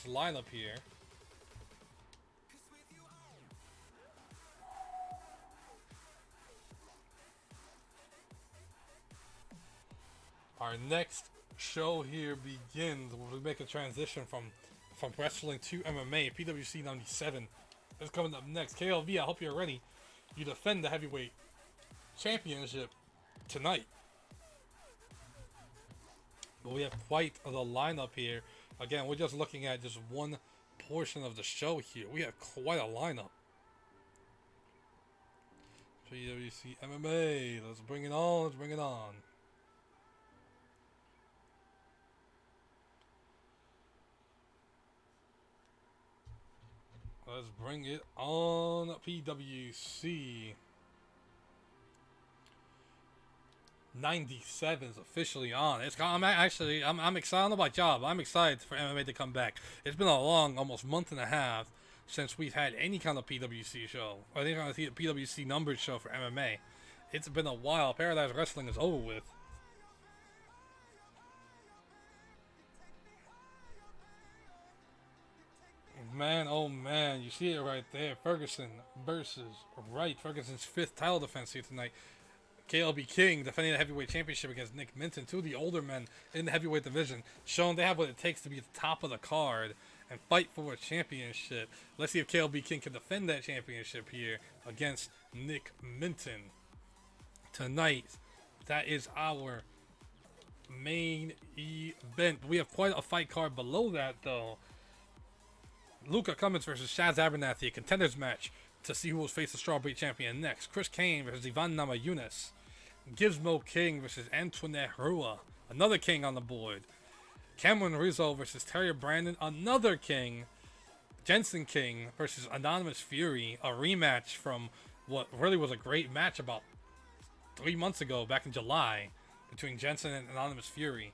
lineup here. Our next show here begins. We'll make a transition from wrestling to MMA. PWC 97 is coming up next. KLV, I hope you're ready. You defend the heavyweight championship tonight. But we have quite the lineup here. Again, we're just looking at just one portion of the show here. We have quite a lineup. PWC MMA. Let's bring it on. Let's bring it on. Let's bring it on. PWC 97 is officially on. I'm excited. I don't know about y'all, but I'm excited for MMA to come back. It's been a long, almost month and a half since we've had any kind of PWC show or any kind of PWC numbered show for MMA. It's been a while. Paradise Wrestling is over with. Man, oh man, you see it right there. Ferguson versus Wright. Ferguson's 5th title defense here tonight. KLB King defending the heavyweight championship against Nick Minton. Two of the older men in the heavyweight division, showing they have what it takes to be at the top of the card and fight for a championship. Let's see if KLB King can defend that championship here against Nick Minton tonight. That is our main event. We have quite a fight card below that, though. Cummins versus Shaz Abernathy, a contenders match to see who will face the Strawweight champion next. Chris Kane versus Ivan Namajunas. Gizmo King versus Antoinette Rua, another King on the board. Cameron Rizzo versus Terry Brannan, another King. Jensen King versus Anonymous Fury, a rematch from what really was a great match about 3 months ago, back in July, between Jensen and Anonymous Fury.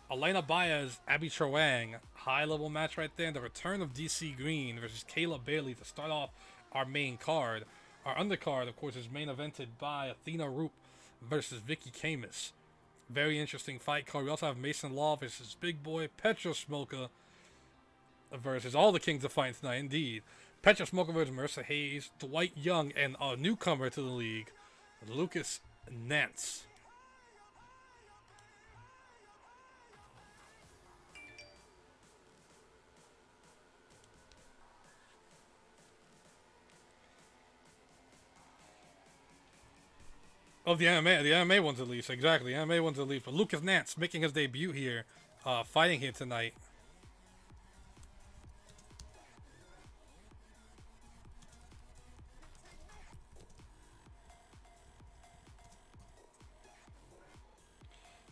Elena Baez, Abby Troeng, high-level match right there. And the return of DC Green versus Kayla Bailey to start off our main card. Our undercard, of course, is main evented by Athena Roop versus Vicky Camus. Very interesting fight card. We also have Mason Law versus Big Boy. Petra Smolka versus all the Kings of Fighting tonight, indeed. Petra Smolka versus Marissa Hayes, Dwight Young, and a newcomer to the league, Lucas Nance. Of the MMA ones at least, exactly. The MMA ones at least. But Lucas Nance making his debut here, fighting here tonight.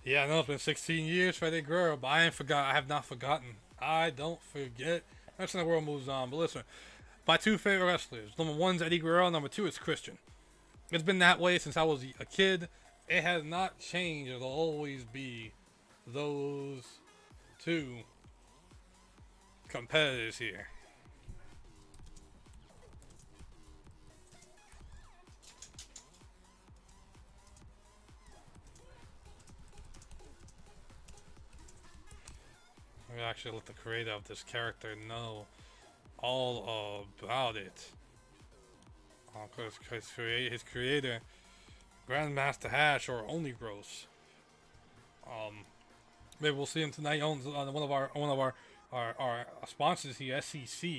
Yeah, I know it's been 16 years for that girl, but I have not forgotten. I don't forget. That's when the world moves on. But listen, my two favorite wrestlers. Number 1 is Eddie Guerrero. Number 2 is Christian. It's been that way since I was a kid. It has not changed. It'll always be those two competitors here. We actually let the creator of this character know all about it. Because his creator, Grandmaster Hash or Only Gross. Maybe we'll see him tonight on one of our sponsors here, SEC,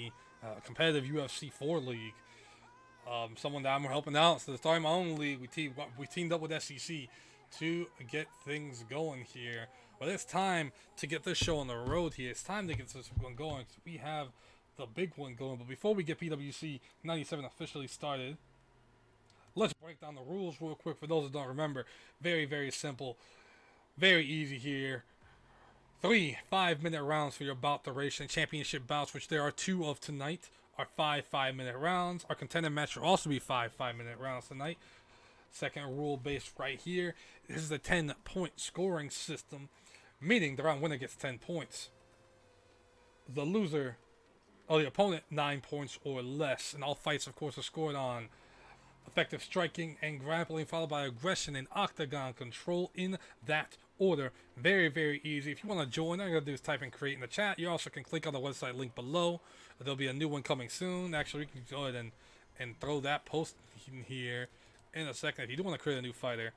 competitive UFC 4 league. Someone that I'm helping out. So starting my own league, we teamed up with SEC to get things going here. But it's time to get this show on the road here. It's time to get this one going. We have the big one going. But before we get PWC 97 officially started, let's break down the rules real quick for those that don't remember. Very, very simple. Very easy here. 3 5-minute rounds for your bout duration. Championship bouts, which there are 2 of tonight, are 5 5-minute rounds. Our contender match will also be 5 5-minute rounds tonight. Second rule based right here. This is a 10-point scoring system, meaning the round winner gets 10 points. The loser, or the opponent, 9 points or less. And all fights, of course, are scored on effective striking and grappling, followed by aggression and octagon control in that order. Very, very easy. If you want to join, all you gotta do is type and create in the chat. You also can click on the website link below. There'll be a new one coming soon. Actually, we can go ahead and throw that post in here in a second. If you do want to create a new fighter,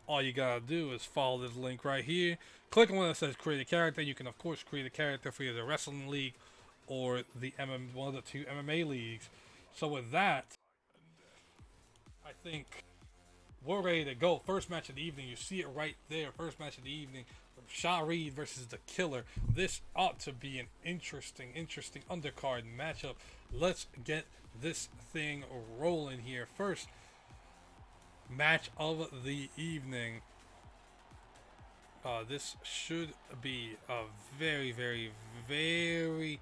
all you gotta do is follow this link right here. Click on one that says create a character. You can of course create a character for either the wrestling league or the one of the two MMA leagues. So with that, I think we're ready to go. First match of the evening. You see it right there. First match of the evening. Shah Reed versus the Killer. This ought to be an interesting undercard matchup. Let's get this thing rolling here. First match of the evening. This should be a very, very, very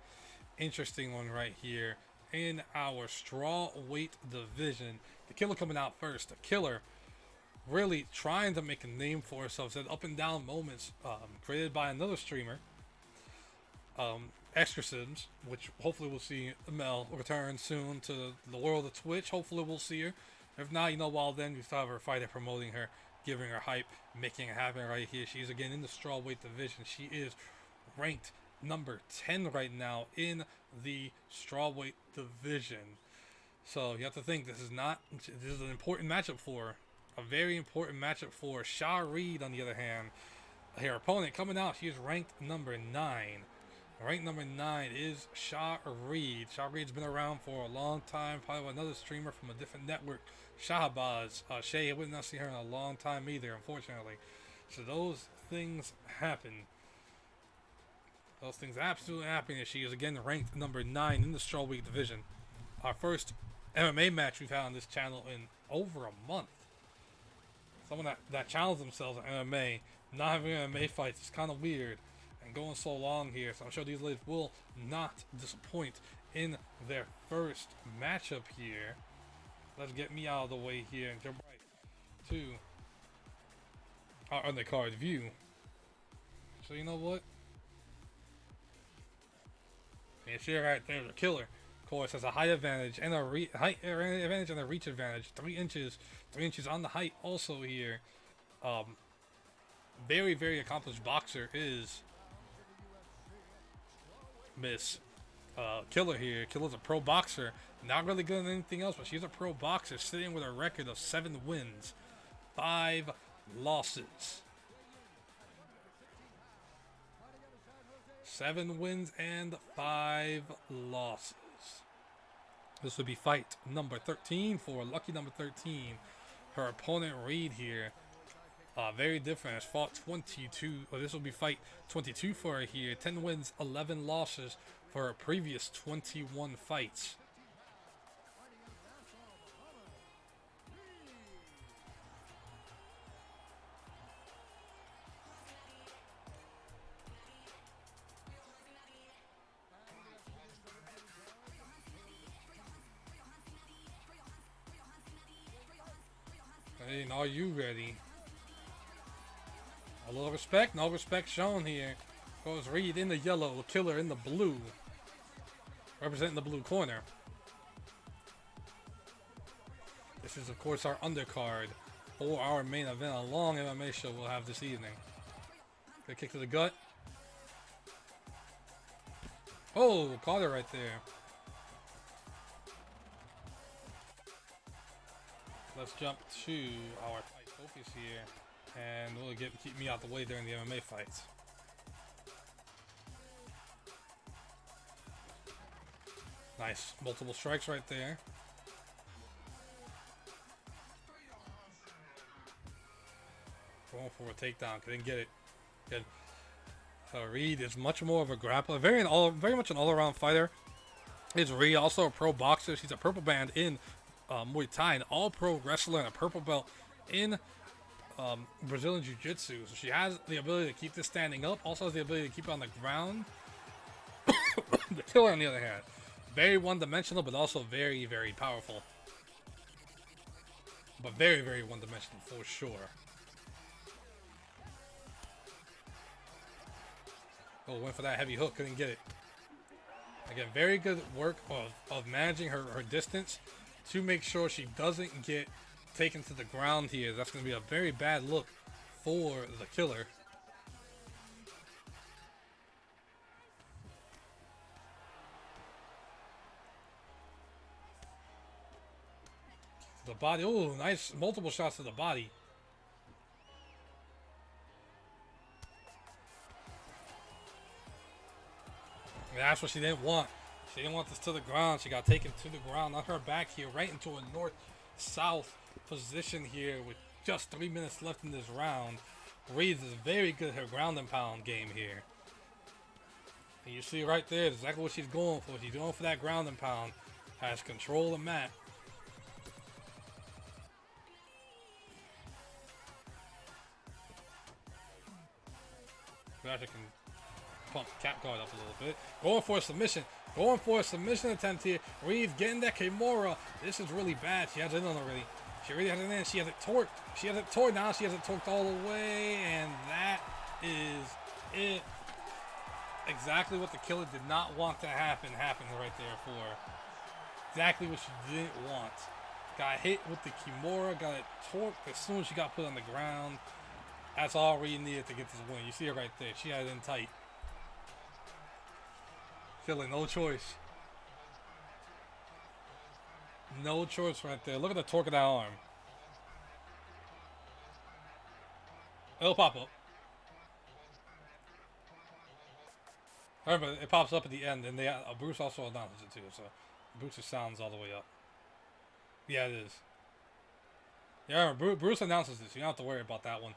interesting one right here in our strawweight division. The Killer coming out first. The Killer really trying to make a name for herself. Said up and down moments created by another streamer, Exorcisms, which hopefully we'll see Mel return soon to the world of Twitch. Hopefully we'll see her. If not, you know, while then we still have her fighter promoting her, giving her hype, making it happen right here. She's again in the strawweight division. She is ranked number 10 right now in the strawweight division. So you have to think this is an important matchup for her. A very important matchup for Shah Reed, on the other hand. Her opponent coming out, she is ranked number 9. Ranked number 9 is Shah Reed. Shah Reed's been around for a long time, probably another streamer from a different network. Shahbaz. Shay, I would not see her in a long time either, unfortunately. So those things happen. Those things absolutely happen. She is again ranked number 9 in the strawweight division. Our first MMA match we've had on this channel in over a month. Someone that challenged themselves in MMA, not having MMA fights is kind of weird, and going so long here. So I'm sure these ladies will not disappoint in their first matchup here. Let's get me out of the way here and jump right to our undercard view. So you know what? And she right there, the Killer, of course, has a height advantage and a height advantage and a reach advantage. 3 inches on the height also here. Very, very accomplished boxer is Miss Killer here. Killer's a pro boxer. Not really good at anything else, but she's a pro boxer, sitting with a record of 7 wins, 5 losses. 7 wins and 5 losses. This would be fight number 13 for lucky number 13. Her opponent Reed here, very different. Has fought 22. Or this will be fight 22 for her here. 10 wins, 11 losses for her previous 21 fights. And are you ready? A little respect, no respect shown here. Goes Reed in the yellow, Killer in the blue. Representing the blue corner. This is of course our undercard for our main event. A long MMA show we'll have this evening. Good kick to the gut. Oh, caught her right there. Let's jump to our fight focus here, and we'll keep me out the way during the MMA fights. Nice, multiple strikes right there. Going for a takedown, couldn't get it. Good. Reed is much more of a grappler, very much an all-around fighter. Is Reed also a pro boxer? She's a purple band in Muay Thai, an all-pro wrestler, and a purple belt in Brazilian Jiu-Jitsu. So she has the ability to keep this standing up, also has the ability to keep it on the ground. The Killer, on the other hand, very one-dimensional, but also very, very powerful. But very, very one-dimensional for sure. Oh, went for that heavy hook, couldn't get it. Again, very good work of managing her distance to make sure she doesn't get taken to the ground here. That's going to be a very bad look for the killer. The body. Oh, nice multiple shots to the body. And that's what she didn't want. She didn't want this to the ground. She got taken to the ground on her back here, right into a north-south position here with just 3 minutes left in this round. Reeves is very good at her ground and pound game here. And you see right there exactly what she's going for. She's going for that ground and pound. Has control of the mat. Actually can pump cat guard up a little bit. Going for a submission. Going for a submission attempt here. Reeves getting that Kimura. This is really bad. She has it in already. She already has it in. She has it torqued. She has it torqued. Now she has it torqued all the way. And that is it. Exactly what the killer did not want to happen happened right there for her. Exactly what she didn't want. Got hit with the Kimura. Got it torqued as soon as she got put on the ground. That's all we needed to get this win. You see her right there. She had it in tight. Feeling no choice. No choice right there. Look at the torque of that arm. It'll pop up. Remember, it pops up at the end, and they Bruce also announces it too. So Bruce's sounds all the way up. Yeah, it is. Yeah, remember, Bruce announces this. You don't have to worry about that one.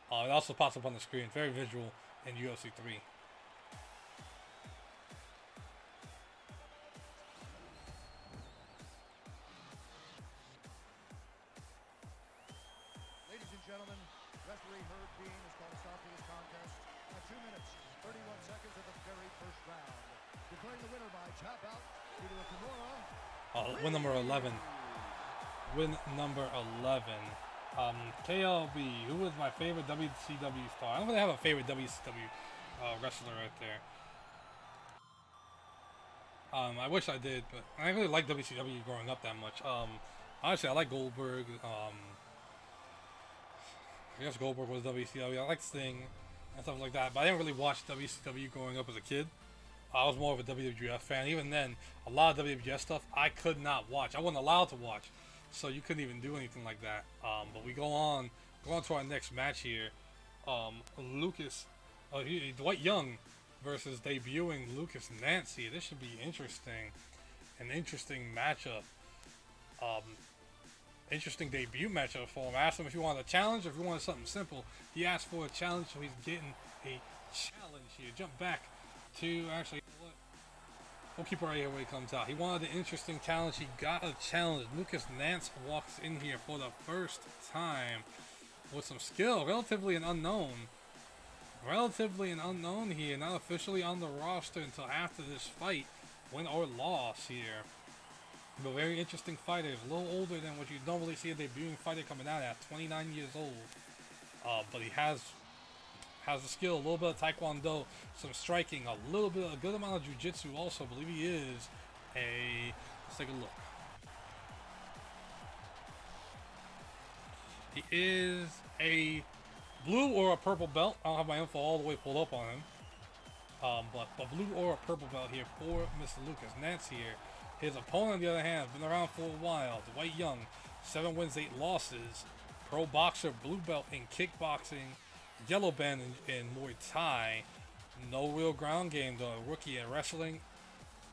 It also pops up on the screen. Very visual in UFC 3. Ladies and gentlemen, referee Herb Dean has called a stop to this contest at 2 minutes, 31 seconds of the very first round. Declaring the winner by tap out due to a Kimura. Win number 11. Win number 11. KLB, who was my favorite WCW star? I don't really have a favorite WCW wrestler right there. I wish I did, but I didn't really like WCW growing up that much. Honestly, I like Goldberg. I guess Goldberg was WCW. I like Sting and stuff like that, but I didn't really watch WCW growing up as a kid. I was more of a WWF fan. Even then, a lot of WWF stuff I could not watch. I wasn't allowed to watch. So you couldn't even do anything like that. But we go on to our next match here. Dwight Young versus debuting Lucas Nance here. This should be interesting. An interesting matchup. Interesting debut matchup for him. I asked him if he wanted a challenge or if he wanted something simple. He asked for a challenge, so he's getting a challenge here. Jump back to actually. We'll keep it right here when he comes out. He wanted an interesting challenge. He got a challenge. Lucas Nance walks in here for the first time with some skill. Relatively an unknown. Relatively an unknown here. Not officially on the roster until after this fight. Win or loss here. But very interesting fighter. He's a little older than what you normally see a debuting fighter coming out at. 29 years old. But he has the skill, a little bit of taekwondo, some striking, a good amount of jiu-jitsu also. I believe he is let's take a look. He is a blue or a purple belt. I don't have my info all the way pulled up on him. But blue or a purple belt here for Mr. Lucas Nance here. His opponent, on the other hand, has been around for a while. Dwight Young, 7 wins, 8 losses. Pro boxer, blue belt in kickboxing. Yellow band in Muay Thai. No real ground game though. Rookie in wrestling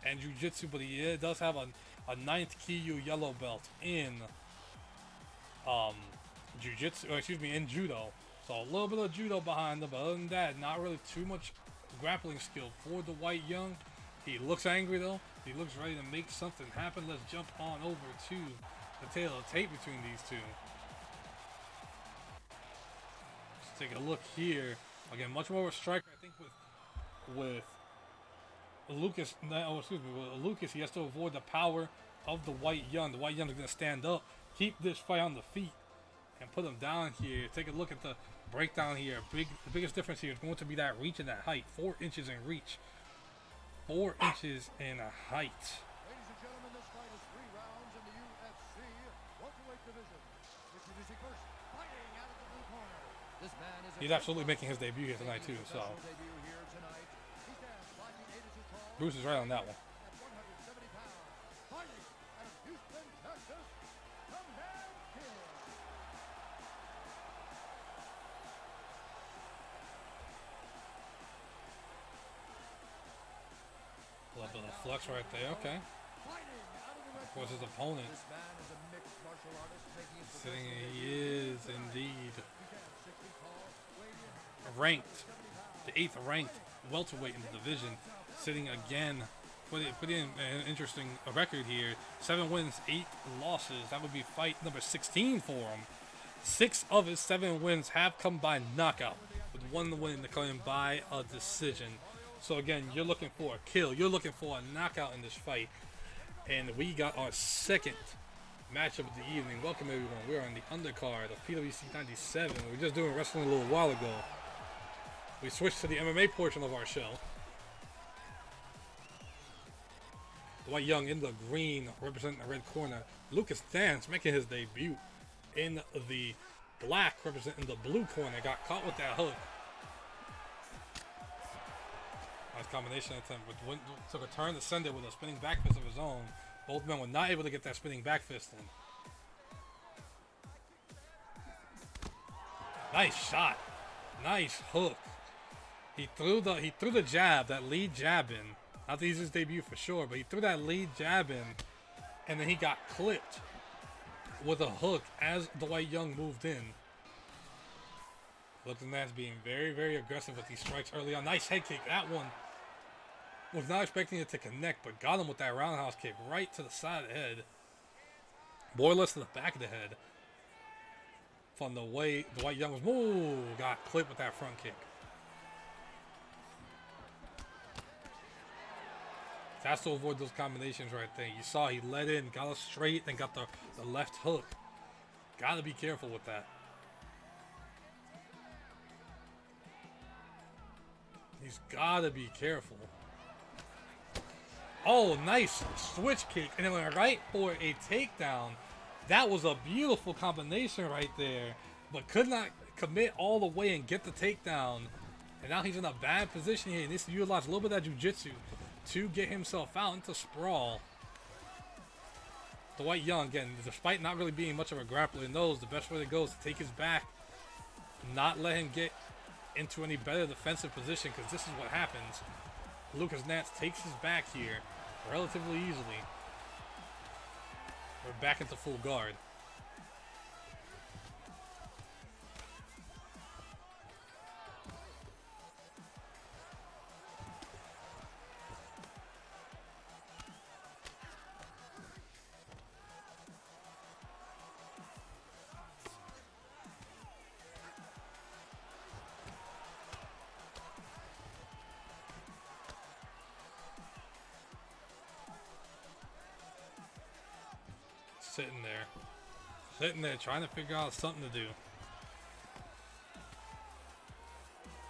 and jiu-jitsu, but he does have a 9th Kyu yellow belt in jiu-jitsu, or excuse me, in judo. So a little bit of judo behind him, but other than that, not really too much grappling skill for Dwight Young. He looks angry though. He looks ready to make something happen. Let's jump on over to the tail of the tape between these two. Take a look here. Again, much more of a striker. I think with Lucas. Oh, excuse me. With Lucas, he has to avoid the power of the Dwight Young. The Dwight Young is going to stand up, keep this fight on the feet, and put him down here. Take a look at the breakdown here. The biggest difference here is going to be that reach and that height. 4 inches in reach. 4 inches in height. Ladies and gentlemen, this fight is 3 rounds in the UFC he's absolutely making his debut here tonight too. So Bruce is right on that one. A little bit of flex right there. Okay. Of course, his opponent sitting. He is indeed ranked, the 8th ranked welterweight in the division, sitting again. Put in an interesting record here. 7 wins, 8 losses. That would be fight number 16 for him. 6 of his 7 wins have come by knockout, with 1 win coming by a decision. So again, you're looking for a kill. You're looking for a knockout in this fight. And we got our second matchup of the evening. Welcome everyone. We're on the undercard of PWC 97. We were just doing wrestling a little while ago. We switched to the MMA portion of our show. Dwight Young in the green, representing the red corner. Lucas Nance making his debut in the black, representing the blue corner. Got caught with that hook. Nice combination attempt, but took a turn to send it with a spinning back fist of his own. Both men were not able to get that spinning back fist in. Nice shot. Nice hook. He threw the jab, that lead jab in. Not that he's his debut for sure, but he threw that lead jab in, and then he got clipped with a hook as Dwight Young moved in. Looking at that being very, very aggressive with these strikes early on. Nice head kick. That one was not expecting it to connect, but got him with that roundhouse kick right to the side of the head. More or less to the back of the head. From the way Dwight Young was, got clipped with that front kick. Has to avoid those combinations right there. You saw he let in, got us straight, then got the left hook. Got to be careful with that. He's got to be careful. Oh, nice switch kick. And then went right for a takedown. That was a beautiful combination right there. But could not commit all the way and get the takedown. And now he's in a bad position here. He needs to utilize a little bit of that jiu-jitsu to get himself out into sprawl. Dwight Young, again, despite not really being much of a grappler, knows the best way to go is to take his back, not let him get into any better defensive position, because this is what happens. Lucas Nance takes his back here relatively easily. We're back into full guard. Sitting there trying to figure out something to do.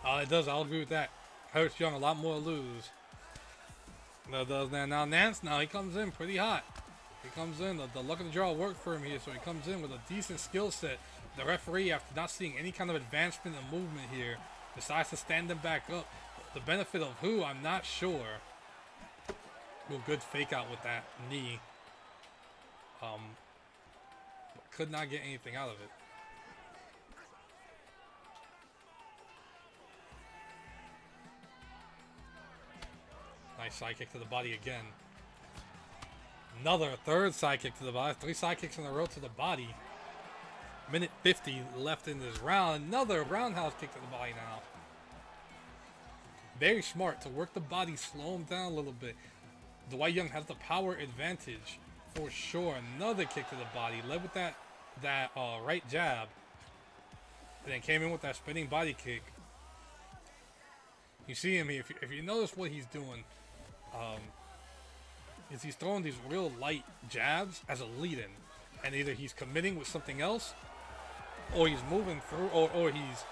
It does. I'll agree with that. Hurts Young a lot more to lose. That does that. Now Nance, he comes in pretty hot. He comes in. The luck of the draw worked for him here, so he comes in with a decent skill set. The referee, after not seeing any kind of advancement and movement here, decides to stand him back up. The benefit of who, I'm not sure. Real good fake out with that knee. Could not get anything out of it. Nice side kick to the body again. Another third side kick to the body. 3 side kicks in a row to the body. Minute 50 left in this round. Another roundhouse kick to the body now. Very smart to work the body, slow him down a little bit. Dwight Young has the power advantage for sure. Another kick to the body. Led with that right jab. And then came in with that spinning body kick. You see him here. If you notice what he's doing, is he's throwing these real light jabs as a lead-in. And either he's committing with something else, or he's moving through, or he's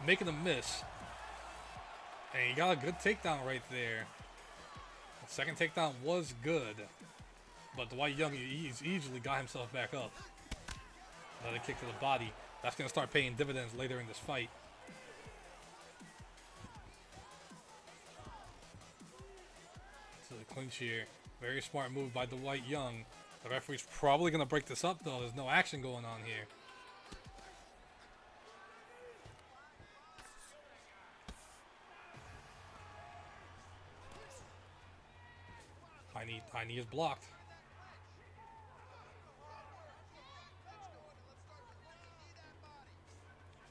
making a miss. And he got a good takedown right there. The second takedown was good. But Dwight Young, he's easily got himself back up. Another kick to the body. That's going to start paying dividends later in this fight. So the clinch here. Very smart move by Dwight Young. The referee's probably going to break this up, though. There's no action going on here. High knee is blocked.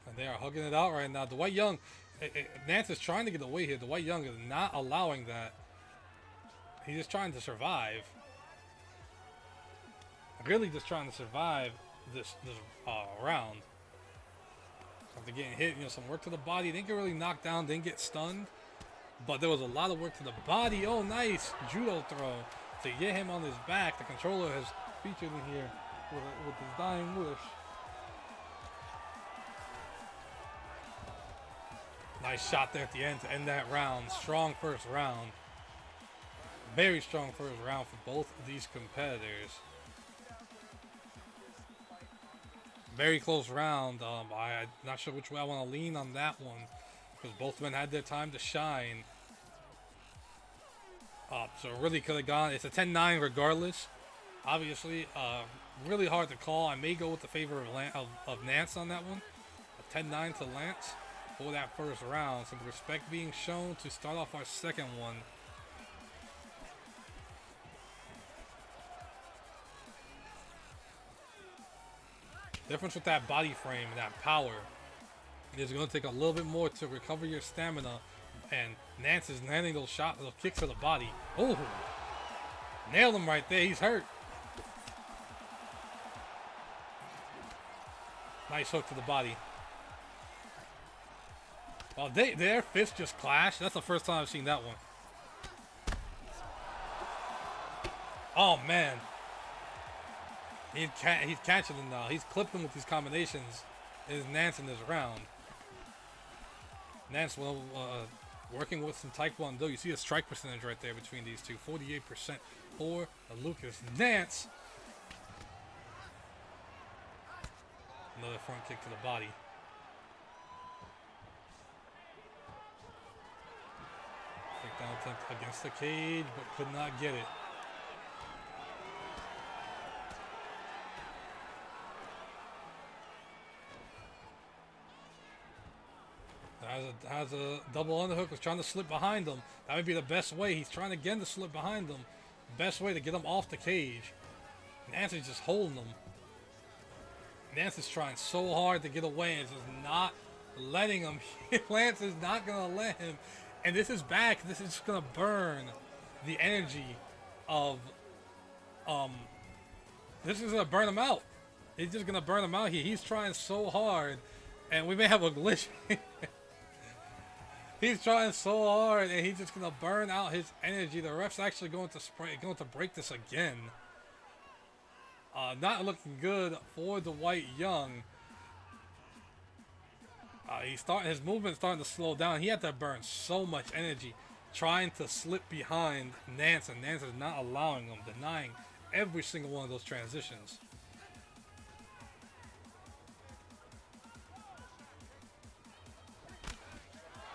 And they are hugging it out right now. Dwight Young, Nance is trying to get away here. Dwight Young is not allowing that. He's just trying to survive. Really just trying to survive this round. After getting hit, some work to the body. Didn't get really knocked down, didn't get stunned. But there was a lot of work to the body. Oh, nice judo throw to get him on his back. The controller has featured in here with his dying wish. Nice shot there at the end to end that round. Strong first round. Very strong first round for both of these competitors. Very close round. I'm not sure which way I want to lean on that one, because both men had their time to shine. So it really could have gone. It's a 10-9 regardless. Obviously, really hard to call. I may go with the favor of Nance on that one. A 10-9 to Lance for that first round. Some respect being shown to start off our second one. Difference with that body frame and that power is going to take a little bit more to recover your stamina, and Nance is landing those shots, those kicks to the body. Oh, nailed him right there. He's hurt. Nice hook to the body. Well, their fists just clashed. That's the first time I've seen that one. Oh man. He's catching them now. He's clipped them with these combinations. Is Nance in this round. Nance, working with some Taekwondo. You see a strike percentage right there between these two. 48% for Lucas Nance. Another front kick to the body. Takedown attempt against the cage, but could not get it. Has a double underhook, was trying to slip behind him. That would be the best way. He's trying again to slip behind him. Best way to get him off the cage. Nance is just holding him. Nance is trying so hard to get away and it's just not letting him. Lance is not going to let him. And this is back. This is just going to burn the energy of... This is going to burn him out. It's just going to burn him out here. He's trying so hard. And we may have a glitch. He's trying so hard, and he's just gonna burn out his energy. The ref's actually going to break this again. Not looking good for Dwight Young. His movement's starting to slow down. He had to burn so much energy trying to slip behind Nance, and Nance is not allowing him, denying every single one of those transitions.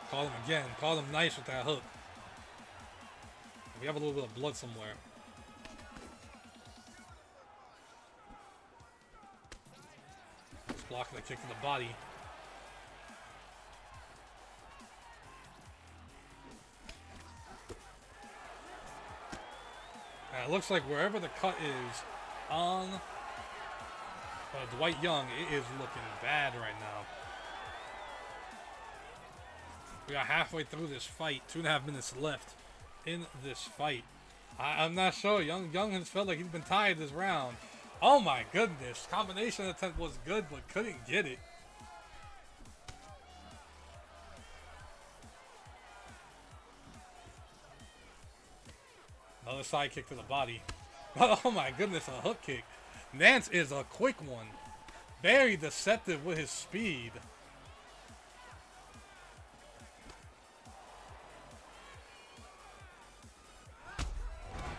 Call him again. Call him nice with that hook. We have a little bit of blood somewhere. Just blocking the kick to the body. And it looks like wherever the cut is on Dwight Young, it is looking bad right now. We are halfway through this fight. 2.5 minutes left in this fight. I'm not sure. Young has felt like he's been tired this round. Oh my goodness. Combination attempt was good, but couldn't get it. Another side kick to the body. Oh my goodness, a hook kick. Nance is a quick one. Very deceptive with his speed.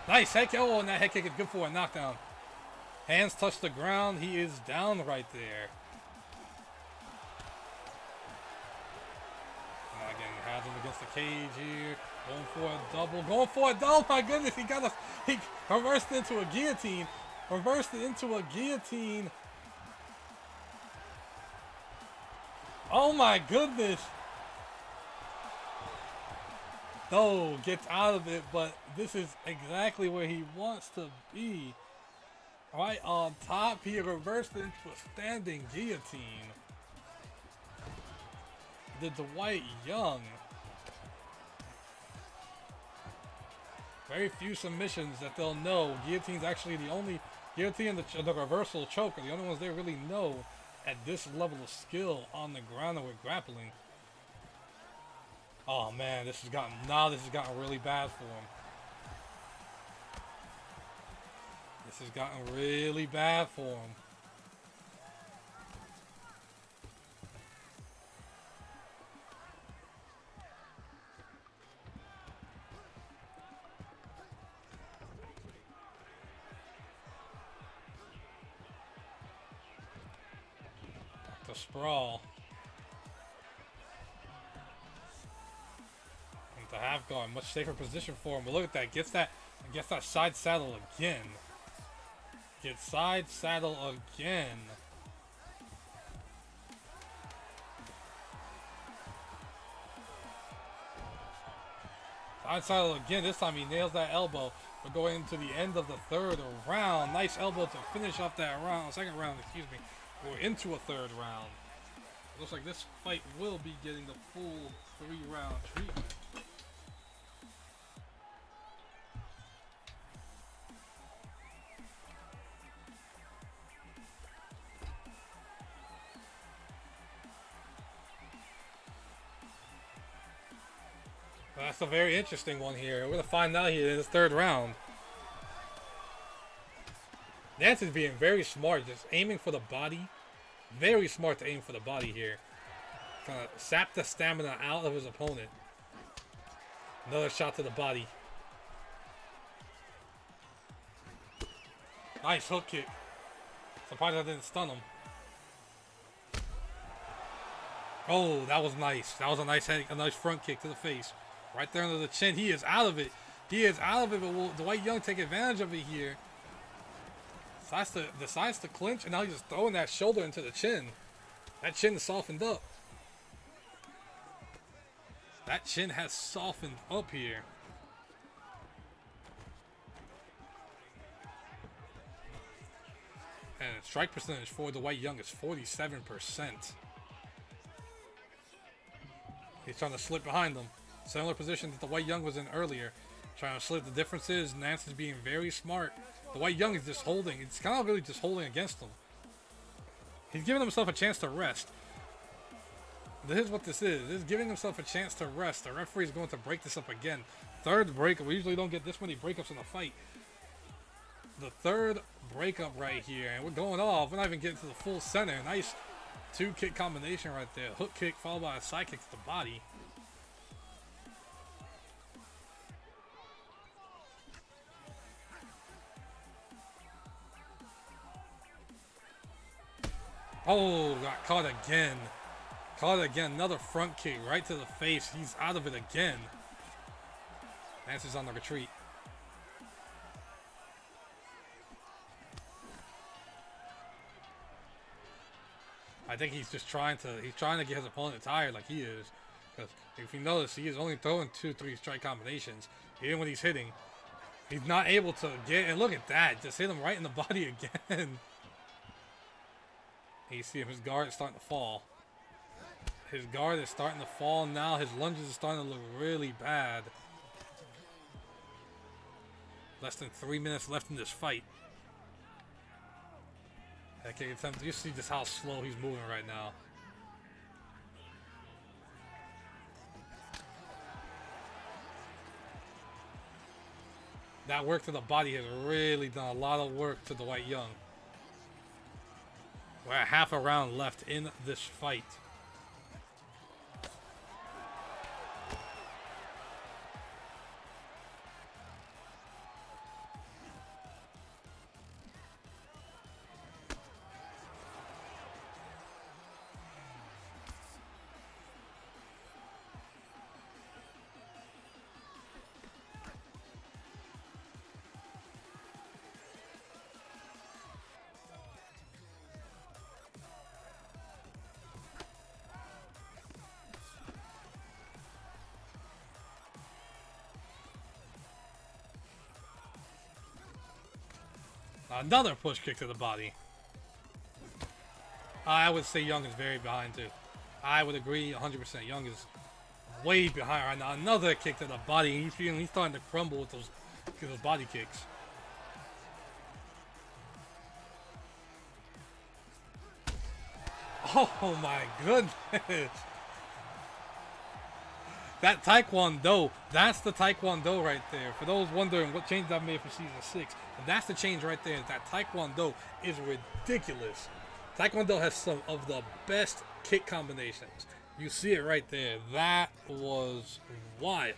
Nice head kick. Oh, and that head kick is good for a knockdown. Hands touch the ground. He is down right there. against the cage here. Going for a double. Going for a double. Oh my goodness. He reversed it into a guillotine. Reversed it into a guillotine. Oh my goodness. No, gets out of it, but this is exactly where he wants to be. Right on top, he reversed it into a standing guillotine. The Dwight Young. Very few submissions that they'll know. Guillotine's actually the only guillotine and the reversal choke are the only ones they really know at this level of skill on the ground and with grappling. Oh man, this has gotten really bad for him. This has gotten really bad for him. The sprawl. And the half guard, much safer position for him. But look at that, gets that side saddle again. Gets side saddle again. Side saddle again. This time he nails that elbow. We're going into the end of the third round. Nice elbow to finish off that round. Second round, excuse me. We're into a third round. Looks like this fight will be getting the full 3-round treatment. That's a very interesting one here. We're going to find out here in this third round. Nance is being very smart, just aiming for the body. Very smart to aim for the body here. Trying to sap the stamina out of his opponent. Another shot to the body. Nice hook kick. Surprised I didn't stun him. Oh, that was nice. That was a nice front kick to the face. Right there under the chin. He is out of it. He is out of it, but will Dwight Young take advantage of it here? Decides to clinch, and now he's just throwing that shoulder into the chin. That chin is softened up. That chin has softened up here. And strike percentage for Dwight Young is 47%. He's trying to slip behind them. Similar position that Dwight Young was in earlier. Trying to slip. The difference is Nance is being very smart. Dwight Young is just holding. It's kind of really just holding against him. He's giving himself a chance to rest. This is what this is. This is giving himself a chance to rest. The referee is going to break this up again. Third breakup. We usually don't get this many breakups in a fight. The third breakup right here. And we're going off. We're not even getting to the full center. Nice 2-kick combination right there. Hook kick followed by a side kick to the body. Oh, got caught again. Caught again. Another front kick right to the face. He's out of it again. Nance is on the retreat. I think he's just trying to get his opponent tired like he is. Because if you notice, he is only throwing 2-3 strike combinations. Even when he's hitting, he's not able to get, and look at that. Just hit him right in the body again. You see him, his guard is starting to fall. His guard is starting to fall now. His lunges are starting to look really bad. Less than 3 minutes left in this fight. That kick attempt, you see just how slow he's moving right now. That work to the body has really done a lot of work to Dwight Young. We're at half a round left in this fight. Another push kick to the body. I would say Young is very behind too. I would agree 100%. Young is way behind right now. Another kick to the body. He's starting to crumble with those body kicks. Oh my goodness. That Taekwondo, that's the Taekwondo right there. For those wondering what change I've made for Season 6, that's the change right there. That Taekwondo is ridiculous. Taekwondo has some of the best kick combinations. You see it right there. That was wild.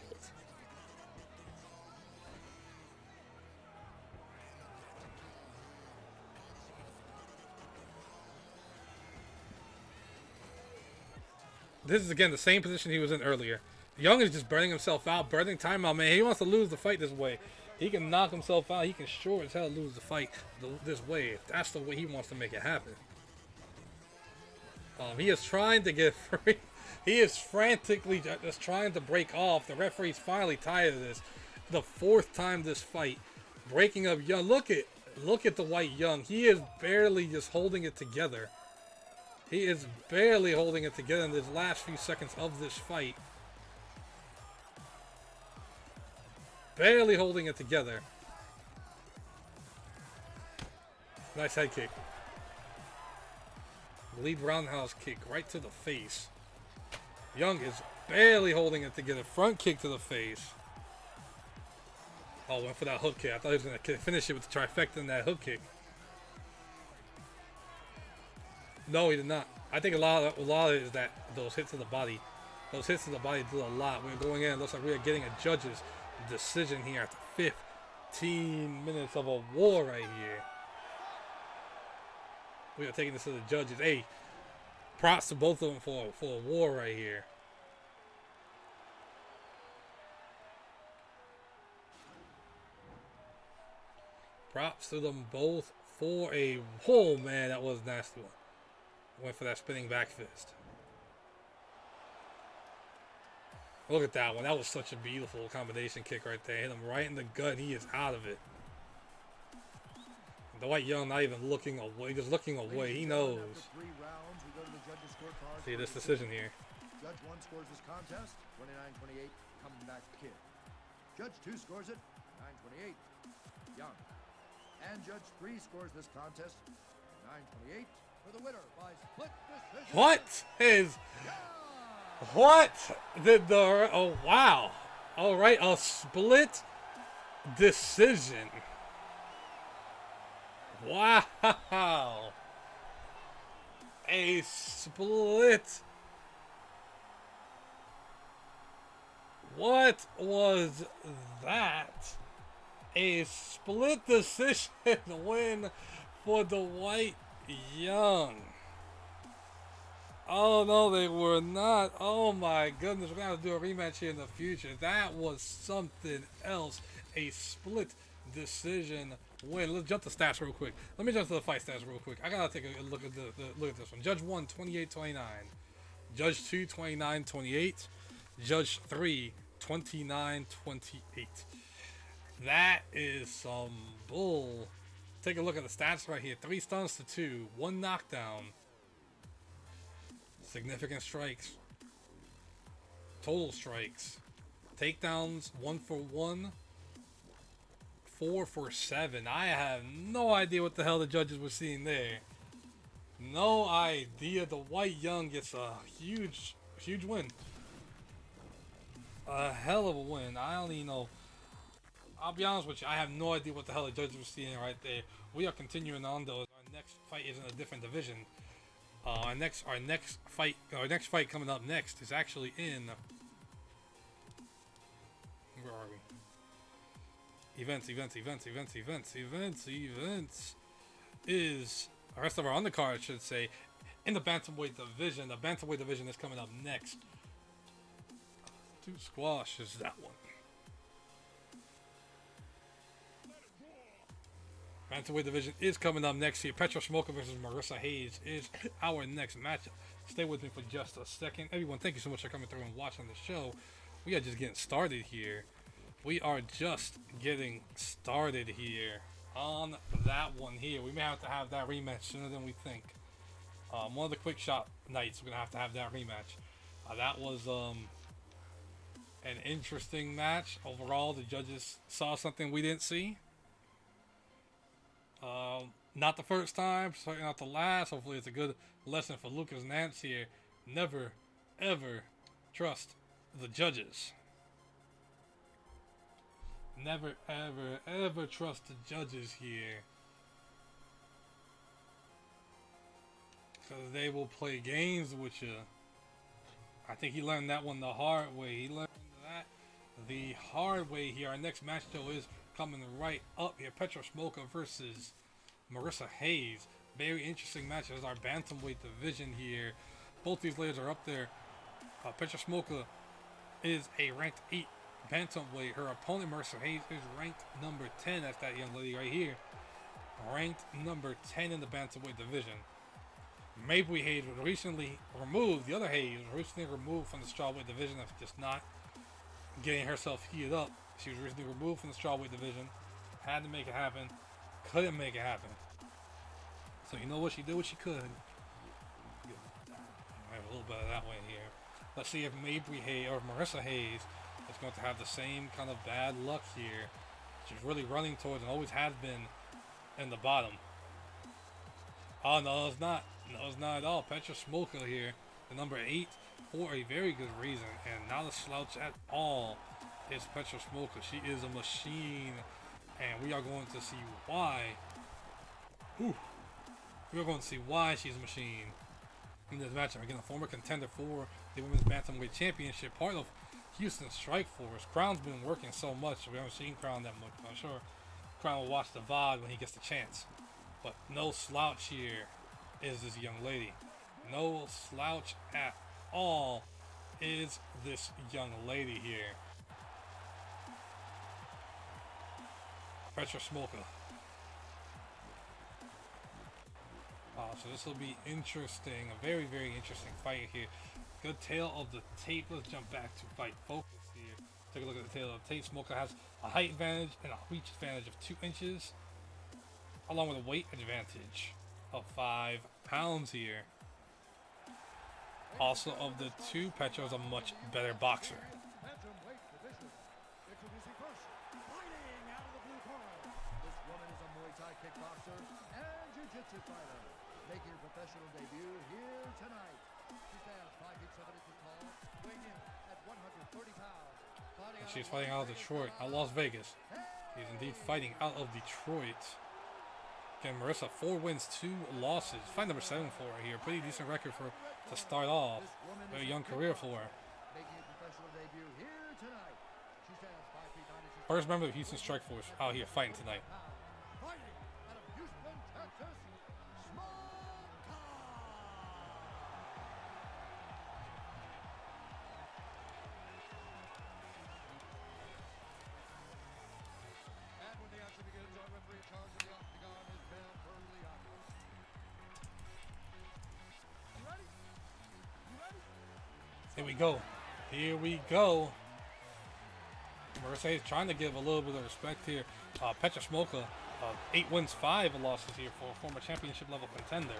This is, again, the same position he was in earlier. Young is just burning himself out, burning time out, man. He wants to lose the fight this way. He can knock himself out. He can sure as hell lose the fight this way. If that's the way he wants to make it happen. He is trying to get free. He is frantically just trying to break off. The referee's finally tired of this. The fourth time this fight. Breaking up Young. Look at the white Young. He is barely just holding it together. He is barely holding it together in this last few seconds of this fight. Barely holding it together. Nice head kick. Lead roundhouse kick right to the face. Young is barely holding it together. Front kick to the face. Oh, went for that hook kick. I thought he was going to finish it with the trifecta in that hook kick. No, he did not. I think a lot of it is that those hits to the body. Those hits to the body do a lot. We're going in. It looks like we are getting a judge's decision here after 15 minutes of a war right here. We are taking this to the judges. Hey, props to both of them for a war right here. Props to them both for a... Oh, man, that was a nasty one. Went for that spinning back fist. Look at that one. That was such a beautiful combination kick right there. Hit him right in the gut. He is out of it. The white Young not even looking away. Just looking away. He knows. See this decision here. Judge 1 scores this contest 29-28, coming back kid. Judge 2 scores it 9-28, Young. And Judge 3 scores this contest 9-28 for the winner by split decision. What did the... Oh, wow. All right, a split decision. Wow. A split. What was that? A split decision win for the white Young. Oh, no, they were not. Oh, my goodness. We're going to have to do a rematch here in the future. That was something else. A split decision win. Let's jump to stats real quick. Let me jump to the fight stats real quick. I got to take a look at this one. Judge 1, 28-29. Judge 2, 29-28. Judge 3, 29-28. That is some bull. Take a look at the stats right here. 3 stuns to 2. 1 knockdown. Significant strikes. Total strikes. Takedowns, 1 for 1. 4 for 7. I have no idea what the hell the judges were seeing there. No idea. The white Young gets a huge win. A hell of a win. I don't even know. I'll be honest with you. I have no idea what the hell the judges were seeing right there. We are continuing on though. Our next fight is in a different division. Our next fight coming up next is actually in... Where are we? Events is the rest of our undercard, I should say, in the Bantamweight division. The Bantamweight division is coming up next. Dude, squash is that one. Bantamweight division is coming up next here. Smolka versus Marissa Hayes is our next matchup. Stay with me for just a second. Everyone, thank you so much for coming through and watching the show. We are just getting started here. We are just getting started here. on that one here. We may have to have that rematch sooner than we think. One of the quick shot nights, we're going to have that rematch. That was an interesting match. Overall, the judges saw something we didn't see. Not the first time, certainly not the last. Hopefully it's a good lesson for Lucas Nance here. Never, ever trust the judges. Never, ever, ever trust the judges here. Because they will play games with you. I think he learned that one the hard way. He learned that the hard way here. Our next match, though, is coming right up here. Petra Smolka versus Marissa Hayes. Very interesting match as our Bantamweight division here. Both these ladies are up there. Petra Smolka is a ranked 8 Bantamweight. Her opponent, Marissa Hayes, is ranked number 10. That's that young lady right here. Ranked number 10 in the Bantamweight division. Mabrey Hayes was recently removed. The other Hayes was recently removed from the Strawweight division after just not getting herself heated up. She was recently removed from the Strawweight division. Had to make it happen. Couldn't make it happen. So you know what? She did what she could. I have a little bit of that one here. Let's see if Mabrey Hayes or Marissa Hayes is going to have the same kind of bad luck here. She's really running towards and always has been in the bottom. Oh, no, it's not. No, it's not at all. Petra Smolka here, the number 8, for a very good reason, and not a slouch at all. Is Petra Smolka. She is a machine, and we are going to see why. Ooh. We are going to see why she's a machine in this matchup. Again, a former contender for the Women's Bantamweight Championship, part of Houston Strike Force. Crown's been working so much. We haven't seen Crown that much. I'm sure Crown will watch the VOD when he gets the chance. But no slouch here is this young lady. No slouch at all is this young lady here. Petra Smolka. So this will be interesting. A very, very interesting fight here. Good tail of the tape. Let's jump back to fight focus here. Take a look at the tail of the tape. Smolka has a height advantage and a reach advantage of 2 inches, along with a weight advantage of 5 pounds here. Also, of the two, Petra is a much better boxer. Bantamweight division. Introducing first, fighting out of the blue corner. This woman is a Muay Thai kickboxer and jiu-jitsu fighter, making her professional debut here tonight. She stands 5 feet 7 inches tall, weighing in at 130 pounds. And she's fighting out of Detroit, not Las Vegas. She's indeed fighting out of Detroit. Again, Marissa, 4 wins, 2 losses. Fight number 7 for her here. Pretty decent record for to start off. Very young career for her. First member of the Houston Strike Force out here fighting tonight. Here we go. Here we go. Marissa is trying to give a little bit of respect here. Petra Smolka, 8 wins, 5 losses here for a former championship level contender.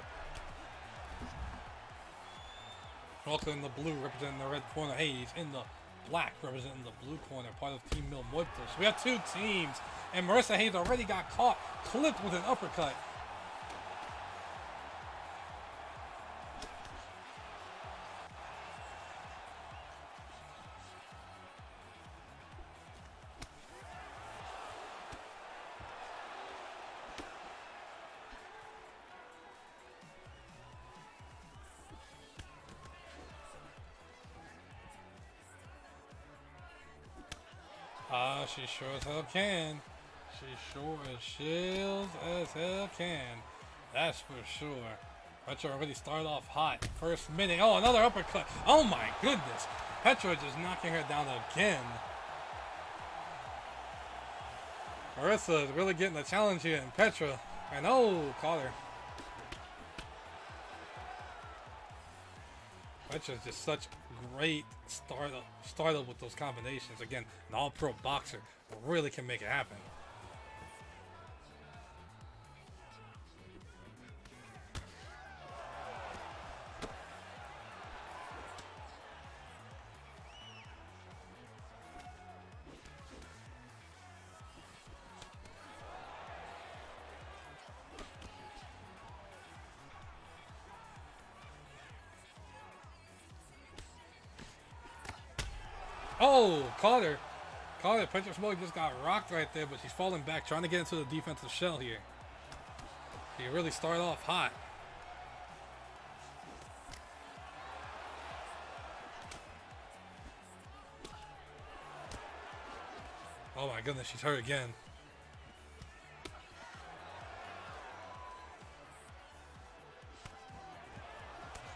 Smolka in the blue representing the red corner. Hayes in the black representing the blue corner, part of Team Mil Muertos. So we have 2 teams, and Marissa Hayes already got caught, clipped with an uppercut. She sure as hell can. She sure as hell can. That's for sure. Petra already started off hot. First minute. Oh, another uppercut. Oh my goodness. Petra just knocking her down again. Marissa is really getting the challenge here. And Petra. And oh, caught her. Petra's just such great startup with those combinations. Again, an all-pro boxer really can make it happen. Oh, caught her. Caught her. Patrick Smolka just got rocked right there, but she's falling back, trying to get into the defensive shell here. She really started off hot. Oh my goodness, she's hurt again.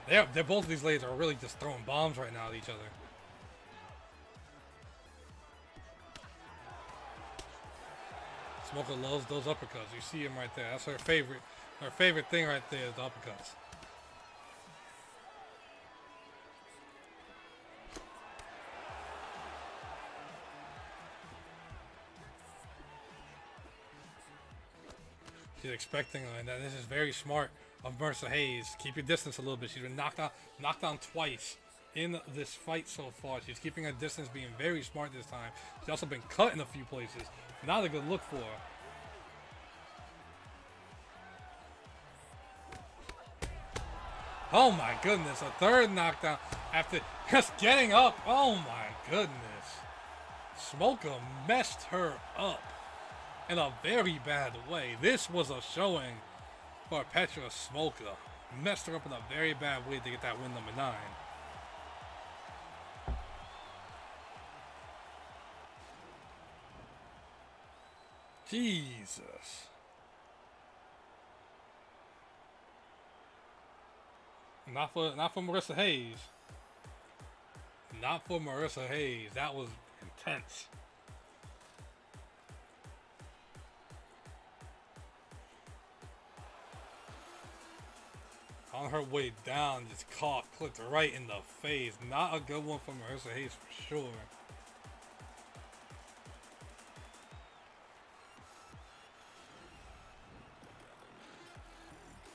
They're both of these ladies are really just throwing bombs right now at each other. Smolka loves those uppercuts. You see him right there. That's her favorite. Her favorite thing right there is the uppercuts. She's expecting her, and this is very smart of Mercer Hayes. Keep your distance a little bit. She's been knocked down twice in this fight so far. She's keeping her distance, being very smart this time. She's also been cut in a few places. Not a good look for her. Oh my goodness, a third knockdown after just getting up. Oh my goodness. Smolka messed her up in a very bad way. This was a showing for Petra Smolka. Messed her up in a very bad way to get that win number 9. Jesus. Not for Marissa Hayes. Not for Marissa Hayes. That was intense. On her way down, just clipped right in the face. Not a good one for Marissa Hayes for sure.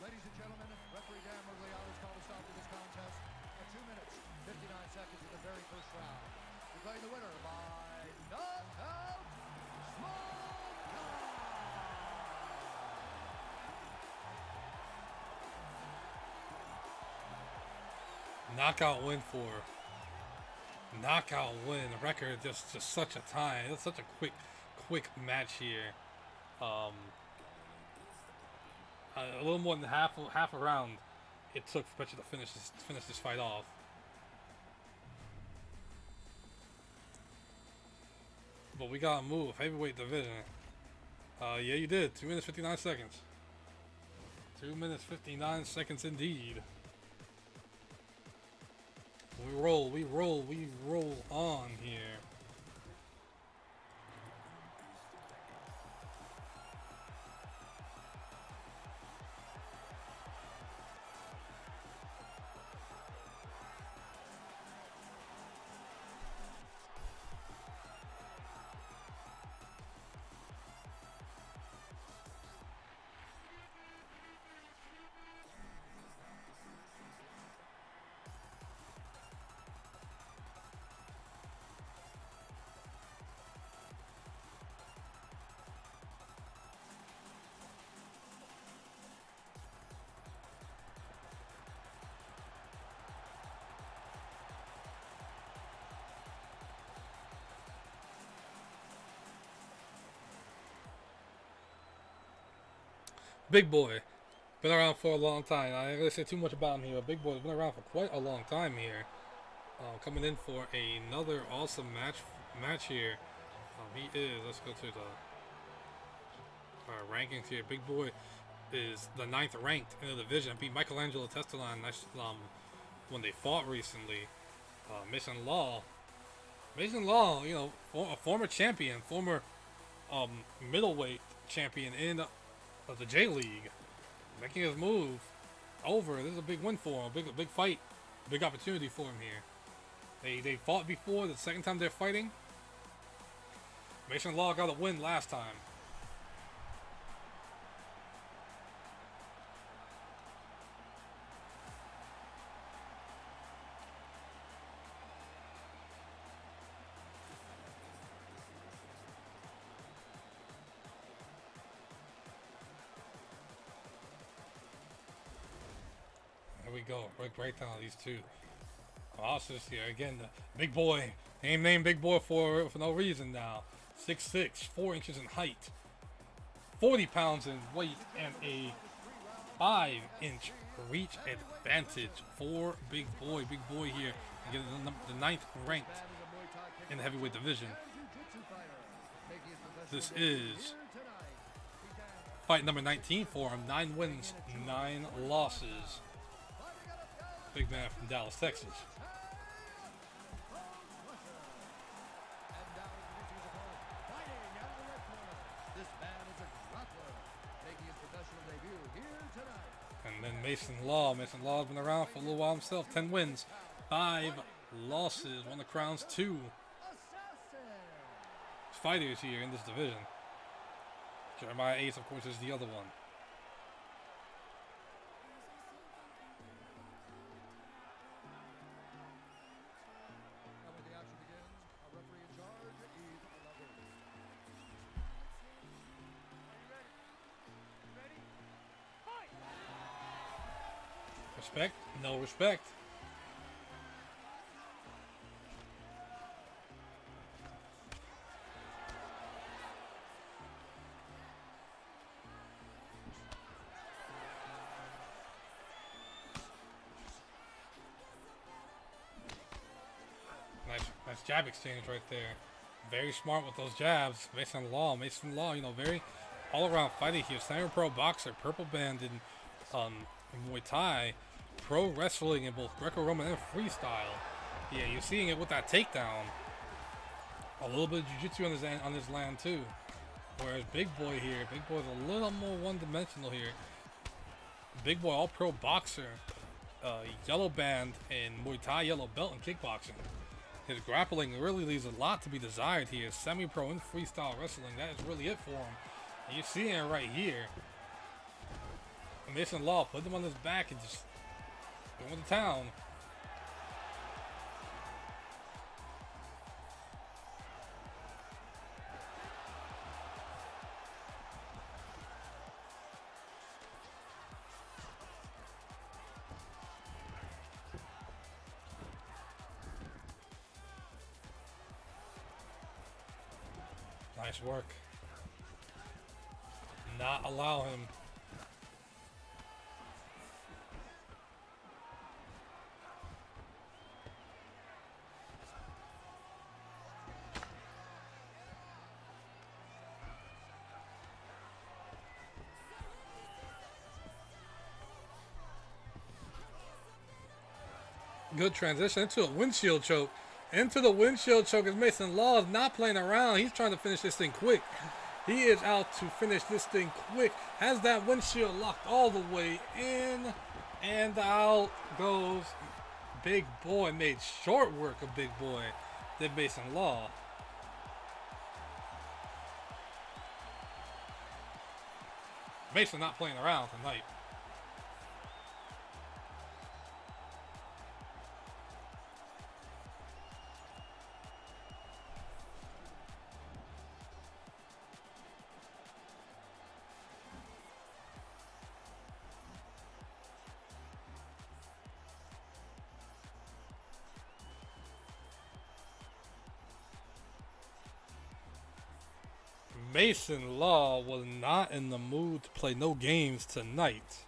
Ladies and gentlemen, referee Dan Mugliano has called a stop to this contest at 2 minutes, 59 seconds of the very first round. Declaring the winner by knockout, Smolka! Knockout win for her. Knockout win. Record just such a time. It's such a quick match here. A little more than half a round it took for Petra to finish this fight off. But we gotta move. Heavyweight division. Yeah, you did. 2 minutes 59 seconds. 2 minutes 59 seconds indeed. We roll on here. Big boy, been around for a long time. I ain't gonna say too much about him here, but Big boy's been around for quite a long time here. Coming in for another awesome match here. He is. Let's go to the rankings here. Big boy is the 9th ranked in the division. Beat Michelangelo Testalan when they fought recently. Mason Law, you know, a former champion, former middleweight champion in the J League, making his move over. This is a big win for him. A big fight, big opportunity for him here. They fought before. The second time they're fighting. Mason Law got a win last time. There we go. Breakdown of these two. Also here again, the big boy Ain't named Big Boy for no reason now. 6'6", 4 inches in height, 40 pounds in weight, and a 5-inch reach advantage for Big Boy. Big Boy here, getting the 9th ranked in the heavyweight division. This is fight number 19 for him. 9 wins, 9 losses. Big man from Dallas, Texas. And then Mason Law. Mason Law has been around for a little while himself. 10 wins, 5 losses. Won the Crowns 2. Fighters here in this division. Jeremiah Ace, of course, is the other one. Respect? No respect. Nice jab exchange right there. Very smart with those jabs. Mason Law, you know, very all-around fighter here. Semi-pro boxer, purple band in Muay Thai, pro wrestling in both Greco-Roman and freestyle. Yeah, you're seeing it with that takedown. A little bit of jiu-jitsu on his land too. Whereas Big Boy here, Big Boy's a little more one-dimensional here. Big Boy, all-pro boxer, yellow band in Muay Thai, yellow belt in kickboxing. His grappling really leaves a lot to be desired here. Semi-pro and freestyle wrestling, that is really it for him. And you're seeing it right here. Mason Law put him on his back and just going to town. Nice work. Not allow him. Good transition into a windshield choke. Into the windshield choke as Mason Law is not playing around. He's trying to finish this thing quick. He is out to finish this thing quick. Has that windshield locked all the way in. And out goes Big Boy. Made short work of Big Boy. Did Mason Law. Mason not playing around tonight. Mason Law was not in the mood to play no games tonight.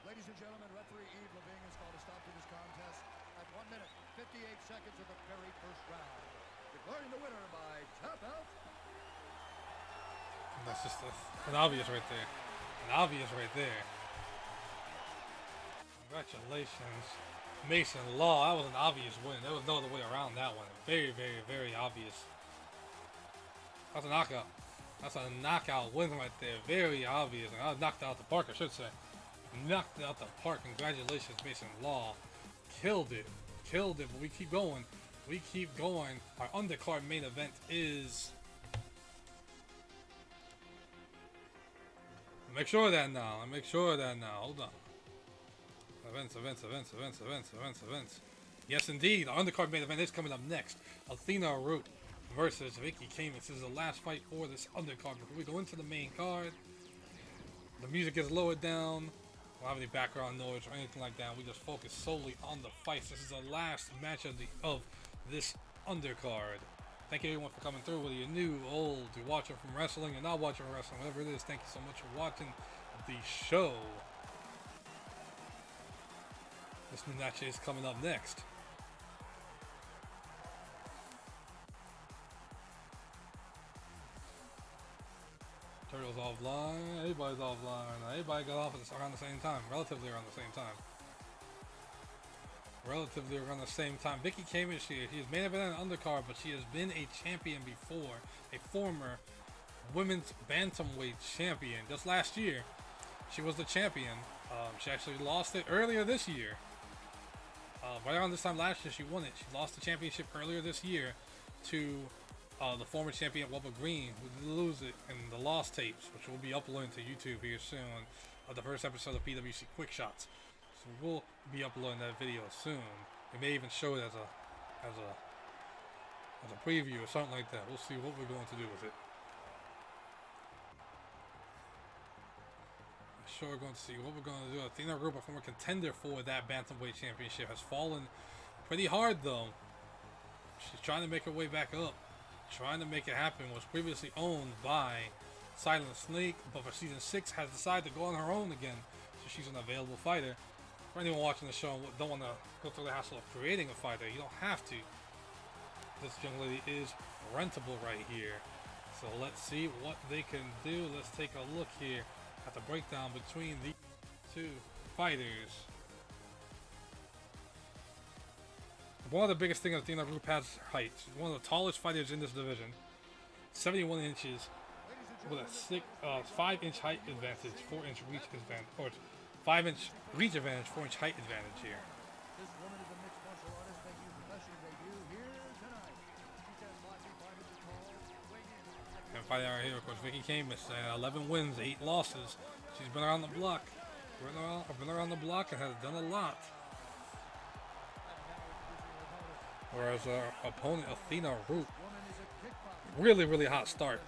Ladies and gentlemen, referee Yves Leving has called a stop to this contest at 1 minute, 58 seconds of the very first round. Declaring the winner by tap out. That's just an obvious right there. An obvious right there. Congratulations, Mason Law. That was an obvious win. There was no other way around that one. Very, very, very obvious. That's a knockout. That's a knockout win right there. Very obvious. And I knocked out the park, I should say. Knocked it out the park. Congratulations, Mason Law. Killed it. Killed it. But we keep going. We keep going. Our undercard main event is... Make sure of that now. Make sure of that now. Hold on. Events. Yes, indeed. Our undercard main event is coming up next. Athena Roop versus Vicky Camus. This is the last fight for this undercard. Before we go into the main card, the music is lowered down. We don't have any background noise or anything like that. We just focus solely on the fights. This is the last match of this undercard. Thank you everyone for coming through, whether you're new, old, you're watching from wrestling, you're not watching from wrestling, whatever it is. Thank you so much for watching the show. This new match is coming up next. Turtle's offline. Everybody's offline. Everybody got off around the same time. Relatively around the same time. Vicky Camus here. She has main event and undercard, but she has been a champion before. A former women's bantamweight champion. Just last year, she was the champion. She actually lost it earlier this year. Right around this time last year, she won it. She lost the championship earlier this year to the former champion Wubba Green, who did lose it in the lost tapes, which will be uploaded to YouTube here soon, of the first episode of PWC Quick Shots. So we'll be uploading that video soon. We may even show it as a preview or something like that. We'll see what we're going to do with it. Sure, we're going to see what we're going to do. Athena Roop, a former contender for that Bantamweight Championship, has fallen pretty hard though. She's trying to make her way back up. Trying to make it happen. Was previously owned by Silent Snake, but for season 6 has decided to go on her own again. So she's an available fighter. For anyone watching the show and don't want to go through the hassle of creating a fighter, you don't have to. This young lady is rentable right here. So let's see what they can do. Let's take a look here at the breakdown between the two fighters. One of the biggest things Athena Roop has is her height. She's one of the tallest fighters in this division. 71 inches with a 5-inch height advantage, 4-inch reach advantage, or 5-inch reach advantage, 4-inch height advantage here. This woman is a mixed martial artist making her professional debut here tonight. She stands 5 feet 5 inches tall, weighing in. And fighting right here, of course, Vicky Camus, 11 wins, 8 losses. She's been around the block. Been around the block and has done a lot. Whereas our opponent, Athena Roop, really, really hot start,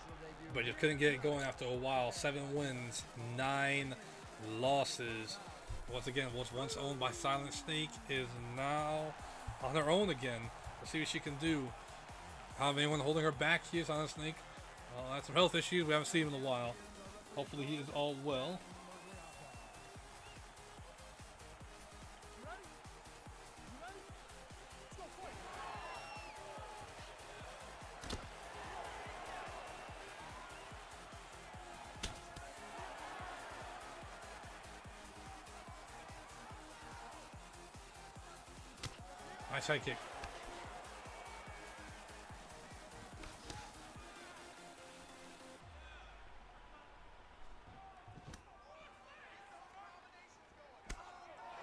but just couldn't get it going after a while. 7 wins, 9 losses. Once again, was once owned by Silent Snake, is now on her own again. Let's see what she can do. Have anyone holding her back here, Silent Snake? Had some health issues. We haven't seen him in a while. Hopefully he is all well. Nice high kick.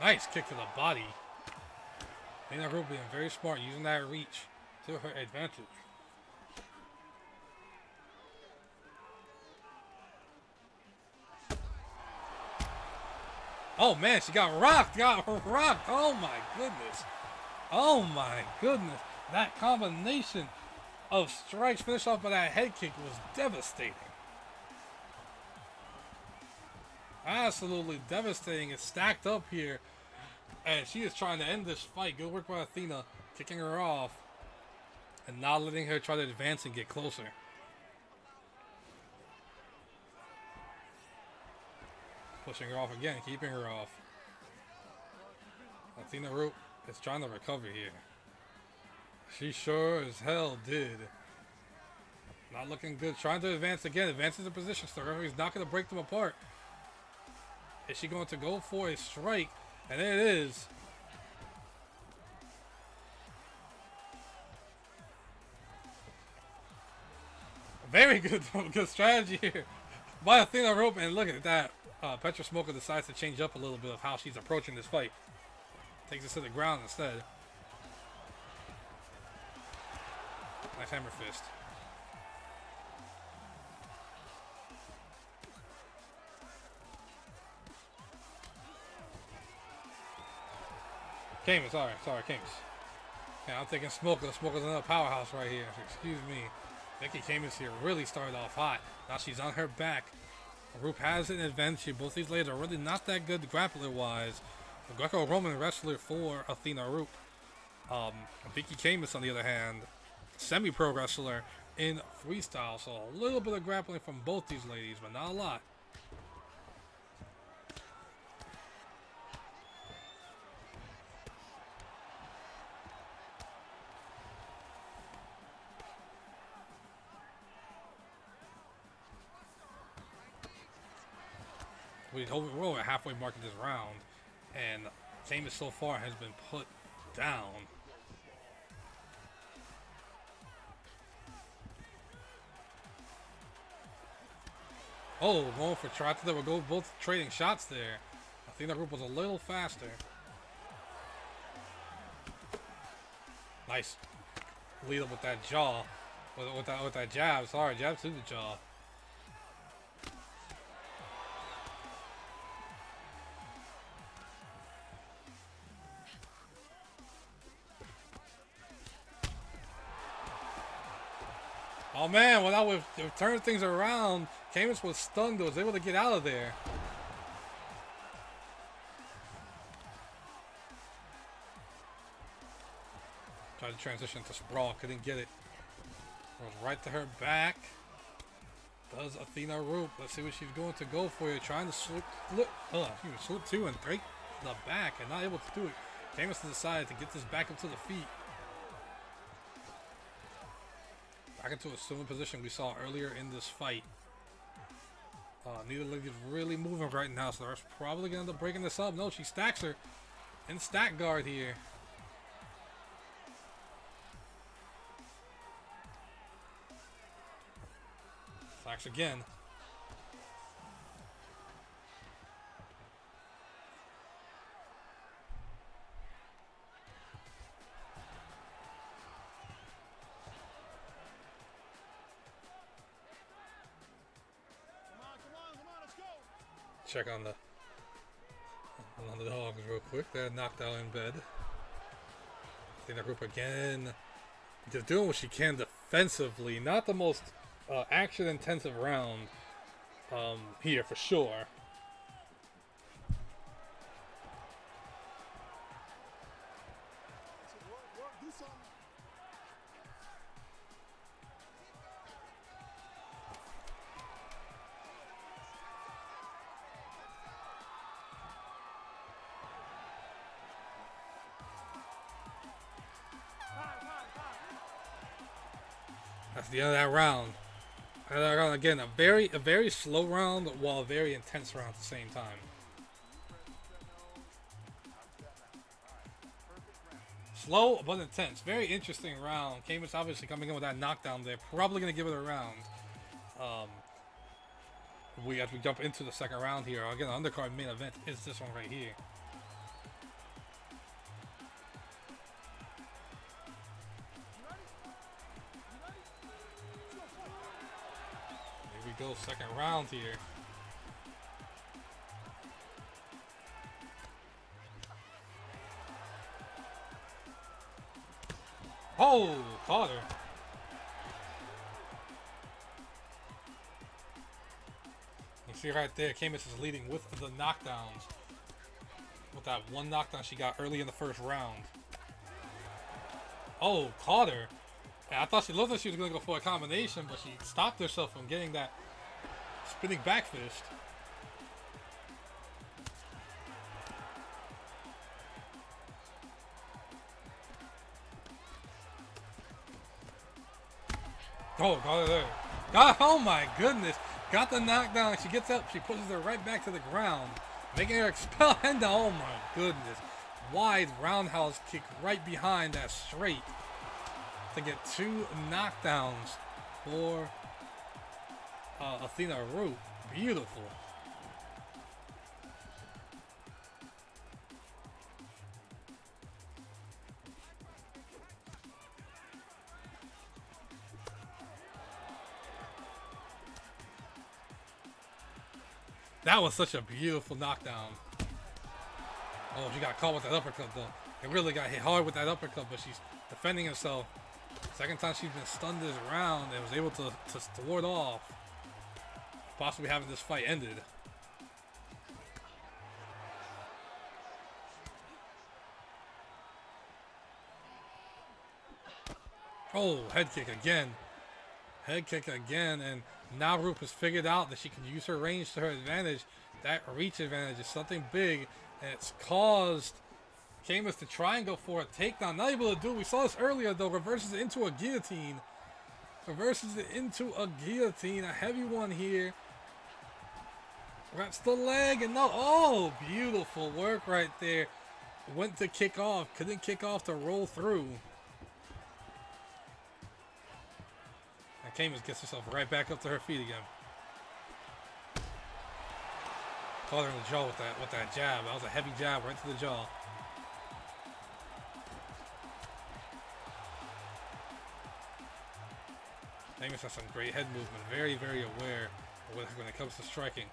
Nice kick to the body. Athena Roop being very smart, using that reach to her advantage. Oh man, she got rocked, Oh my goodness. Oh my goodness. That combination of strikes finished off by that head kick was devastating. Absolutely devastating. It's stacked up here. And she is trying to end this fight. Good work by Athena. Kicking her off. And not letting her try to advance and get closer. Pushing her off again. Keeping her off. Athena Roop is trying to recover here. She sure as hell did. Not looking good. Trying to advance again. Advances the position. So he's not going to break them apart. Is she going to go for a strike? And there it is. Very good, good strategy here by Athena Roop. And look at that. Petra Smolka decides to change up a little bit of how she's approaching this fight. Takes it to the ground instead. Nice hammer fist. Camus, sorry, Camus. Yeah, I'm thinking Smolka. Smolka's another powerhouse right here. Excuse me. Becky Camus here really started off hot. Now she's on her back. Roop has an advantage. Both these ladies are really not that good grappler-wise. The Greco-Roman wrestler for Athena Roop. Vicky Camus, on the other hand, semi-pro wrestler in freestyle. So a little bit of grappling from both these ladies, but not a lot. We're over halfway mark in this round, and Camus so far has been put down. Oh, going for shots there. We'll go both trading shots there. I think that group was a little faster. Nice lead up with that jaw, with that jab. Sorry, jab to the jaw. Oh man, well, that would turn things around. Camus was stunned, but was able to get out of there. Tried to transition to sprawl, couldn't get it. Goes right to her back. Does Athena Roop. Let's see what she's going to go for here. Trying to swoop two and break the back and not able to do it. Camus decided to get this back up to the feet. Back into a similar position we saw earlier in this fight. Neither leg is really moving right now, so they're probably going to end up breaking this up. No, she stacks her in stack guard here. Stacks again. Check on the dogs real quick. They're knocked out in bed. Athena Roop again, just doing what she can defensively. Not the most action-intensive round here for sure. That's the end of that round. Again, a very slow round while a very intense round at the same time. Slow but intense. Very interesting round. Camus obviously coming in with that knockdown there. Probably going to give it a round. As we jump into the second round here. Again, the undercard main event is this one right here. Go second round here. Oh, caught her. You see right there, Camus is leading with the knockdowns. With that one knockdown she got early in the first round. Oh, caught her. Yeah, I thought she looked like she was going to go for a combination, but she stopped herself from getting that spinning back fist. Oh, got her there. Oh my goodness. Got the knockdown. She gets up. She pushes her right back to the ground, making her expel Henda. Oh my goodness. Wide roundhouse kick right behind that straight to get two knockdowns for Athena Roop. Beautiful. That was such a beautiful knockdown. Oh, she got caught with that uppercut though. It really got hit hard with that uppercut, but she's defending herself. Second time she's been stunned this round and was able to ward off, possibly having this fight ended. Oh, head kick again. Head kick again, and now Roop has figured out that she can use her range to her advantage. That reach advantage is something big, and it's caused Camus to try and go for a takedown. Not able to do it. We saw this earlier, though. Reverses it into a guillotine. Reverses it into a guillotine. A heavy one here. Wraps the leg, and no. Oh, beautiful work right there. Went to kick off. Couldn't kick off to roll through. And Camus gets herself right back up to her feet again. Caught her in the jaw with that jab. That was a heavy jab right to the jaw. Camus has some great head movement. Very, very aware when it comes to striking.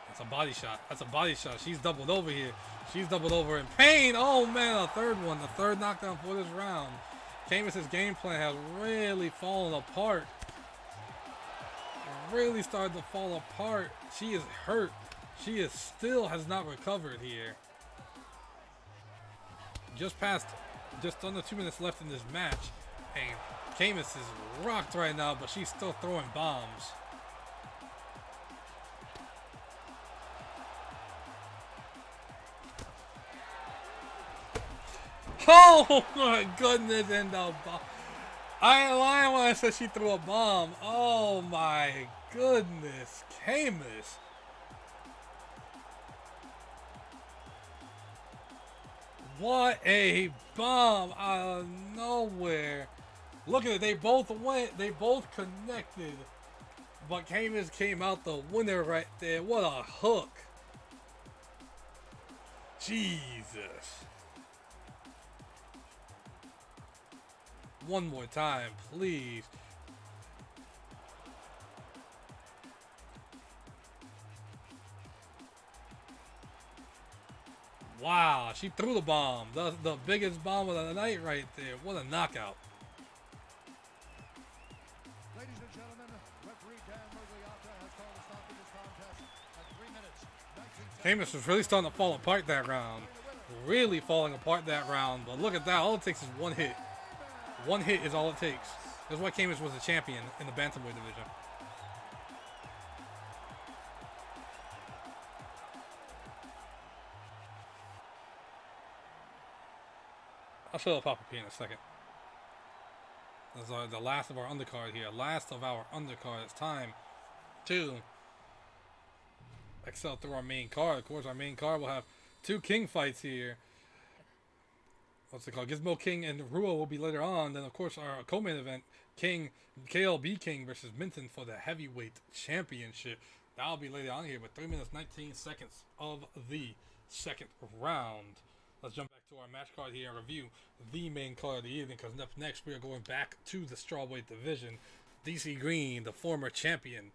That's a body shot. That's a body shot. She's doubled over here. She's doubled over in pain. Oh, man, a third one. The third knockdown for this round. Camus's game plan has really fallen apart. Really started to fall apart. She is hurt. She is still has not recovered here. Just under 2 minutes left in this match, and Camus is rocked right now, but she's still throwing bombs. Oh my goodness, and the bomb. I ain't lying when I said she threw a bomb. Oh my goodness, Camus. What a bomb out of nowhere. Look at it, they both connected. But Camus came out the winner right there. What a hook. Jesus. One more time, please. Wow, she threw the bomb. The biggest bomb of the night right there. What a knockout. Ladies and gentlemen, referee Dan Murgliata has called a stop to this contest at 3 minutes, 19 seconds. Camus was really starting to fall apart that round. Really falling apart that round. But look at that. All it takes is one hit. One hit is all it takes. That's why Camus was the champion in the Bantamweight division. I'll show the Papa P in a second. This is the last of our undercard here. Last of our undercard. It's time to excel through our main card. Of course, our main card will have 2 king fights here. What's it called? Gizmo King and Rua will be later on. Then, of course, our co-main event, KLB King versus Minton for the heavyweight championship. That'll be later on here with 3 minutes, 19 seconds of the second round. Let's jump back to our match card here and review the main card of the evening, because up next we are going back to the strawweight division. DC Green, the former champion.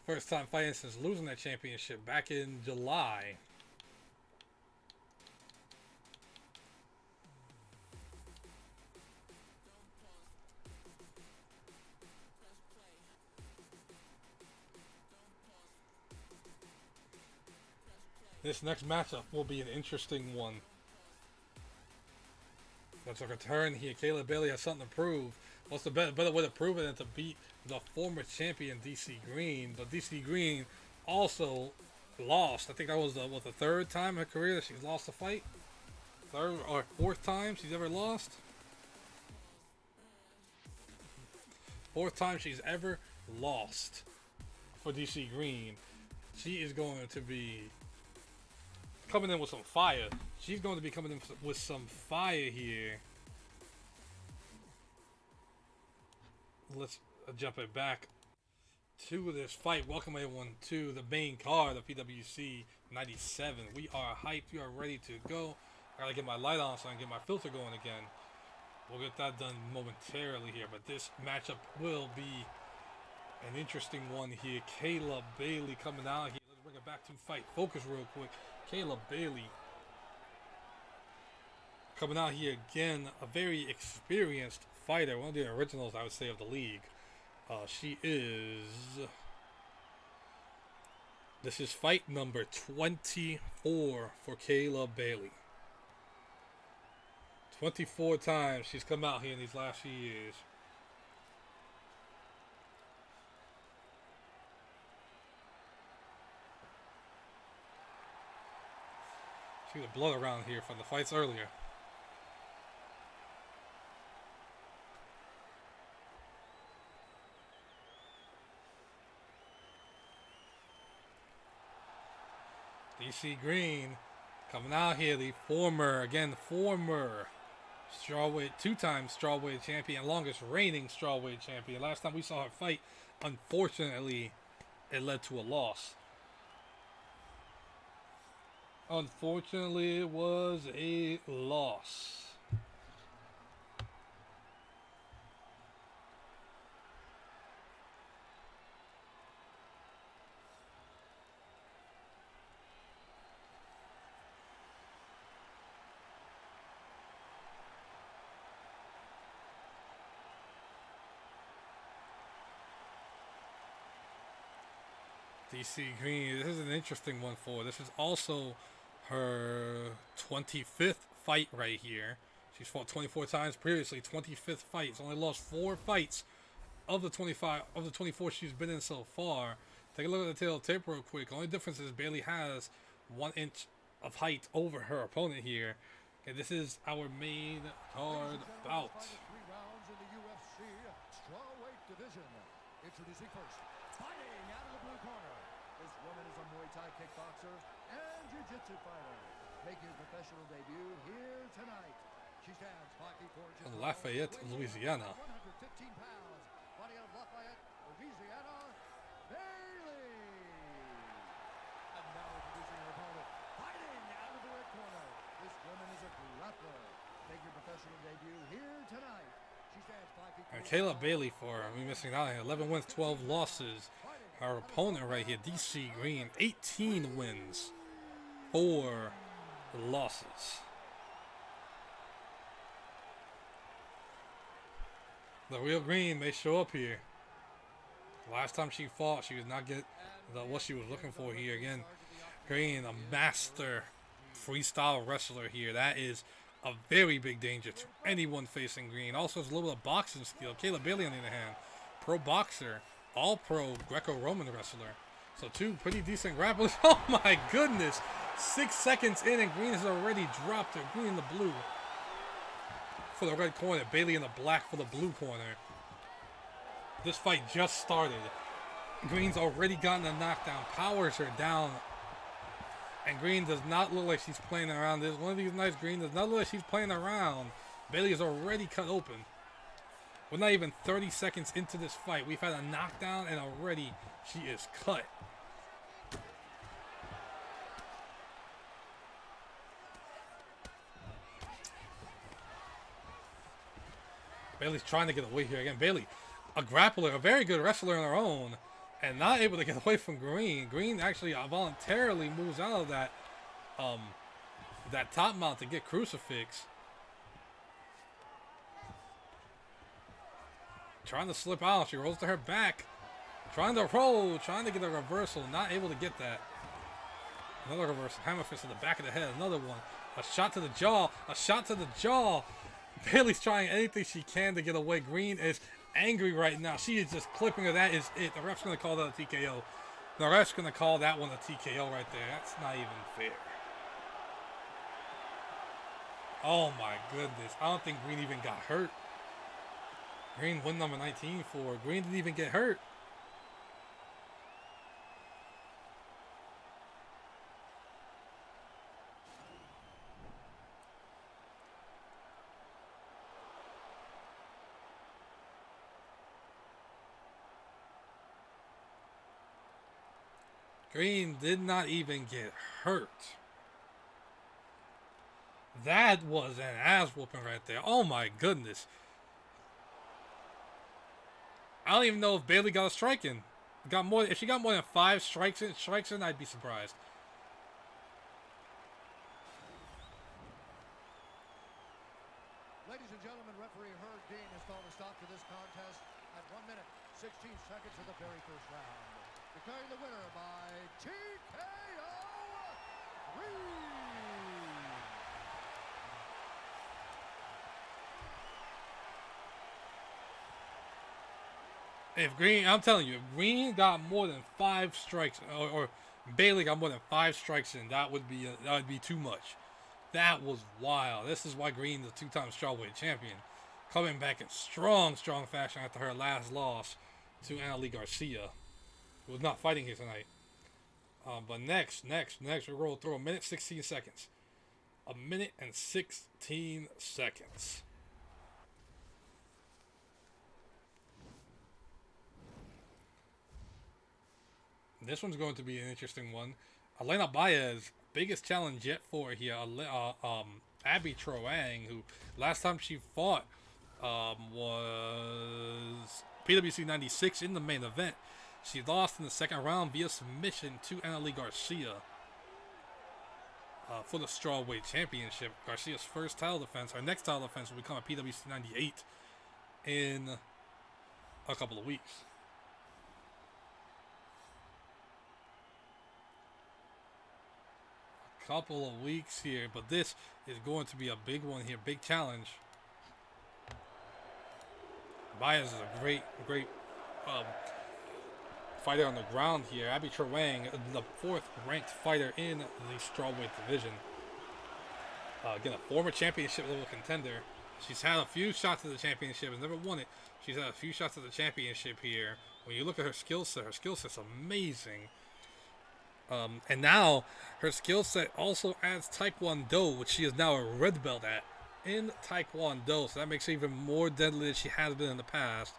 First time fighting since losing that championship back in July. This next matchup will be an interesting one. That's a return here. Caleb Bailey has something to prove. What's the better way to prove it than to beat the former champion DC Green? But DC Green also lost. I think that was the third time in her career that she's lost a fight. Third or fourth time she's ever lost. Fourth time she's ever lost for DC Green. She is going to be coming in with some fire. She's going to be coming in with some fire here. Let's jump it back to this fight. Welcome everyone to the main card of PWC 97. We are hyped. We are ready to go. I gotta get my light on so I can get my filter going again. We'll get that done momentarily here, but this matchup will be an interesting one here. Kayla Bailey coming out here. Let's bring it back to fight focus real quick. Kayla Bailey coming out here again, a very experienced fighter, one of the originals, I would say, of the league. She is. This is fight number 24 for Kayla Bailey. 24 times she's come out here in these last few years. See the blood around here from the fights earlier. DC Green coming out here, the former strawweight, two-time strawweight champion, longest reigning strawweight champion. Last time we saw her fight, unfortunately, it led to a loss. Unfortunately, it was a loss. DC Green, this is an interesting one for her. This is also her 25th fight right here. She's fought 24 times previously, 25th fight. She's only lost 4 fights of the 24 she's been in so far. Take a look at the tail tape real quick. Only difference is Bailey has 1 inch of height over her opponent here. And this is our main card bout. 3 rounds in the UFC strawweight division. Introducing first, fighting out of the blue corner. This woman is a Muay Thai kickboxer and jiu-jitsu fighter, making her professional debut here tonight. She stands 5 feet 4 inches tall, Lafayette, Louisiana. 115 pounds. Fighting out of Lafayette, Louisiana, Bailey. And now introducing her opponent, fighting out of the red corner. This woman is a grappler, making her professional debut here tonight. She stands 5 feet 4 And Kayla Bailey for me missing out here. 11 wins, 12 losses. Our opponent right here, DC Green, 18 wins, 4 losses. The real Green may show up here. Last time she fought, she did not get what she was looking for here. Again, Green, a master freestyle wrestler here. That is a very big danger to anyone facing Green. Also has a little bit of boxing skill. Kayla Bailey, on the other hand, pro boxer, all-pro Greco-Roman wrestler. So 2 pretty decent grapplers. Oh my goodness. 6 seconds in and Green has already dropped her. Green in the blue for the red corner. Bailey in the black for the blue corner. This fight just started. Green's already gotten a knockdown. Powers her down. And Green does not look like she's playing around. This one of these nights, Green does not look like she's playing around. Bailey is already cut open. We're not even 30 seconds into this fight. We've had a knockdown and already she is cut. Bailey's trying to get away here again. Bailey, a grappler, a very good wrestler on her own, and not able to get away from Green. Green actually voluntarily moves out of that that top mount to get crucifix. Trying to slip out. She rolls to her back. Trying to roll. Trying to get a reversal. Not able to get that. Another reversal. Hammer fist to the back of the head. Another one. A shot to the jaw. A shot to the jaw. Bailey's trying anything she can to get away. Green is angry right now. She is just clipping her. That is it. The ref's going to call that a TKO. The ref's going to call that one a TKO right there. That's not even fair. Oh my goodness. I don't think Green even got hurt. Green win number 19 for her. Green didn't even get hurt. Green did not even get hurt. That was an ass whooping right there. Oh my goodness. I don't even know if Bailey got a strike in. Got more. If she got more than 5 strikes in, I'd be surprised. Ladies and gentlemen, referee Herb Dean has called a stop to this contest at 1 minute, 16 seconds of the very first round. Declaring the winner by TKO, Reed. If Green, I'm telling you, if Green got more than 5 strikes, or Bailey got more than 5 strikes in, that would be too much. That was wild. This is why Green's a 2-time strawweight champion, coming back in strong fashion after her last loss to Annalise Garcia, who was not fighting here tonight. But next, we roll through 1 minute 16 seconds. 1 minute and 16 seconds. This one's going to be an interesting one. Elena Baez, biggest challenge yet for here. Abby Troeng, who last time she fought was PWC 96 in the main event. She lost in the second round via submission to Annalise Garcia for the Strawweight Championship. Garcia's first title defense. Her next title defense will become a PWC 98 in a couple of weeks. Couple of weeks here, but this is going to be a big one here, big challenge. Baez is a great fighter on the ground here. Abby Troeng, the 4th ranked fighter in the strawweight division. Again, a former championship level contender. She's had a few shots at the championship, has never won it. She's had a few shots at the championship here. When you look at her skill set's amazing. And now her skill set also adds Taekwondo, which she is now a red belt at in Taekwondo. So that makes her even more deadly than she has been in the past.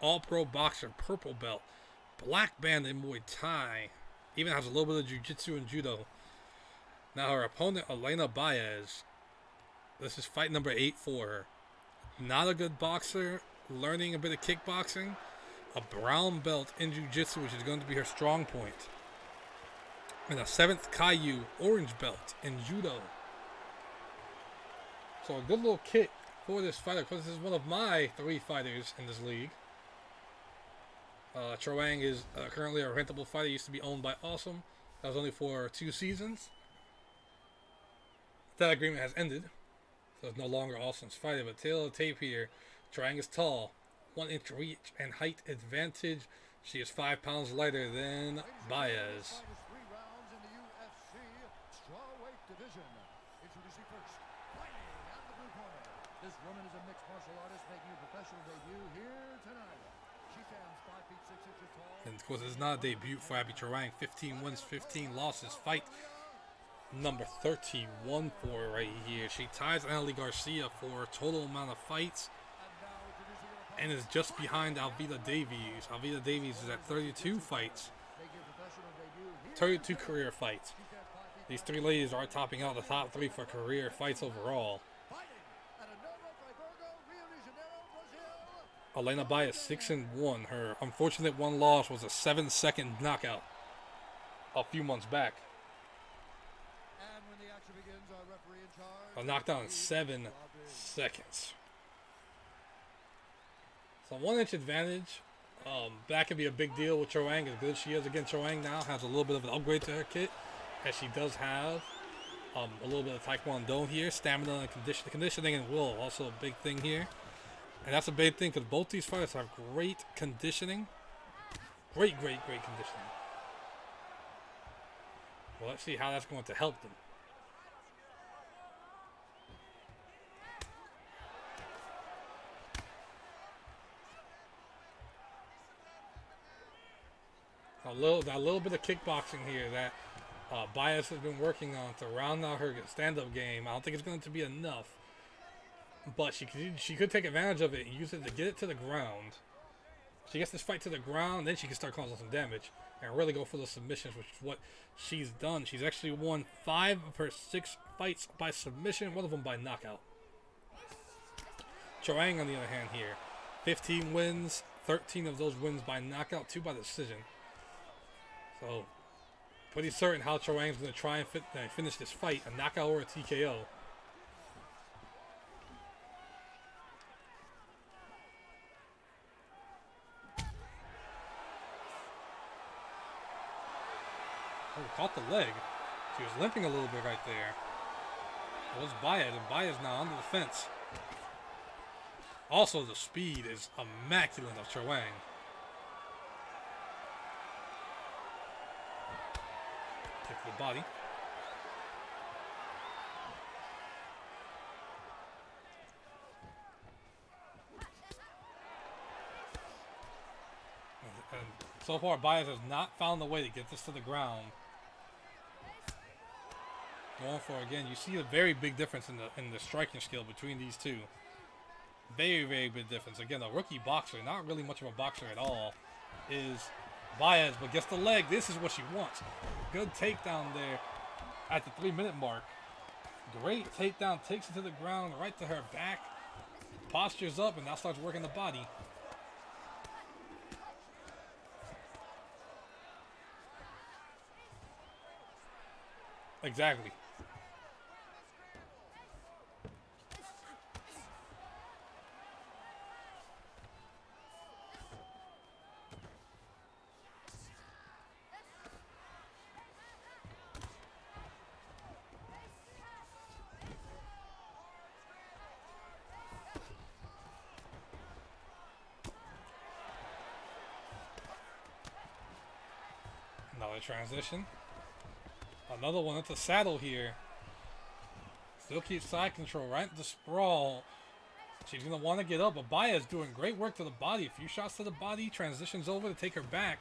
All-pro boxer, purple belt, black band in Muay Thai. Even has a little bit of jiu-jitsu and judo. Now her opponent, Elena Baez. This is fight number 8 for her. Not a good boxer, learning a bit of kickboxing. A brown belt in jiu-jitsu, which is going to be her strong point. And a 7th Kaiyu orange belt in judo. So a good little kit for this fighter, because this is one of my 3 fighters in this league. Troeng is currently a rentable fighter. Used to be owned by Awesome. That was only for 2 seasons. That agreement has ended, so it's no longer Awesome's fighter. But tail of the tape here, Troeng is tall, 1-inch reach and height advantage. She is 5 pounds lighter than Baez. This woman is a mixed martial artist making her professional debut here tonight. She stands 5 feet 6 inches tall. And of course, it's not a debut for Abby Troeng. 15 wins, 15 losses. Fight number 31 for her right here. She ties Annalise Garcia for a total amount of fights and is just behind Alvita Davies. Alvita Davies is at 32 fights. 32 career fights. These 3 ladies are topping out the top 3 for career fights overall. Elena Baez 6-1. Her unfortunate 1 loss was a 7-second knockout a few months back. A knockdown in 7 seconds. So 1-inch advantage. That could be a big deal with Troeng. As good as she is, again, Troeng now has a little bit of an upgrade to her kit, as she does have a little bit of Taekwondo here. Stamina and conditioning and will, also a big thing here. And that's a big thing because both these fighters have great conditioning. Great conditioning. Well, let's see how that's going to help them. A little bit of kickboxing here that Baez has been working on to round out her stand-up game. I don't think it's going to be enough. But she could take advantage of it and use it to get it to the ground. She gets this fight to the ground, then she can start causing some damage. and really go for the submissions, which is what she's done. She's actually won 5 of her 6 fights by submission, one of them by knockout. Troeng, on the other hand, here, 15 wins, 13 of those wins by knockout, 2 by decision. So, pretty certain how Troeng's going to try and finish this fight, a knockout or a TKO. Oh, caught the leg. She was limping a little bit right there. It was Baez, and Baez now under the fence. Also, the speed is immaculate of Troeng. Kick to the body. And so far, Baez has not found the way to get this to the ground. Going for it again. You see a very big difference in the striking skill between these two. Very, very big difference. Again, a rookie boxer, not really much of a boxer at all, is Baez, but gets the leg. This is what she wants. Good takedown there at the 3-minute mark. Great takedown. Takes it to the ground, right to her back. Postures up, and now starts working the body. Exactly. Another transition. Another one at the saddle here. Still keeps side control, right into sprawl. She's going to want to get up, but Baez doing great work to the body. A few shots to the body, transitions over to take her back.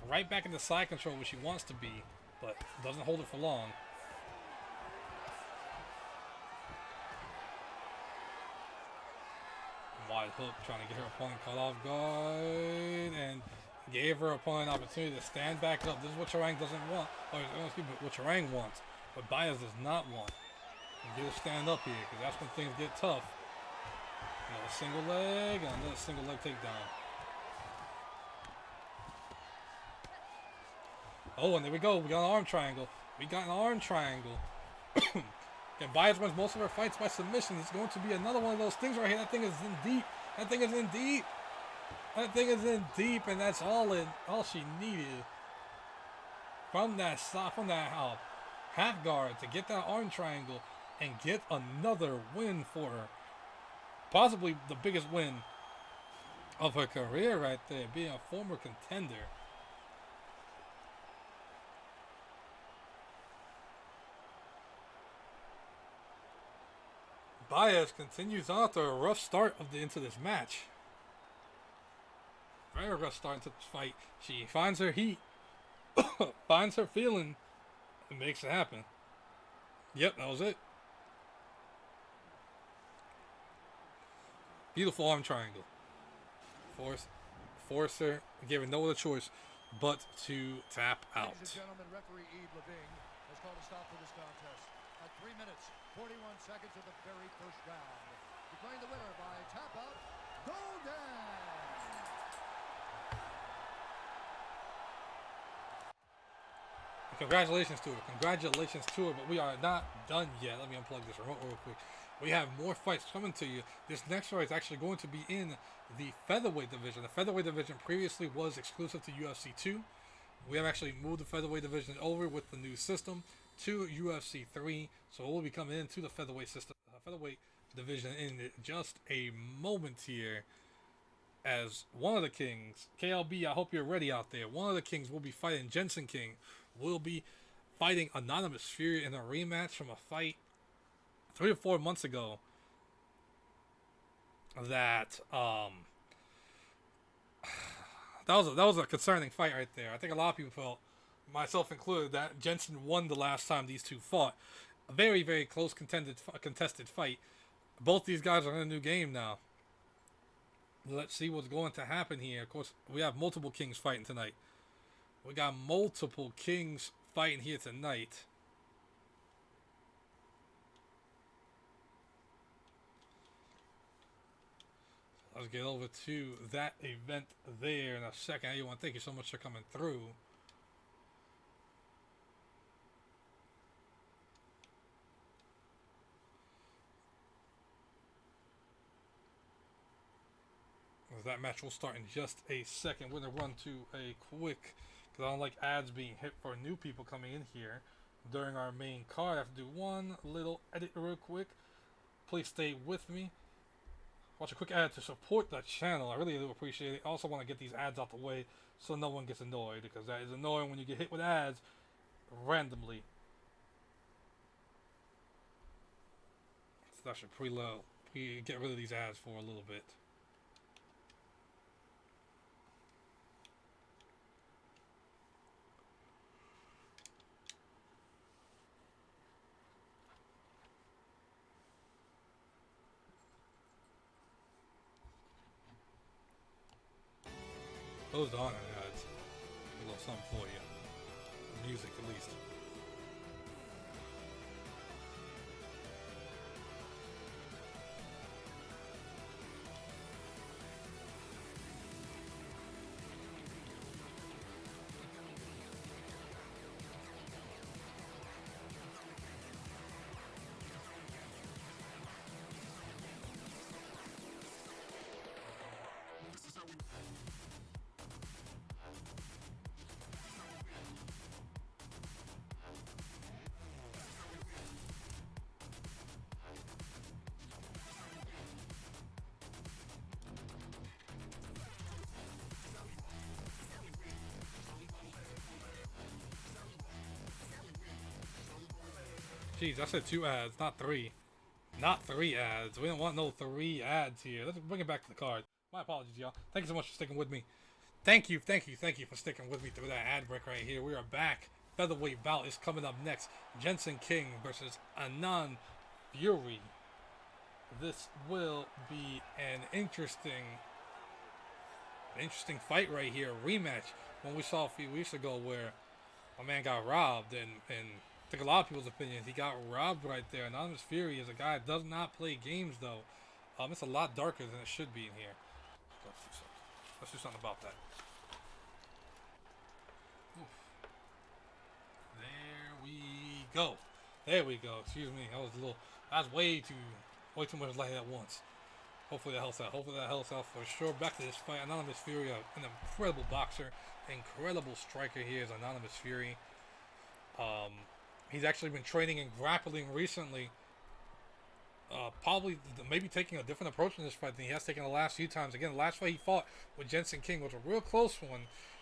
Right back into side control where she wants to be, but doesn't hold it for long. Wide hook, trying to get her opponent caught off guard, and gave her opponent an opportunity to stand back up. This is what Troeng doesn't want, or excuse me, what Troeng wants, but Baez does not want. And get her stand up here, because that's when things get tough. Another single leg, and another single leg takedown. Oh, and there we go. We got an arm triangle. We got an arm triangle. And Baez wins most of her fights by submission. It's going to be another one of those things right here. That thing is in deep. That thing is in deep. That thing is in deep, and that's all she needed from that half guard to get that arm triangle and get another win for her. Possibly the biggest win of her career right there, being a former contender. Baez continues on after a rough start into this match. Very rough start into this fight. She finds her heat, finds her feeling, and makes it happen. Yep, that was it. Beautiful arm triangle. Force her, gave her no other choice but to tap out. Ladies and gentlemen, referee Eve Levine has called a stop to this contest at 3 minutes, 41 seconds of the very first round. Declaring the winner by tap out, Golden! Congratulations to her. Congratulations to her, but we are not done yet. Let me unplug this remote real quick. We have more fights coming to you. This next fight is actually going to be in the featherweight division. The featherweight division previously was exclusive to UFC 2. We have actually moved the featherweight division over with the new system to UFC 3. So we'll be coming into the featherweight system, featherweight division in just a moment here. As one of the kings, KLB, I hope you're ready out there. One of the kings will be fighting Jensen King. Will be fighting Anonymous Fury in a rematch from a fight 3 or 4 months ago that was a concerning fight right there. I think a lot of people felt, myself included, that Jensen won the last time these two fought. A very, very close contested fight. Both these guys are in a new game now. Let's see what's going to happen here. Of course, we have multiple kings fighting tonight. We got multiple kings fighting here tonight. Let's get over to that event there in a second. Everyone, thank you so much for coming through. That match will start in just a second. We're going to run to a quick, because I don't like ads being hit for new people coming in here during our main card. I have to do one little edit real quick. Please stay with me. Watch a quick ad to support the channel. I really do appreciate it. I also want to get these ads out the way so no one gets annoyed, because that is annoying when you get hit with ads randomly. So that should get rid of these ads for a little bit. Those aren't ads. A little something for you. Music, at least. Jeez, I said 2 ads, not 3. Not 3 ads. We don't want no 3 ads here. Let's bring it back to the card. My apologies, y'all. Thank you so much for sticking with me. Thank you for sticking with me through that ad break right here. We are back. Featherweight bout is coming up next. Jensen King versus Anand Fury. This will be an interesting fight right here. A rematch when we saw a few weeks ago where my man got robbed, and I think a lot of people's opinions, he got robbed right there. Anonymous Fury is a guy that does not play games, though. It's a lot darker than it should be in here. Let's do something about that. Oof. There we go. There we go. Excuse me. That was way too much light at once. Hopefully that helps out. For sure. Back to this fight. Anonymous Fury, an incredible boxer, incredible striker here is Anonymous Fury. He's actually been training and grappling recently. Probably maybe taking a different approach in this fight than he has taken the last few times. Again, the last fight he fought with Jensen King was a real close one.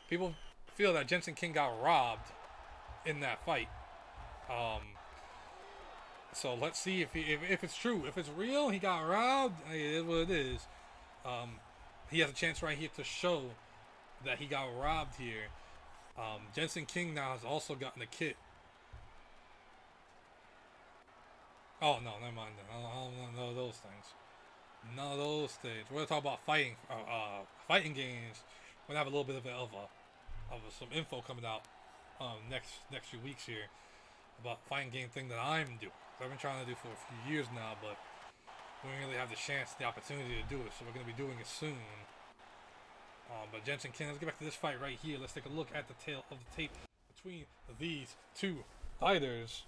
People feel that Jensen King got robbed in that fight. So let's see if it's true. If it's real, he got robbed. It is what it is. He has a chance right here to show that he got robbed here. Jensen King now has also gotten a kit. Oh no, never mind. I don't know those things. None of those things. We're gonna talk about fighting games. We're gonna have a little bit of some info coming out next few weeks here about fighting game thing that I'm doing. I've been trying to do for a few years now, but we didn't really have the opportunity to do it. So we're gonna be doing it soon. But Jensen King, let's get back to this fight right here. Let's take a look at the tail of the tape between these two fighters.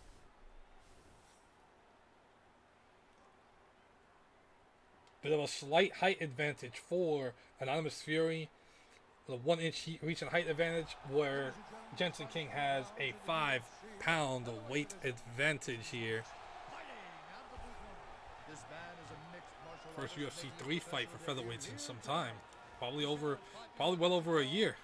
Bit of a slight height advantage for Anonymous Fury. The 1-inch reach and height advantage, where Jensen King has a 5-pound weight advantage here. First UFC 3 fight for featherweights in some time. Probably well over a year.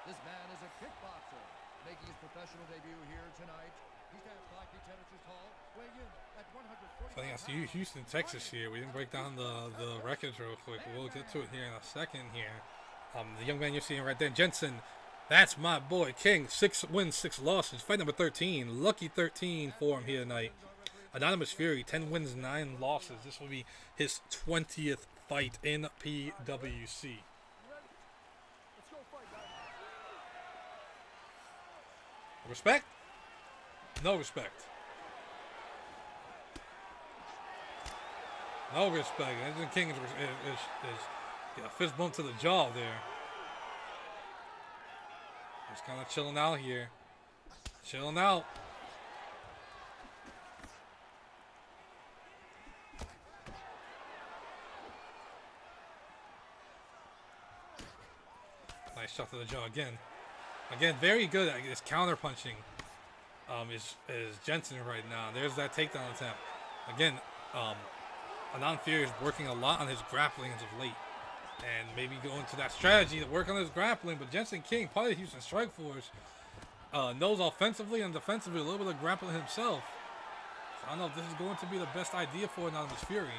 This man is a kickboxer, making his professional debut here tonight. He stands 5 feet 10 inches tall, weighing in at 140 I think that's Houston, Texas here. We didn't break down the records real quick. We'll get to it here in a second here. The young man you're seeing right there, Jensen, that's my boy King. 6 wins, 6 losses. Fight number 13. Lucky 13 for him here tonight. Anonymous Fury, 10 wins, 9 losses. This will be his 20th fight in PWC. Respect? No respect. No respect. Edson King is a fist bump to the jaw there. Just kind of chilling out here. Chilling out. Nice shot to the jaw again. Again, very good at his counter punching. Is Jensen right now. There's that takedown attempt. Again, Anon Fury is working a lot on his grappling as of late. And maybe go into that strategy to work on his grappling. But Jensen King, part of the Houston Strike Force, knows offensively and defensively a little bit of grappling himself. So I don't know if this is going to be the best idea for Anonymous Fury.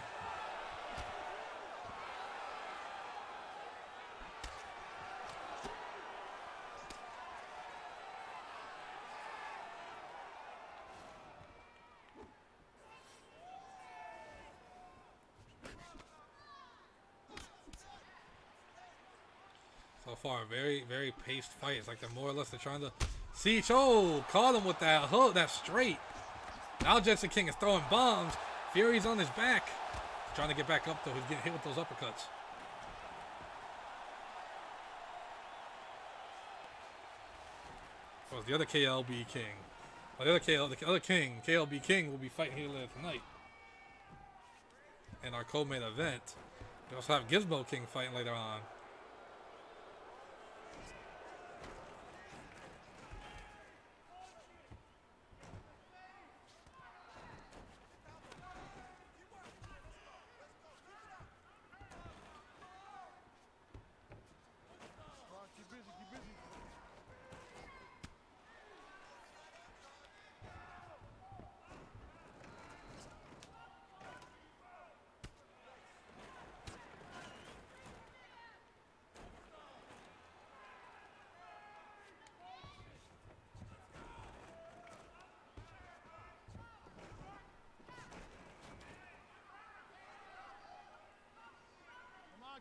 So far, very, very paced fight. It's like they're more or less trying to see. Oh, caught him with that hook, that straight. Now Jensen King is throwing bombs. Fury's on his back. Trying to get back up, though. He's getting hit with those uppercuts. Well, the other KLB King. Well, the other King, KLB King, will be fighting here later tonight. In our co-main event. We also have Gizmo King fighting later on.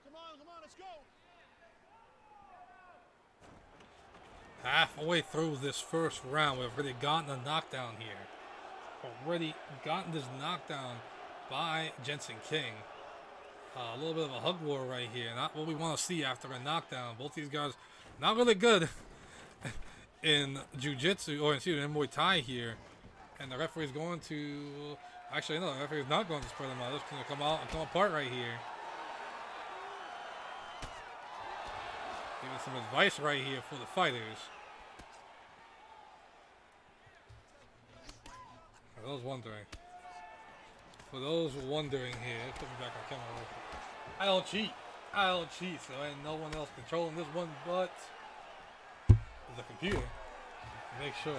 Come on, let's go. Halfway through this first round, we've already gotten a knockdown here. Already gotten this knockdown by Jensen King. A little bit of a hug war right here. Not what we want to see after a knockdown. Both these guys not really good in jiu-jitsu, or excuse me, in Muay Thai here. And the referee is going to... Actually, no, the referee is not going to spread them out. It's going to come out and come apart right here. Giving some advice right here for the fighters. For those wondering. Here, put me back on camera. I don't cheat. So ain't no one else controlling this one but the computer. Make sure.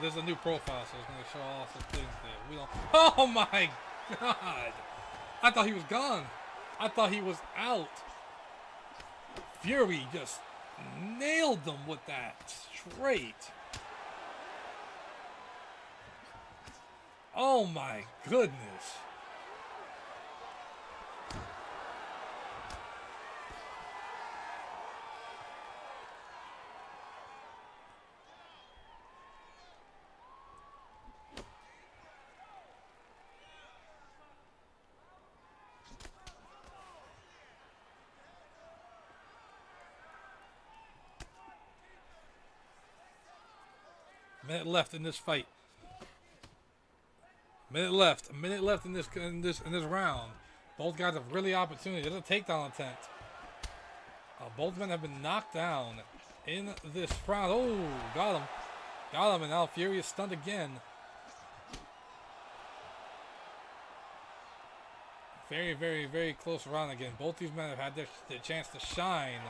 There's a new profile, so it's going to show all some things there. We don't. Oh my God! I thought he was gone. I thought he was out. Fury just nailed them with that straight. Oh my goodness. Minute left in this fight. A minute left in this round. Both guys have really opportunity. There's a takedown attempt. Both men have been knocked down in this round. Oh, got him, and now Fury is stunned again. Very, very, very close round again. Both these men have had their chance to shine.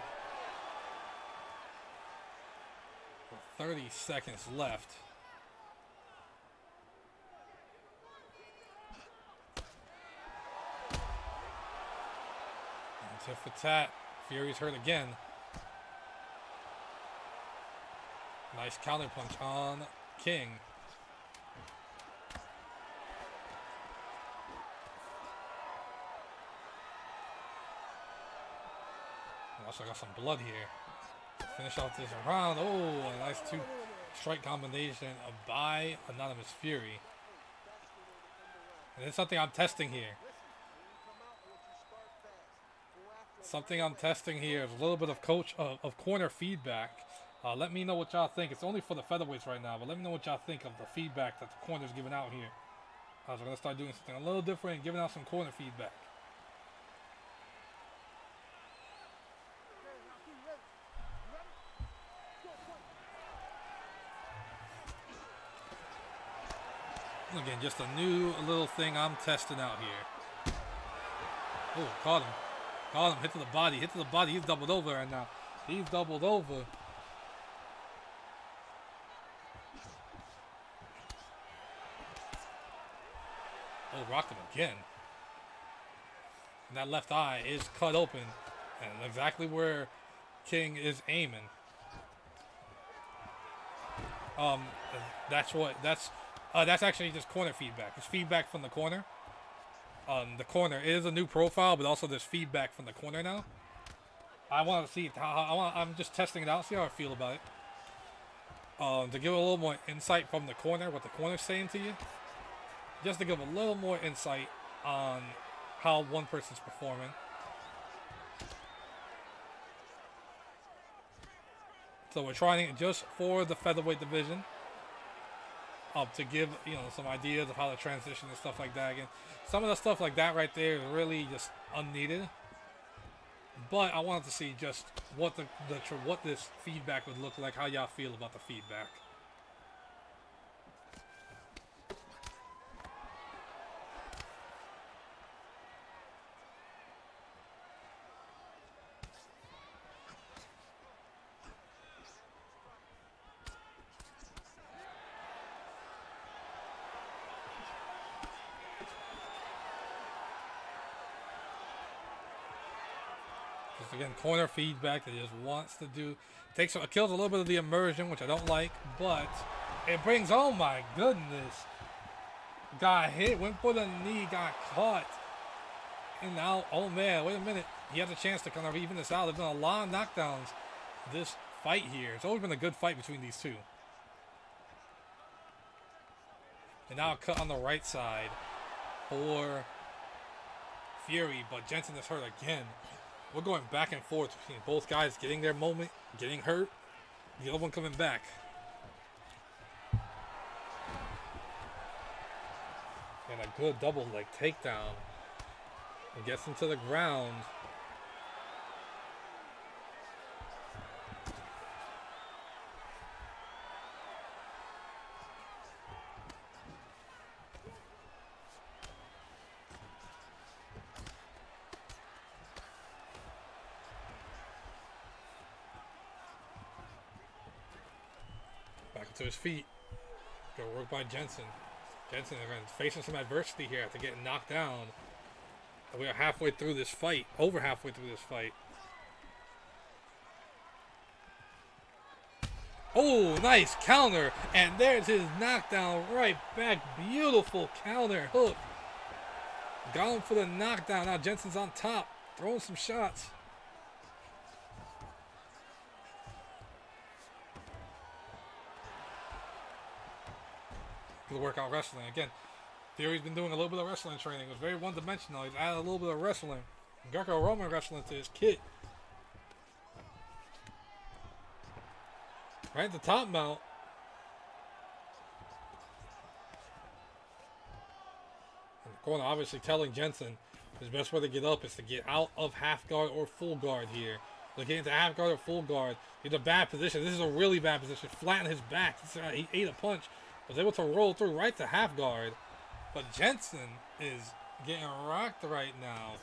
30 seconds left. And tit for tat. Fury's hurt again. Nice counter punch on King. Also got some blood here. Finish off this round. Oh, a nice 2-strike combination by Anonymous Fury. And it's something I'm testing here. Something I'm testing here is a little bit of corner feedback. Let me know what y'all think. It's only for the featherweights right now, but let me know what y'all think of the feedback that the corner's giving out here. So we're going to start doing something a little different and giving out some corner feedback. Again, just a new little thing I'm testing out here. Oh, caught him. Caught him. Hit to the body. Hit to the body. He's doubled over right now. He's doubled over. Oh, rocked him again. And that left eye is cut open. And exactly where King is aiming. That's actually just corner feedback. It's feedback from the corner. The corner is a new profile, but also there's feedback from the corner now. I want to see I'm just testing it out, see how I feel about it. To give a little more insight from the corner, what the corner's saying to you. Just to give a little more insight on how one person's performing. So we're trying it just for the featherweight division. To give, some ideas of how to transition and stuff like that. Again, some of the stuff like that right there is really just unneeded. But I wanted to see just what what this feedback would look like, how y'all feel about the feedback. Again, corner feedback that he just wants to do. Kills a little bit of the immersion, which I don't like, but it brings, oh my goodness. Got hit, went for the knee, got caught. And now, oh man, wait a minute. He has a chance to kind of even this out. There's been a lot of knockdowns this fight here. It's always been a good fight between these two. And now a cut on the right side for Fury, but Jensen is hurt again. We're going back and forth between both guys getting their moment, getting hurt, the other one coming back. And a good double leg takedown. And gets him to the ground. To his feet. Go work by Jensen. Jensen is facing some adversity here after getting knocked down. We are halfway through this fight. Over halfway through this fight. Oh, nice counter. And there's his knockdown right back. Beautiful counter hook. Got him for the knockdown. Now Jensen's on top. Throwing some shots. The workout wrestling. Again, Fury's been doing a little bit of wrestling training. It was very one-dimensional. He's added a little bit of wrestling. Greco-Roman wrestling to his kit. Right at the top mount. And the corner obviously telling Jensen his best way to get up is to get out of half guard or full guard here. So get into half guard or full guard. He's in a bad position. This is a really bad position. Flatten his back. He ate a punch. Was able to roll through right to half guard, but Jensen is getting rocked right now.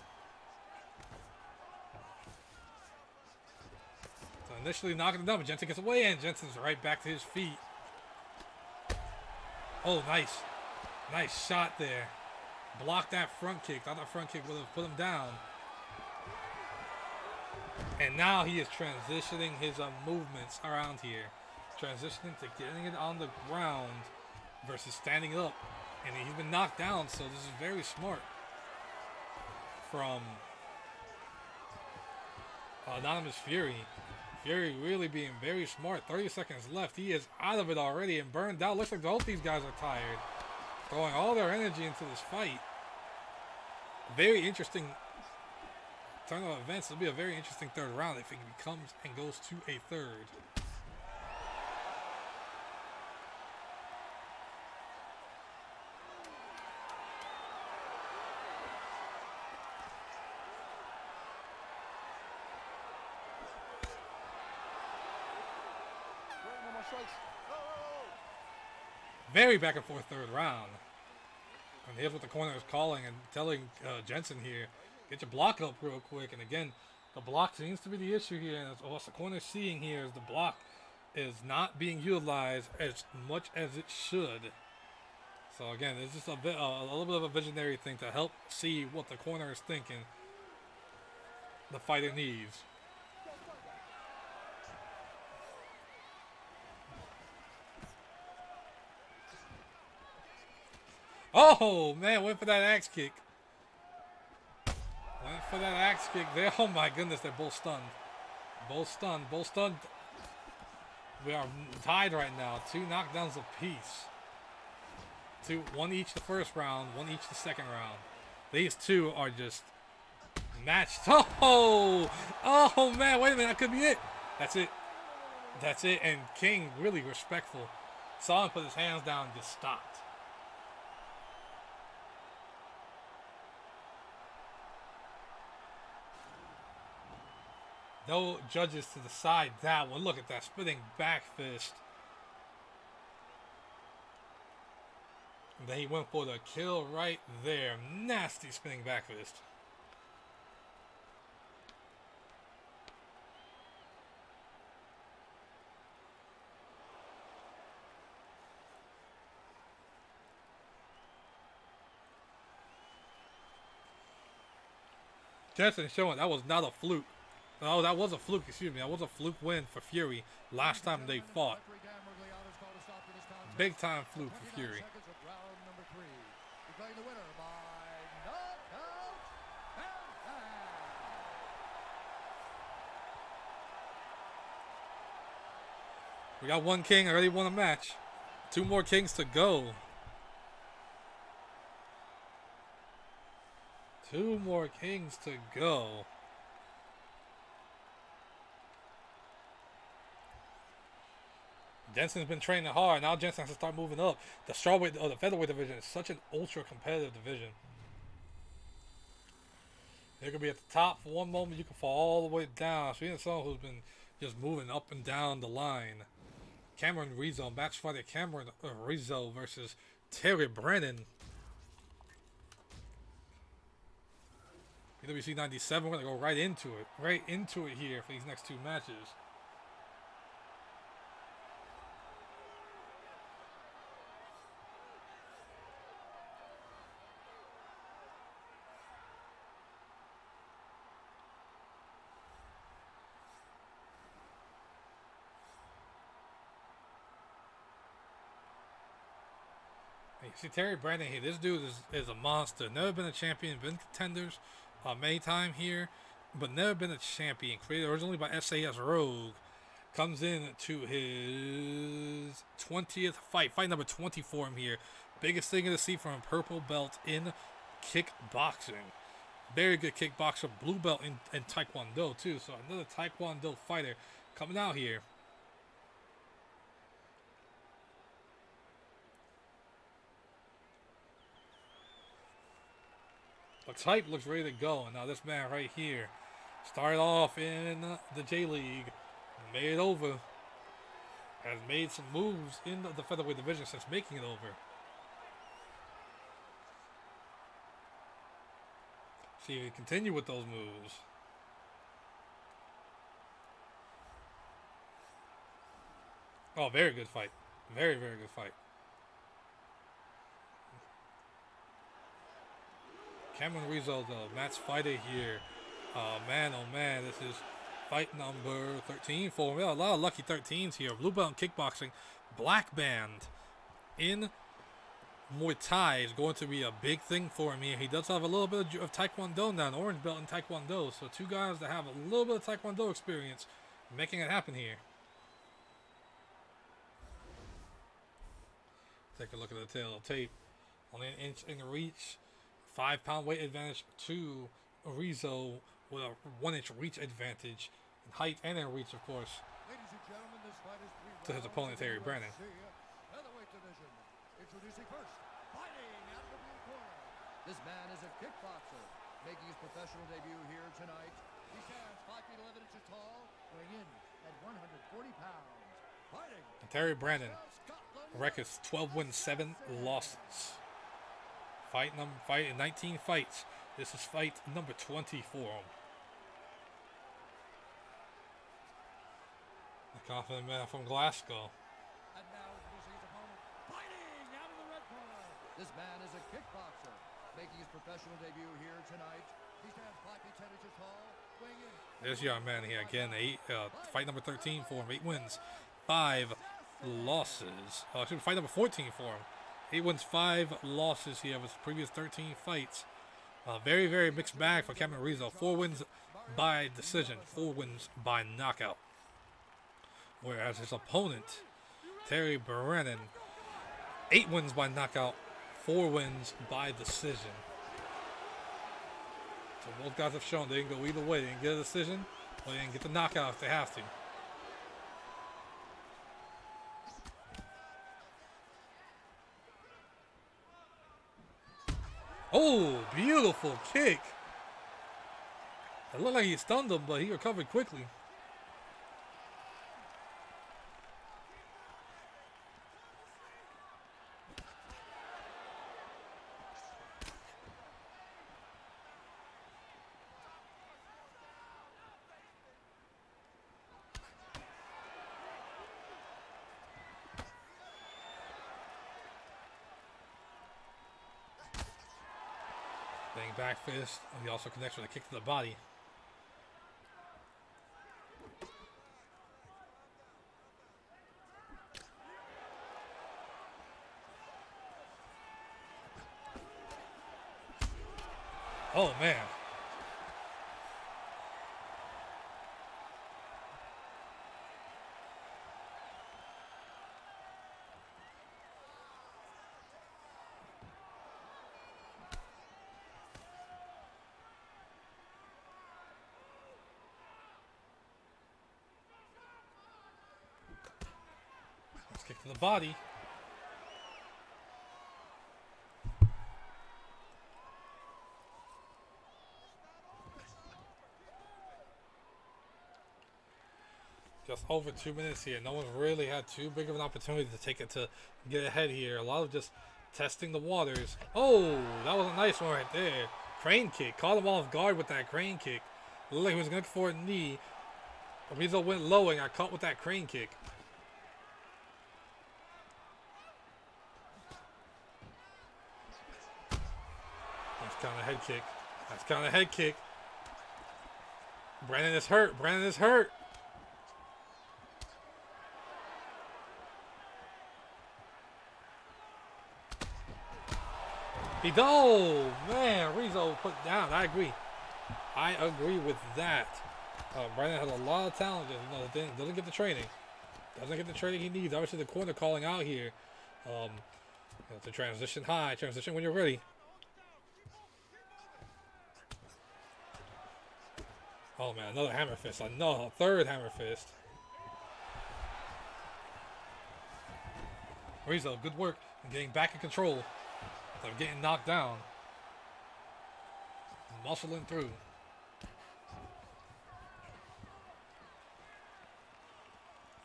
So initially knocking it down, but Jensen gets away, and Jensen's right back to his feet. Oh, nice shot there. Blocked that front kick. Thought that front kick would have put him down. And now he is transitioning his movements around here. Transitioning to getting it on the ground versus standing up. And he's been knocked down, so this is very smart from Anonymous Fury. Fury really being very smart. 30 seconds left. He is out of it already and burned out. Looks like both these guys are tired. Throwing all their energy into this fight. Very interesting turn of events. It'll be a very interesting third round if it becomes and goes to a third. Very back and forth third round. And here's what the corner is calling and telling Jensen here, get your block up real quick. And again, the block seems to be the issue here. And what the corner is seeing here is the block is not being utilized as much as it should. So again, it's just a little bit of a visionary thing to help see what the corner is thinking the fighter needs. Oh, man, went for that axe kick. Went for that axe kick there. Oh, my goodness, they're both stunned. Both stunned. Both stunned. We are tied right now. 2 knockdowns apiece. One each the first round, one each the second round. These two are just matched. Oh, man, wait a minute. That could be it. That's it. That's it. And King, really respectful. Saw him put his hands down and just stopped. No judges to decide that one. Look at that spinning back fist. And then he went for the kill right there. Nasty spinning back fist. Jensen showing that was not a fluke. No, that was a fluke, excuse me. That was a fluke win for Fury last time they fought. Big time fluke for Fury. We got one king, already won a match. 2 more kings to go. 2 more kings to go. Jensen's been training hard. Now Jensen has to start moving up. The strawweight or the featherweight division is such an ultra competitive division. You're gonna be at the top for one moment, you can fall all the way down. So you're someone who's been just moving up and down the line. Cameron Rizzo, match fighter Cameron Rizzo versus Terry Brannan. PWC 97, we're gonna go right into it here for these next 2 matches. You see Terry Brannan here. This dude is a monster. Never been a champion. Been contenders many times here, but never been a champion. Created originally by SAS Rogue. Comes in to his 20th fight. Fight number 20 for him here. Biggest thing to see from him. Purple belt in kickboxing. Very good kickboxer. Blue belt in Taekwondo too. So another Taekwondo fighter coming out here. Looks hype, looks ready to go. And now this man right here started off in the J-League, made it over, has made some moves in the featherweight division since making it over. See if he can continue with those moves. Oh, very good fight. Very, very good fight. Cameron Rizzo, the match fighter here. Man, oh man, this is fight number 13 for him. We have a lot of lucky 13s here. Blue belt in kickboxing, black band in Muay Thai is going to be a big thing for him here. He does have a little bit of Taekwondo now, an orange belt in Taekwondo. So two guys that have a little bit of Taekwondo experience making it happen here. Take a look at the tail of tape. Only an inch in reach. 5-pound weight advantage to Rizzo with a 1-inch reach advantage in height and in reach, of course, Ladies and gentlemen, this fight is 3 to his rounds opponent, in the Terry Brannan. UFC Featherweight division. Introducing first, fighting out of the blue corner. This man is a kickboxer, making his professional debut here tonight. He stands 5 feet 11 inches tall, weighing in at 140 pounds. Fighting. And Terry Brannan, records 12 wins, 7 losses. Fight in 19 fights. This is fight number 20 for him. The confident man from Glasgow. And now introducing his opponent, fighting out of the red corner. This man is a kickboxer, making his professional debut here tonight. He stands 5 feet 10 inches tall, weighing in. There's young man here again. Fight number 13 for him. 8 wins, 5 losses. Fight number 14 for him. 8 wins, 5 losses here of his previous 13 fights. Very, very mixed bag for Camus Rizzo. 4 wins by decision, 4 wins by knockout. Whereas his opponent, Terry Brannan, 8 wins by knockout, 4 wins by decision. So both guys have shown they can go either way. They can get a decision or they can get the knockout if they have to. Oh, beautiful kick. It looked like he stunned him, but he recovered quickly. Bang back fist, and he also connects with a kick to the body. Oh man. Kick to the body. Just over 2 minutes here. No one's really had too big of an opportunity to take it to get ahead here. A lot of just testing the waters. Oh, that was a nice one right there. Crane kick. Caught him off guard with that crane kick. Looked like he was going for a knee. Rizzo went low and got caught with that crane kick. Kind of head kick. That's kind of head kick. Brannan is hurt. Brannan is hurt. Oh man, Rizzo put down. I agree. I agree with that. Brannan has a lot of talent. Doesn't get the training. Doesn't get the training he needs. Obviously, the corner calling out here. To transition high. Transition when you're ready. Oh man, another hammer fist. Another third hammer fist. Rizzo, good work in getting back in control of getting knocked down. Muscling through.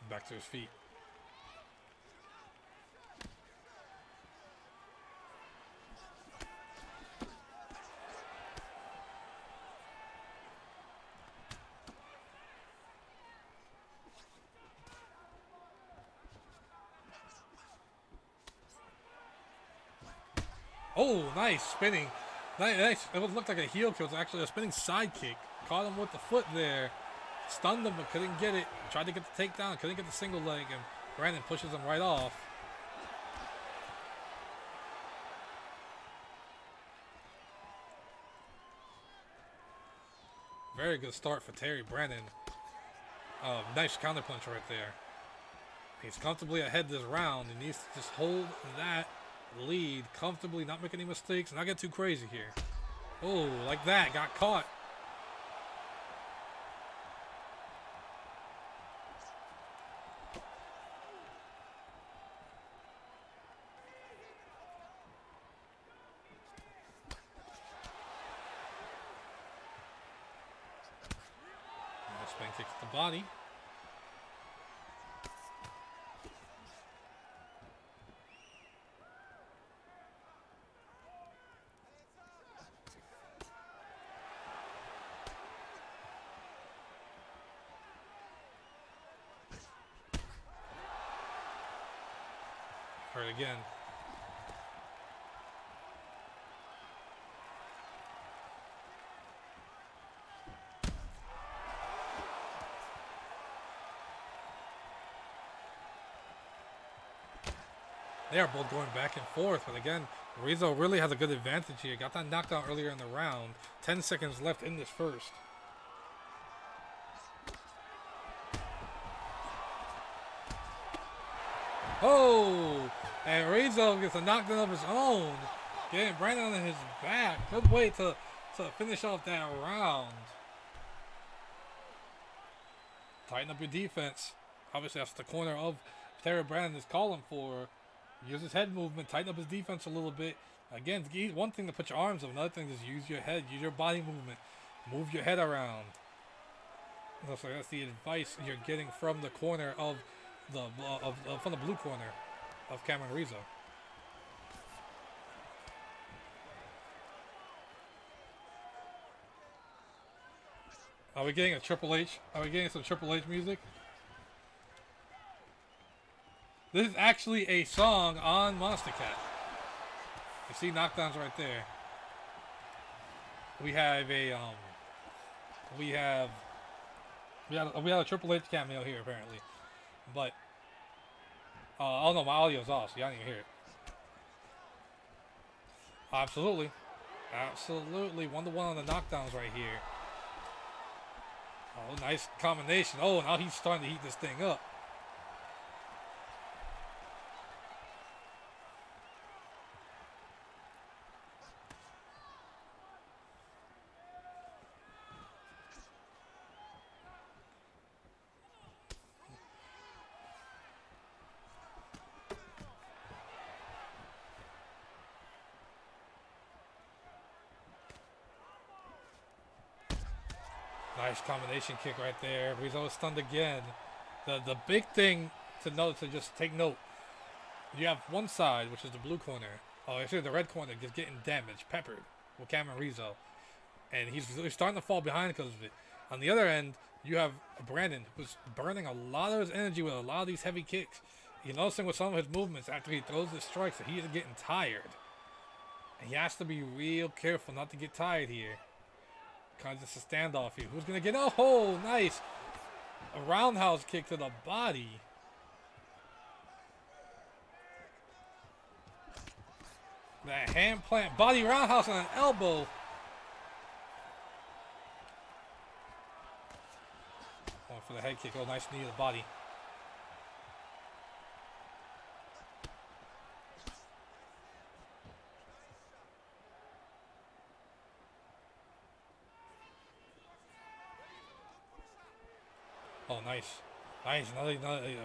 Back to his feet. Oh, nice spinning. Nice. It looked like a heel kick. It was actually a spinning side kick. Caught him with the foot there. Stunned him, but couldn't get it. Tried to get the takedown. Couldn't get the single leg. And Brannan pushes him right off. very good start for Terry Brannan. Nice counterpunch right there. He's comfortably ahead this round. He needs to just hold that lead comfortably, not make any mistakes, not get too crazy here. Oh, like that, got caught. Spin kick to the body. Hurt again. They are both going back and forth, but again, Rizzo really has a good advantage here. Got that knockdown earlier in the round. 10 seconds left in this first. Oh! And Rizzo gets a knockdown of his own. Getting Brannan on his back. Good way to finish off that round. Tighten up your defense. Obviously, that's the corner of Terry Brannan is calling for. Use his head movement, tighten up his defense a little bit. Again, one thing to put your arms up, another thing is use your head, use your body movement. Move your head around. So that's the advice you're getting from the corner of from the blue corner of Camus Rizzo. Are we getting a Triple H? Are we getting some Triple H music? This is actually a song on Monster Cat. You see knockdowns right there. We have a we had a Triple H cameo here apparently, but oh no, my audio's off, so y'all didn't even hear it. Absolutely, 1-1 on the knockdowns right here. Oh, nice combination. Oh, now he's starting to heat this thing up. Nice combination kick right there. Rizzo is stunned again. The big thing to note, to just take note, you have one side, which is the blue corner. Oh, actually the red corner is getting damaged, peppered with Camus Rizzo. And he's starting to fall behind because of it. On the other end, you have Brannan, who's burning a lot of his energy with a lot of these heavy kicks. You're noticing with some of his movements after he throws his strikes that he is getting tired. And he has to be real careful not to get tired here. Kind of just a standoff here. Who's going to get? Oh, nice. A roundhouse kick to the body. That hand plant body roundhouse on an elbow. Going for the head kick. Oh, nice knee to the body. Oh, nice. Nice. Another,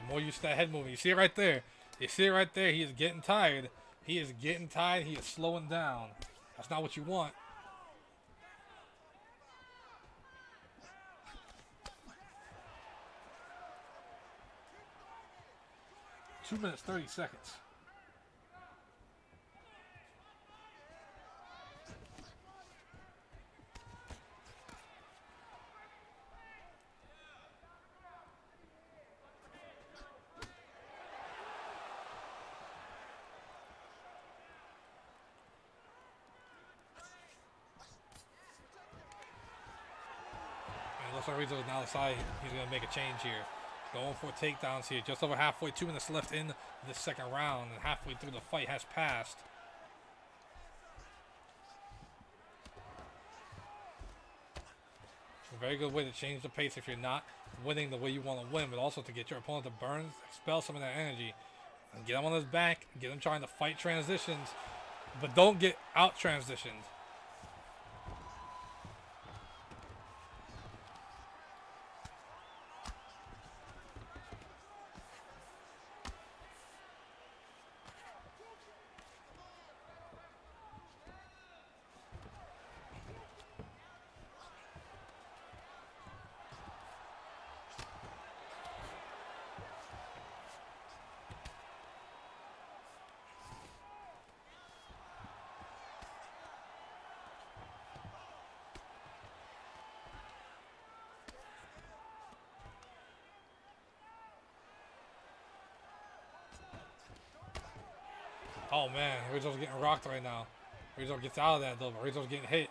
more use of that head movement. You see it right there. You see it right there. He is getting tired. He is getting tired. He is slowing down. That's not what you want. Two minutes, 30 seconds. Rizzo now decided he's going to make a change here. Going for takedowns here. Just over halfway, 2 minutes left in the second round, and halfway through the fight has passed. A very good way to change the pace if you're not winning the way you want to win, but also to get your opponent to burn, expel some of that energy, and get him on his back, get him trying to fight transitions, but don't get out transitioned. Oh man, Rizzo's getting rocked right now. Rizzo gets out of that though, but Rizzo's getting hit.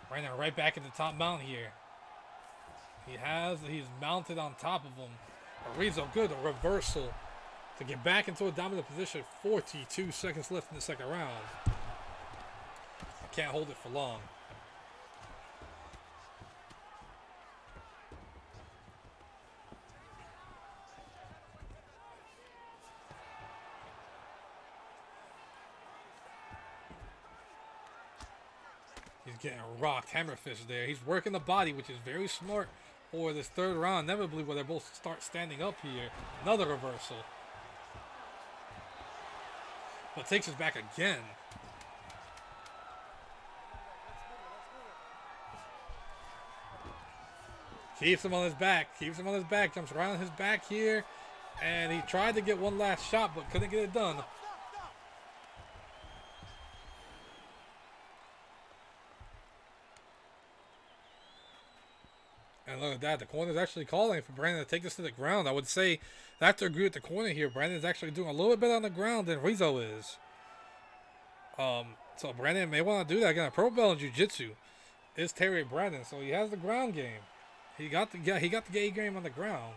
Brannan right back at the top mount here. He's mounted on top of him. But Rizzo, good, a reversal to get back into a dominant position. 42 seconds left in the second round. Can't hold it for long. He's getting rocked, hammer fist there. He's working the body, which is very smart for this third round. Inevitably, where they both start standing up here. Another reversal. But takes us back again. Keeps him on his back. Keeps him on his back. Jumps right on his back here. And he tried to get one last shot, but couldn't get it done. And look at that. The corner's actually calling for Brannan to take this to the ground. I would say I have to agree with the corner here. Brannan's actually doing a little bit better on the ground than Rizzo is. So Brannan may want to do that again. A pro belt in jiu-jitsu is Terry Brannan, so he has the ground game. He got the game on the ground.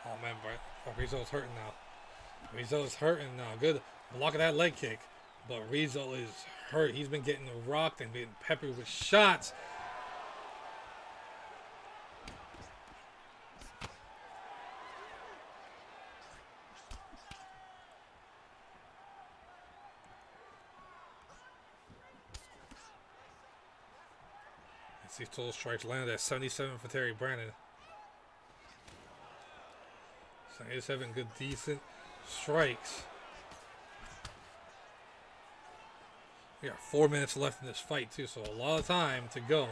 Oh man, Rizzo's hurting now. Rizzo's hurting now. Good block of that leg kick. But Rizzo is hurt. He's been getting rocked and being peppered with shots. Let's see if total strikes landed at 77 for Terry Brannan. 77 good, decent strikes. We got 4 minutes left in this fight, too, so a lot of time to go.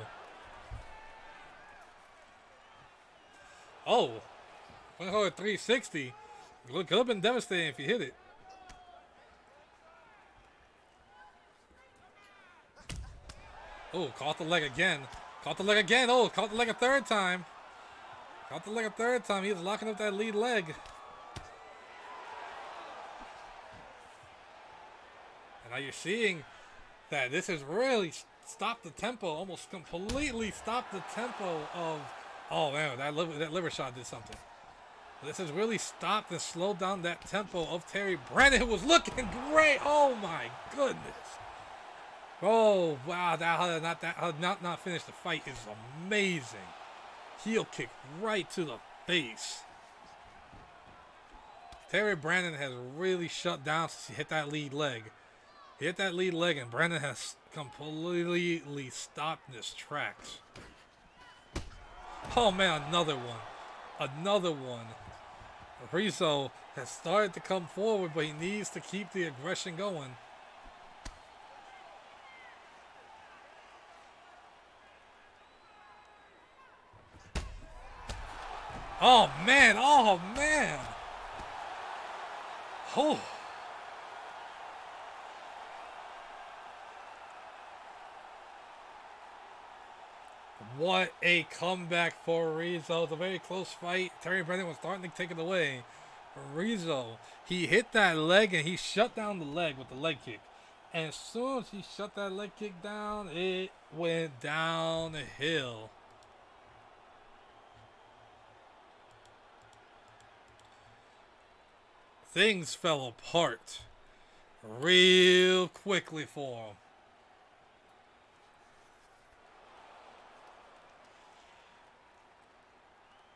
Oh, 360. Could have been devastating if you hit it. Oh, caught the leg again. Caught the leg again. Oh, caught the leg a third time. Caught the leg a third time. He was locking up that lead leg. And now you're seeing that this has really stopped the tempo, almost completely stopped the tempo of, oh man, that liver shot did something. This has really stopped and slowed down that tempo of Terry Brannan, who was looking great. Oh my goodness. Oh wow, that not finish the fight is amazing. Heel kick right to the face. Terry Brannan has really shut down since he hit that lead leg. He hit that lead leg and Brannan has completely stopped in his tracks. Oh man, another one. Another one. Rizzo has started to come forward, but he needs to keep the aggression going. Oh man, oh man. Oh. What a comeback for Rizzo. It's a very close fight. Terry Brannan was starting to take it away. Rizzo, he hit that leg and he shut down the leg with the leg kick. And as soon as he shut that leg kick down, it went down the hill. Things fell apart real quickly for him.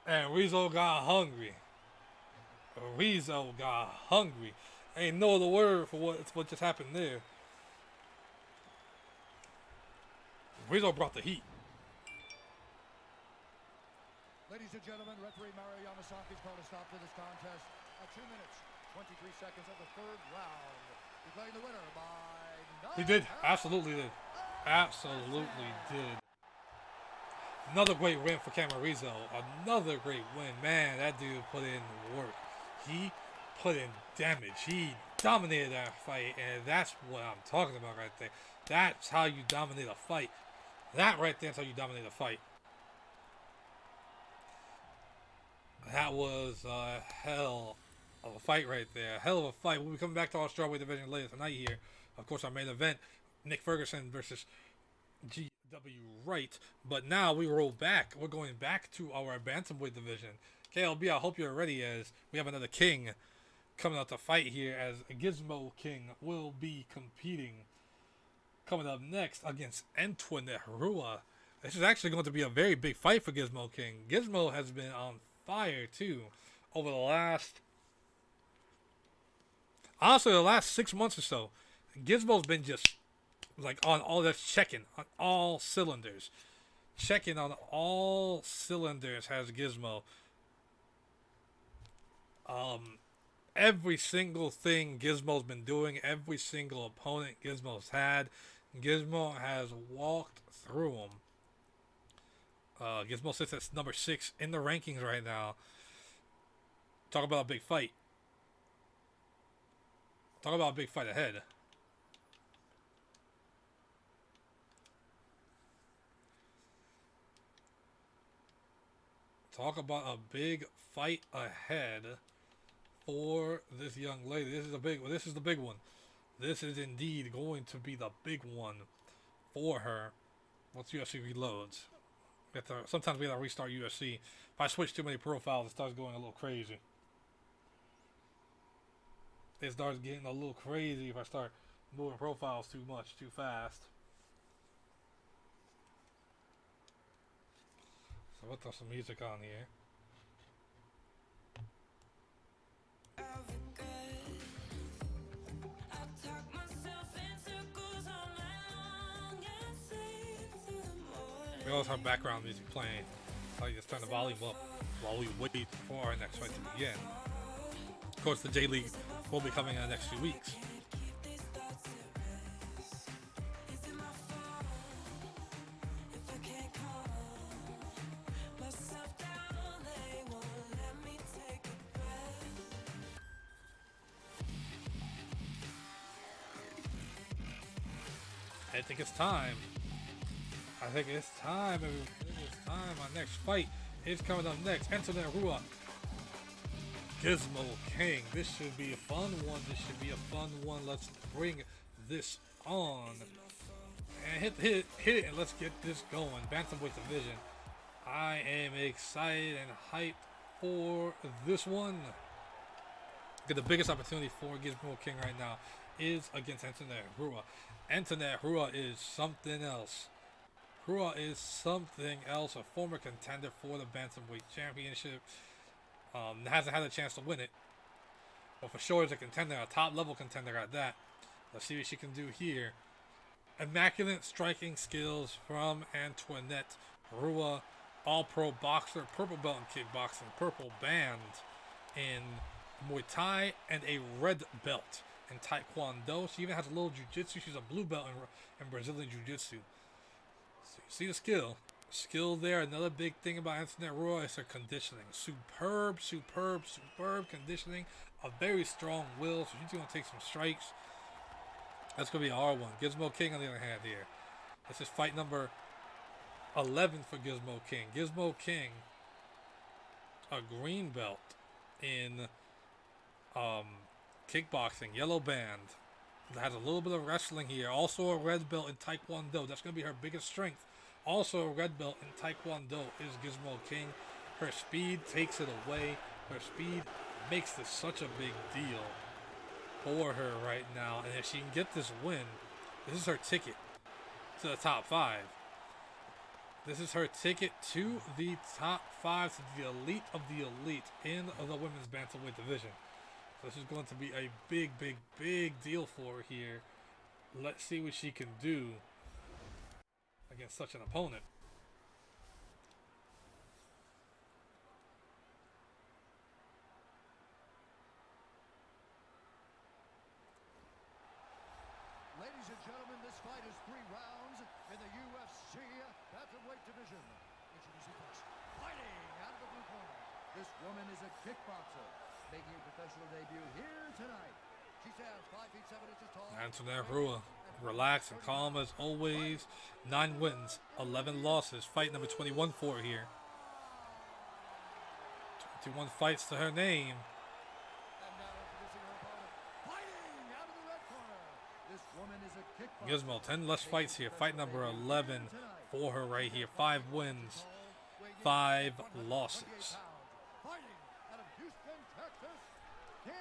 And Rizzo got hungry. Rizzo got hungry. Ain't no other word for what just happened there. Rizzo brought the heat. Ladies and gentlemen, referee Mario Yamasaki's called a stop to this contest at 2 minutes, 23 seconds of the third round. Declaring the winner by... He did. Absolutely did. Absolutely did. Another great win for Camus Rizzo. Another great win. Man, that dude put in work. He put in damage. He dominated that fight, and that's what I'm talking about right there. That's how you dominate a fight. That right there is how you dominate a fight. That was a hell of a fight right there. A hell of a fight. We'll be coming back to our strawweight division later tonight here. Of course, our main event, Nick Ferguson versus GW Wright. But now we roll back. We're going back to our bantamweight division. KLB, I hope you're ready, as we have another king coming out to fight here, as Gizmo King will be competing. Coming up next against Antoinette Rua. This is actually going to be a very big fight for Gizmo King. Gizmo has been on fire too over the last, honestly, the last 6 months or so. Gizmo's been just like on all that's checking on all cylinders. Checking on all cylinders has Gizmo. Every single thing Gizmo's been doing, every single opponent Gizmo's had, Gizmo has walked through them. Gizmo sits at number 6 in the rankings right now. Talk about a big fight. Talk about a big fight ahead. Talk about a big fight ahead for this young lady. This is the big one. This is indeed going to be the big one for her once UFC reloads. Sometimes we gotta restart UFC. If I switch too many profiles, it starts going a little crazy. It starts getting a little crazy if I start moving profiles too much, too fast. So we'll throw some music on here. We also have background music playing. I'll just turn the volume up while we wait for our next fight to begin. Of course, the J-League will be coming in the next few weeks. I think it's time. I think it's time. It's time. Our next fight is coming up next. Antoinette Rua, Gizmo King. This should be a fun one. Let's bring this on. And hit it, and let's get this going. Bantamweight division. I am excited and hyped for this one. The biggest opportunity for Gizmo King right now is against Antoinette Rua. Antoinette Rua is something else. Rua is something else, a former contender for the Bantamweight Championship. Hasn't had a chance to win it, but for sure is a contender, a top-level contender at that. Let's see what she can do here. Immaculate striking skills from Antoinette Rua, all-pro boxer, purple belt in kickboxing, purple band in Muay Thai, and a red belt in Taekwondo. She even has a little jiu-jitsu. She's a blue belt in Brazilian jiu-jitsu. So you see the skill there. Another big thing about Antoinette Rua is her conditioning. Superb conditioning. A very strong will, so she's going to take some strikes. That's going to be a hard one. Gizmo King, on the other hand, here. This is fight number 11 for Gizmo King. Gizmo King, a green belt in kickboxing, yellow band. Has a little bit of wrestling here. Also a red belt in Taekwondo. That's going to be her biggest strength. Also a red belt in Taekwondo is Gizmo King. Her speed takes it away. Her speed makes this such a big deal for her right now. And if she can get this win, this is her ticket to the top 5. This is her ticket to the top 5, to the elite of the elite in the women's bantamweight division. So this is going to be a big, big, big deal for her here. Let's see what she can do against such an opponent. Ladies and gentlemen, this fight is 3 rounds in the UFC Bantamweight division. Introducing first, fighting out of the blue corner. This woman is a kickboxer, making her professional debut here tonight. She stands 5 feet 7 inches tall. Antoinette Rua, relaxed and calm as always. 9 wins, 11 losses. Fight number 21 for her here. 21 fights to her name. And now introducing her opponent, fighting out of the red corner. This woman is a kickboxer. Gizmo, 10 less fights here. Fight number 11 for her right here. 5 wins, 5 losses. Fighting out of Houston, Texas, King.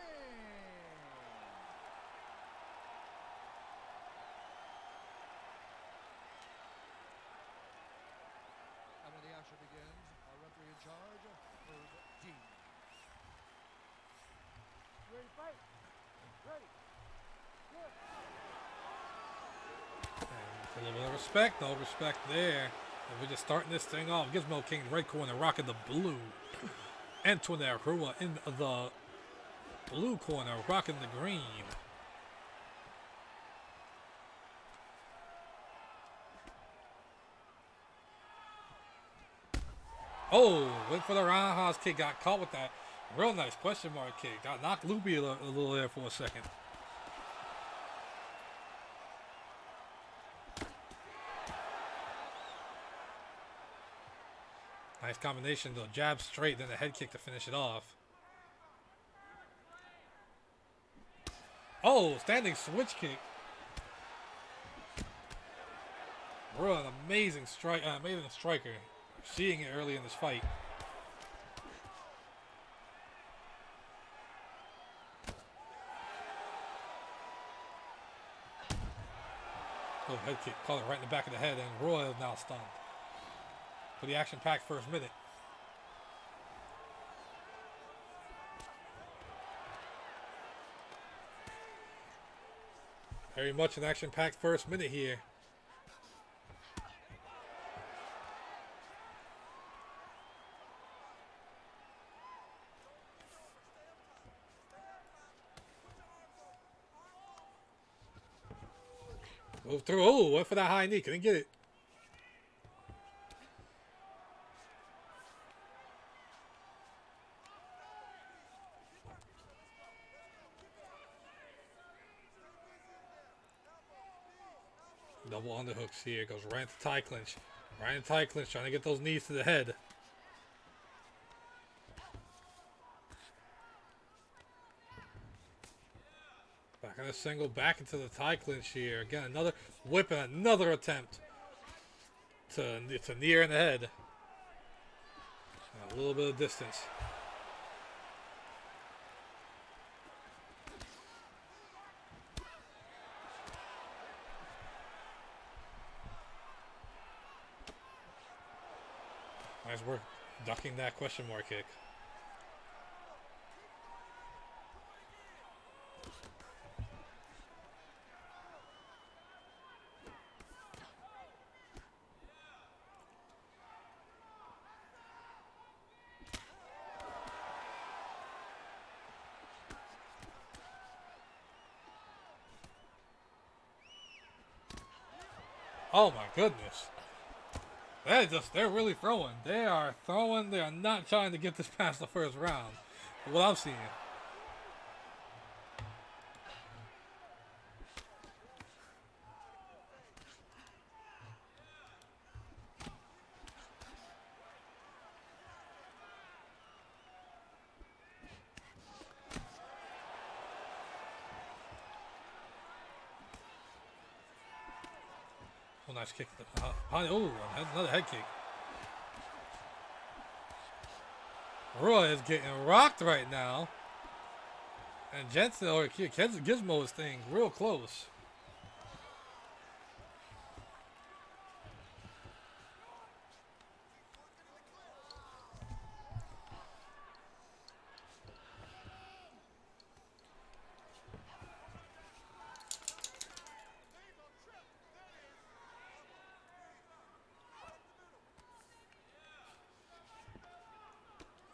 And when the action begins, our referee in charge, Herb Dean. Ready to fight? Ready. Good. And a little bit of respect, no respect there. And we're just starting this thing off. Gizmo King, red corner, rocking the blue. Antoinette Rua in the blue corner, rocking the green. Oh, went for the roundhouse kick, got caught with that real nice question mark kick. Got knocked loopy a little there for a second. Nice combination though. Jab straight, then a head kick to finish it off. Oh, standing switch kick. Real an amazing striker. Seeing it early in this fight. Oh, head kick. Caught it right in the back of the head, and Roy is now stunned. For the action-packed first minute. Very much an action-packed first minute here. Move through. Oh, went for that high knee. Couldn't get it. Double underhooks here. Goes right into tie clinch. Right into tie clinch. Trying to get those knees to the head. Back on a single. Back into the tie clinch here. Again, another whip and another attempt to knee her in the head. And a little bit of distance. Nice work ducking that question mark kick. Oh my goodness. They're really throwing. They are throwing. They are not trying to get this past the first round. What I'm seeing. nice kick. Oh, another head kick. Roy is getting rocked right now. And Jensen or Gizmo is staying real close.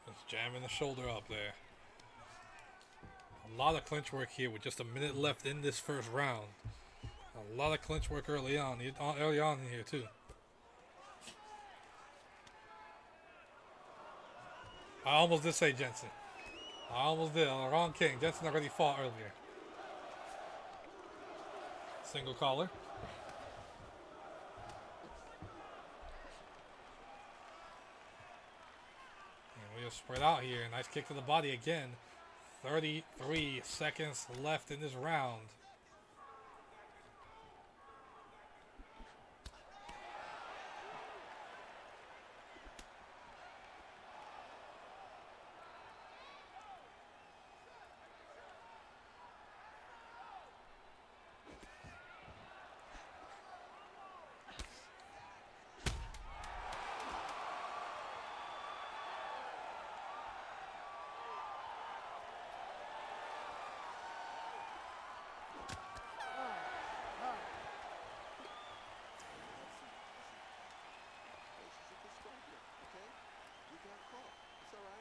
Just jamming the shoulder up there. A lot of clinch work here with just a minute left in this first round. A lot of clinch work early on in here too. I almost did say Jensen. I almost did. Wrong king. Jensen already fought earlier. Single collar. And we'll spread out here. Nice kick to the body again. 33 seconds left in this round.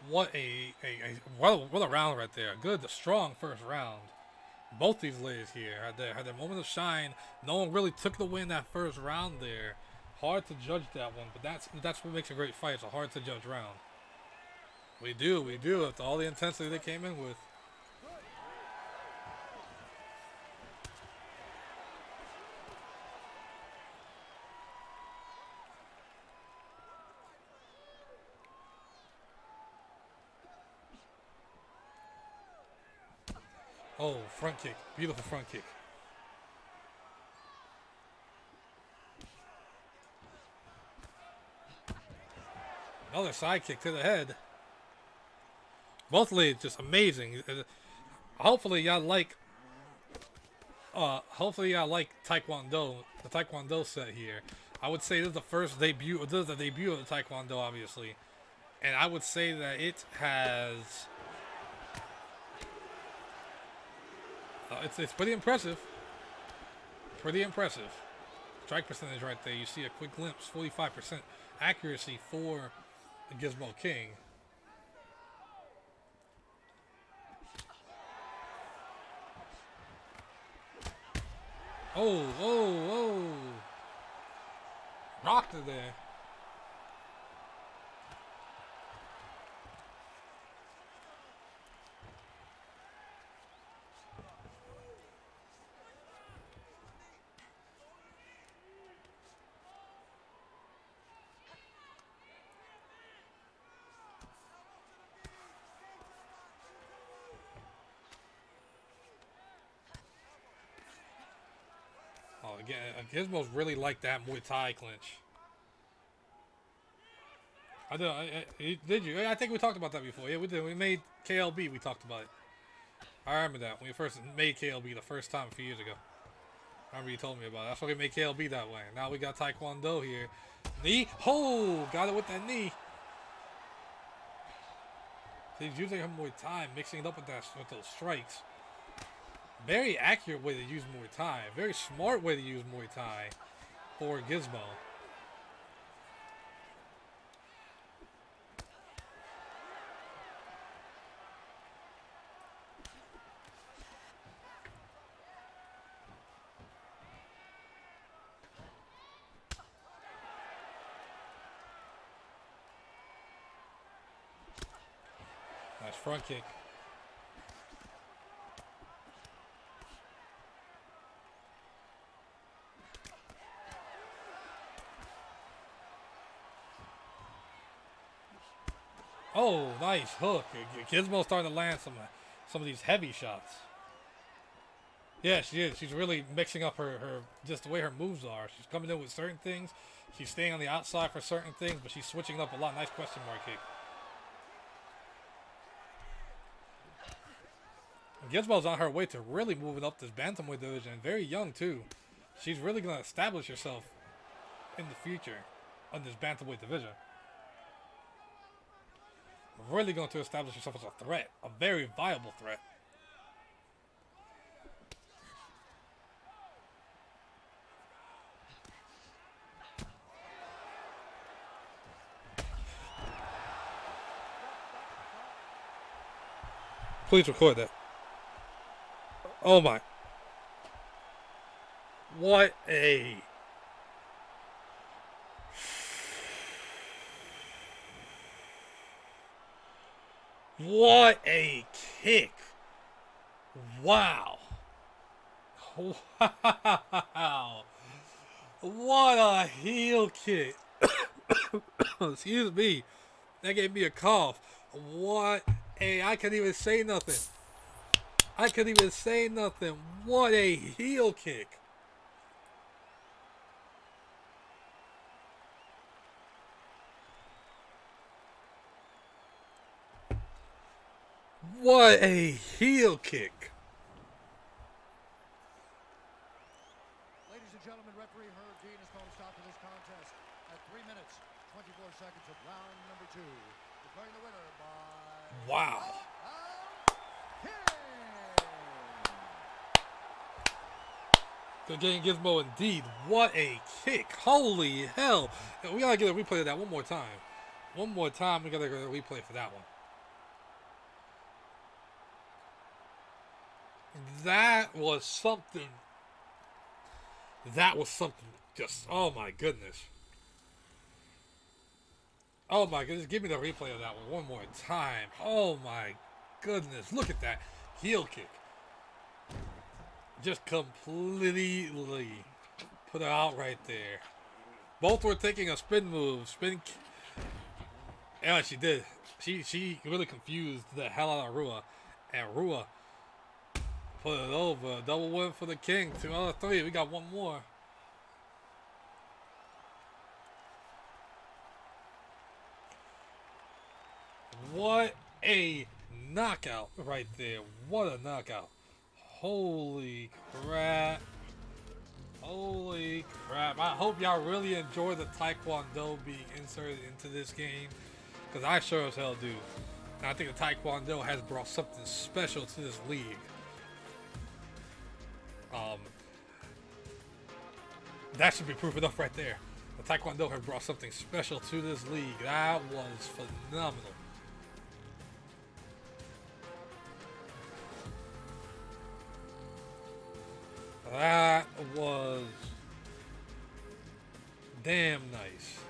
What a round right there. Good, strong first round. Both these ladies here had their moment of shine. No one really took the win that first round there. Hard to judge that one, but that's what makes a great fight. It's a hard to judge round. We do after all the intensity they came in with. Oh, front kick. Beautiful front kick. Another side kick to the head. Both leads just amazing. Hopefully y'all like Taekwondo, the Taekwondo set here. I would say this is the first debut, this is the debut of the Taekwondo, obviously. And I would say that it has it's pretty impressive. Pretty impressive. Strike percentage right there. You see a quick glimpse. 45% accuracy for the Gizmo King. Oh. Rocked it there. Again, Gizmo's really like that Muay Thai clinch. Did you? I think we talked about that before. Yeah, we did. We made KLB. We talked about it. I remember that when we first made KLB the first time a few years ago. I remember you told me about it. That's why we made KLB that way. Now we got Taekwondo here. Knee. Oh, got it with that knee. He's using her Muay Thai, mixing it up with those strikes. Very accurate way to use Muay Thai. Very smart way to use Muay Thai for Gizmo. Nice front kick. Oh, nice hook. Gizmo's starting to land some of these heavy shots. Yeah, she is. She's really mixing up her just the way her moves are. She's coming in with certain things. She's staying on the outside for certain things, but she's switching up a lot. Nice question mark kick. Gizmo's on her way to really moving up this bantamweight division. Very young too. She's really going to establish herself in the future on this bantamweight division. Really going to establish herself as a threat, a very viable threat. Please record that. Oh my. What a... What a kick. Wow. Wow. What a heel kick. Excuse me. That gave me a cough. What a... I can't even say nothing. I couldn't even say nothing. What a heel kick. What a heel kick. Ladies and gentlemen, referee Herb Dean has called a stop to this contest at 3 minutes, 24 seconds of round number 2. Declaring the winner by... Wow. Good game, Gizmo, indeed. What a kick. Holy hell. We gotta get a replay of that one more time. One more time, we gotta get a replay for that one. That was something. That was something. Just, oh my goodness. Oh my goodness. Give me the replay of that one more time. Oh my goodness. Look at that heel kick. Just completely put her out right there. Both were taking a spin move. Yeah, she did. She really confused the hell out of Rua. And Rua put it over. Double win for the King. 2 out of 3. We got one more. What a knockout right there. What a knockout. Holy crap. Holy crap. I hope y'all really enjoy the Taekwondo being inserted into this game. Because I sure as hell do. And I think the Taekwondo has brought something special to this league. That should be proof enough right there. The Taekwondo has brought something special to this league. That was phenomenal. That was damn nice.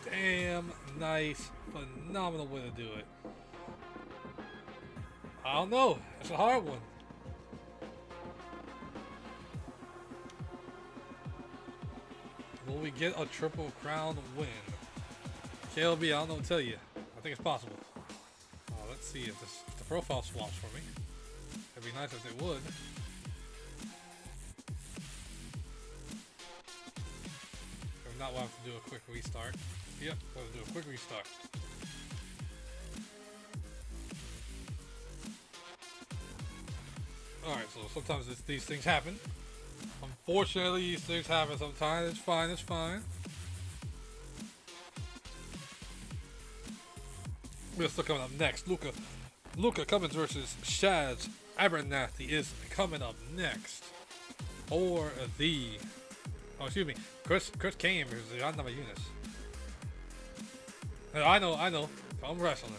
Damn nice. Phenomenal way to do it. I don't know. It's a hard one. Will we get a Triple Crown win? KLB, I don't know what to tell you. I think it's possible. Let's see if the profile swaps for me. It'd be nice if they would. If not, we'll have to do a quick restart. Yep, we'll have to do a quick restart. Alright, so sometimes these things happen. Unfortunately, these things happen sometimes. It's fine, it's fine. We're still coming up next. Luca Cummins versus Shaz Abernathy is coming up next. Or the... Oh, excuse me. Chris Camus versus Namajunas. I know. From wrestling.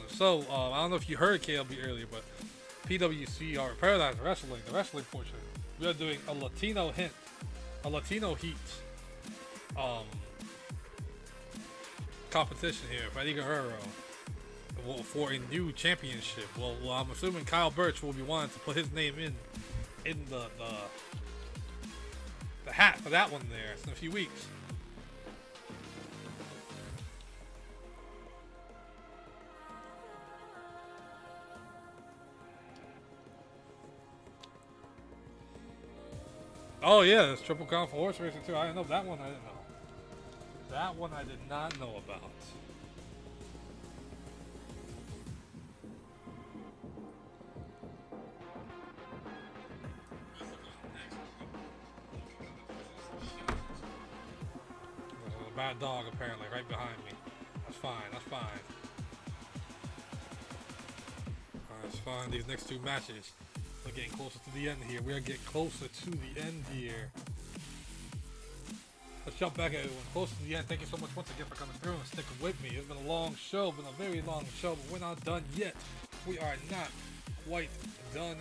So, I don't know if you heard KLB earlier, but PWC or Paradise Wrestling, the wrestling portion, we are doing a Latino Heat competition here. Eddie Guerrero for a new championship. Well, I'm assuming Kyle Birch will be wanting to put his name in the hat for that one there. It's in a few weeks. Oh yeah, it's triple crown for horse racing too. I didn't know that one. I didn't know. That one I did not know about. There's a bad dog apparently right behind me. That's fine. That's fine. That's fine. These next two matches, we're getting closer to the end here. We are getting closer to the end here. Let's jump back at everyone. Close to the end. Thank you so much once again for coming through and sticking with me. It's been a long show, been a very long show, but we're not done yet. We are not quite done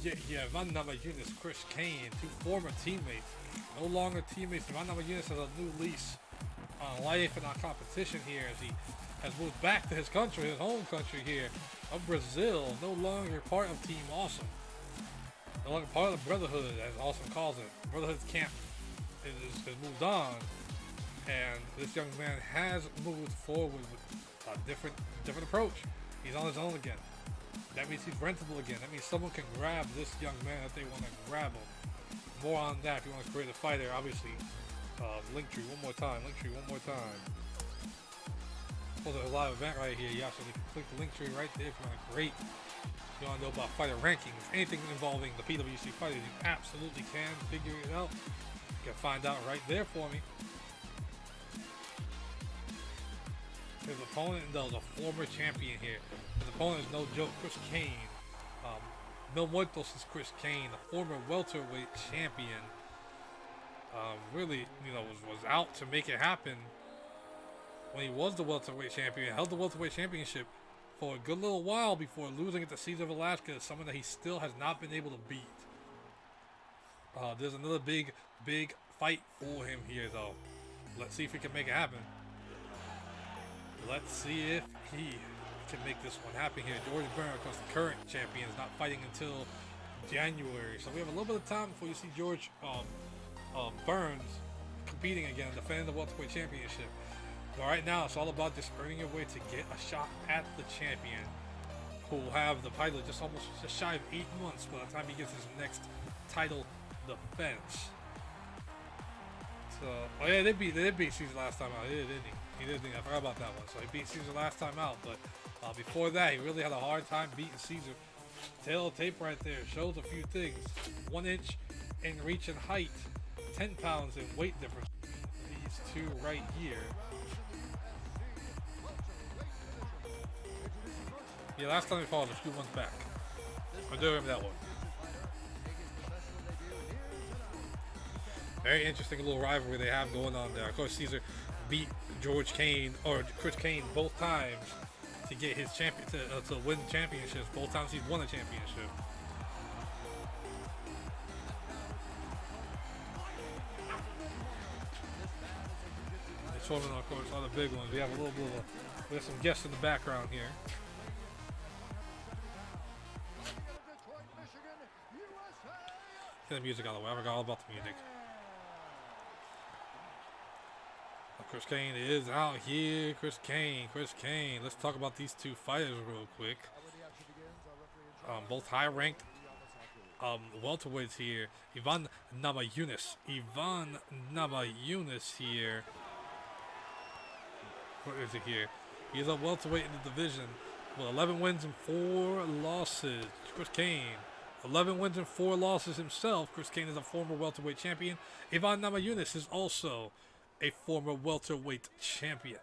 yet here. Ivan Namajunas, Chris Kane, two former teammates. No longer teammates. Ivan Namajunas has a new lease on life and on competition here as he has moved back to his country, his home country here of Brazil. No longer part of Team Awesome. No longer part of the Brotherhood, as Awesome calls it. Brotherhood's camp has moved on, and this young man has moved forward with a different approach. He's on his own again. That means he's rentable again. That means someone can grab this young man if they want to grab him. More on that if you want to create a fighter. Obviously, Linktree one more time. Linktree one more time. Well, there's a live event right here. You actually can click the Linktree right there if you want to create. If you want to know about fighter rankings, anything involving the PWC fighters, you absolutely can figure it out. You can find out right there for me. His opponent, though, is a former champion here. His opponent is no joke, Chris Kane. Mil Muertos is Chris Kane, the former welterweight champion. Really, was out to make it happen when he was the welterweight champion. Held the welterweight championship for a good little while before losing it to Cesar Velasquez, someone that he still has not been able to beat. There's another big fight for him here, though. Let's see if he can make it happen. Let's see if he can make this one happen here. George Burns, of course, the current champion, is not fighting until January. So we have a little bit of time before you see George Burns competing again, defending the welterweight championship. But right now, it's all about just earning your way to get a shot at the champion, who will have the title just shy of 8 months by the time he gets his next title defense. So, oh yeah, they did beat Caesar last time out. Didn't he? He did. I forgot about that one. So he beat Caesar last time out, but before that, he really had a hard time beating Caesar. Tail of tape right there shows a few things. 1 inch in reach and height, 10 pounds in weight difference. These two right here. Yeah, last time we fought was a few months back. I do remember that one. Very interesting little rivalry they have going on there. Of course, Caesar beat George Kane or Chris Kane both times to get his champion to win championships. Both times he's won a championship. This one, of course, are the big ones. We have we have some guests in the background here. Get the music out of the way. I forgot all about the music. Chris Kane is out here. Chris Kane. Let's talk about these two fighters real quick. Both high-ranked welterweights here. Ivan Namajunas here. What is it here? He's a welterweight in the division with 11 wins and 4 losses. Chris Kane, 11 wins and 4 losses himself. Chris Kane is a former welterweight champion. Ivan Namajunas is also a former welterweight champion.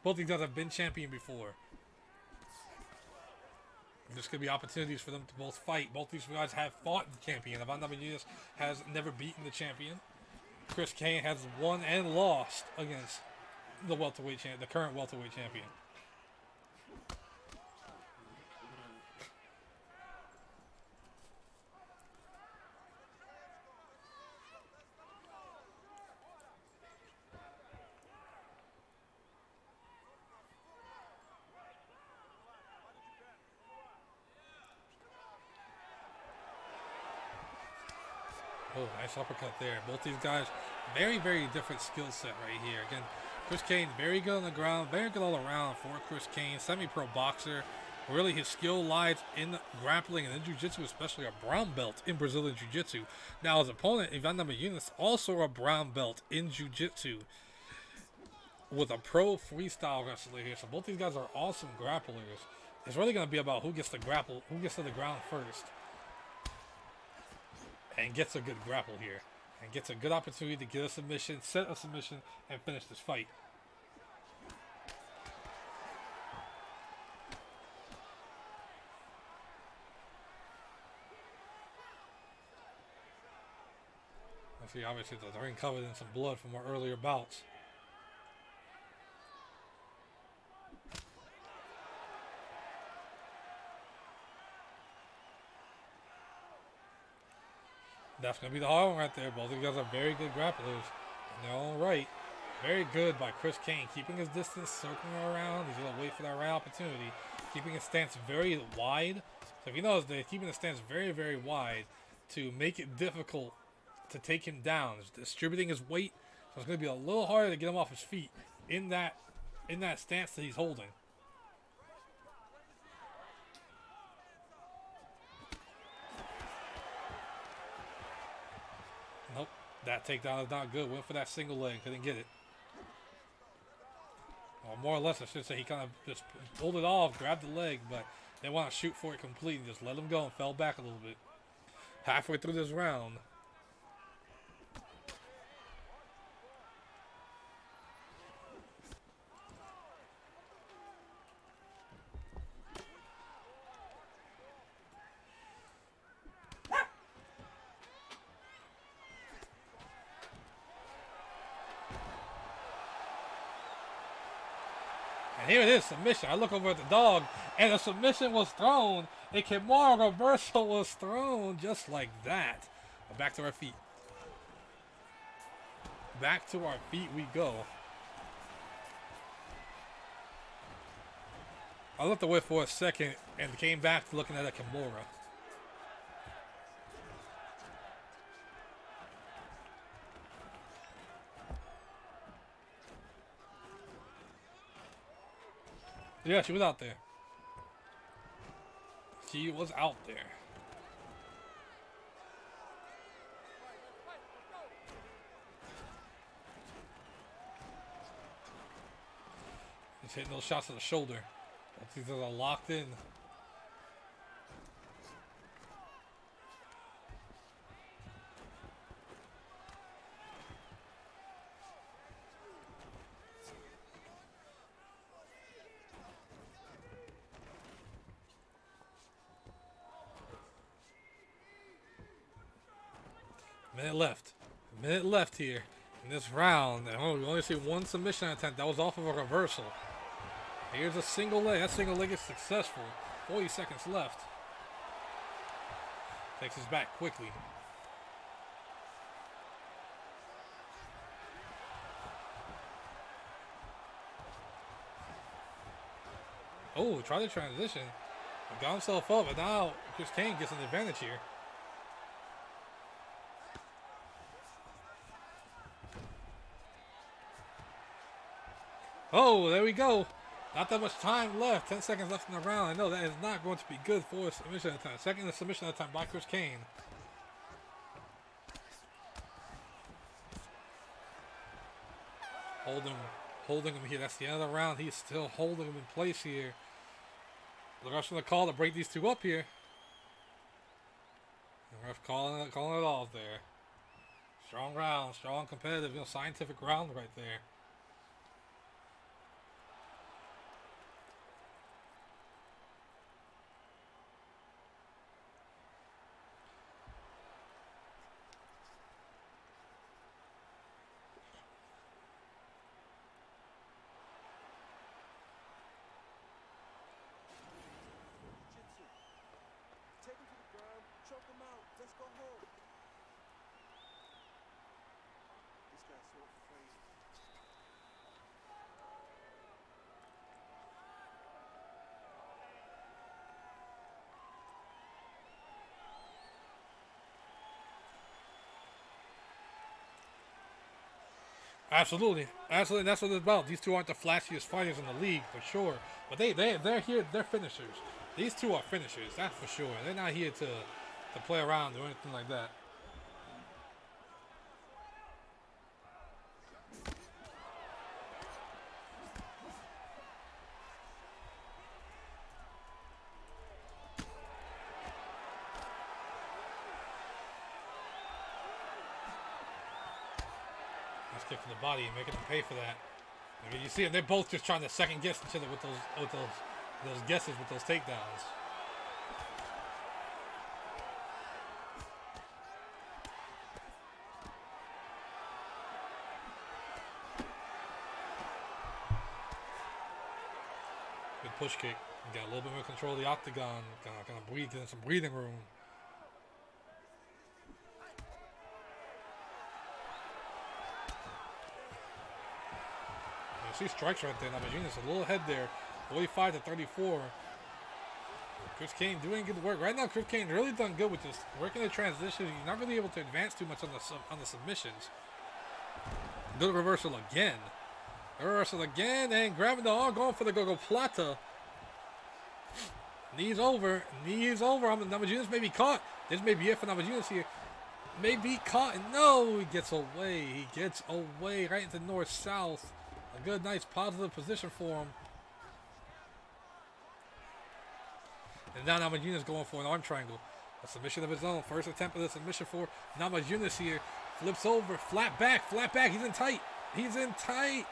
Both these guys have been champion before. There's going to be opportunities for them to both fight. Both these guys have fought the champion. Ivan Namajunas has never beaten the champion. Chris Kane has won and lost against the current welterweight champion. Oh, nice uppercut there. Both these guys, very different skill set right here. Again, Chris Kane, very good on the ground, very good all around for Chris Kane. Semi-pro boxer. Really, his skill lies in grappling and in jiu-jitsu, especially a brown belt in Brazilian jiu-jitsu. Now, his opponent, Ivan Namajunas, also a brown belt in jiu-jitsu with a pro freestyle wrestler here. So both these guys are awesome grapplers. It's really going to be about who gets to grapple, who gets to the ground first, and gets a good grapple here, and gets a good opportunity to get a submission, set a submission, and finish this fight. See, obviously the ring covered in some blood from our earlier bouts. That's going to be the hard one right there. Both of you guys are very good grapplers in their own right. Very good by Chris Kane, keeping his distance, circling around. He's going to wait for that right opportunity, keeping his stance very wide. So if you notice, they're keeping the stance very, very wide to make it difficult to take him down. It's distributing his weight, so it's going to be a little harder to get him off his feet in that stance that he's holding. Nope, that takedown is not good. Went for that single leg, couldn't get it. Or more or less, I should say, he kind of just pulled it off, grabbed the leg, but they want to shoot for it completely. Just let him go and fell back a little bit. Halfway through this round. Here it is, submission. I look over at the dog, and a submission was thrown. A Kimura reversal was thrown just like that. But back to our feet. Back to our feet we go. I looked away for a second and came back to looking at a Kimura. Yeah, she was out there. She was out there. He's hitting those shots to the shoulder. These are locked in. Minute left here in this round. And we only see one submission attempt. That was off of a reversal. Here's a single leg. That single leg is successful. 40 seconds left. Takes us back quickly. Oh, try the transition. Got himself up, but now Chris Kane gets an advantage here. Oh, there we go. Not that much time left. 10 seconds left in the round. I know that is not going to be good for a submission attempt. Second submission attempt by Chris Kane. Holding him here. That's the end of the round. He's still holding him in place here. The ref's going to call to break these two up here. The ref calling it off there. Strong round, strong competitive, scientific round right there. Absolutely. Absolutely. That's what it's about. These two aren't the flashiest fighters in the league, for sure. But they're here. They're finishers. These two are finishers, that's for sure. They're not here to play around or anything like that. Nice kick to the body, making them pay for that. I mean, you see them, they're both just trying to second guess each other with those guesses with those takedowns. Good push kick. Got a little bit more control of the octagon. Gonna breathe in some breathing room. You see strikes right there. Namajunas a little ahead there. 45 to 34. Chris Kane doing good work. Right now, Chris Kane really done good with just working the transition. He's not really able to advance too much on the submissions. Good reversal again. Reversal again, and grabbing the arm, going for the gogoplata. Knees over. Namajunas may be caught. This may be it for Namajunas here. May be caught. No, he gets away. He gets away right into north-south. A good, nice, positive position for him. And now Namajunas going for an arm triangle. A submission of his own. First attempt at a submission for Namajunas here. Flips over. Flat back. He's in tight. He's in tight.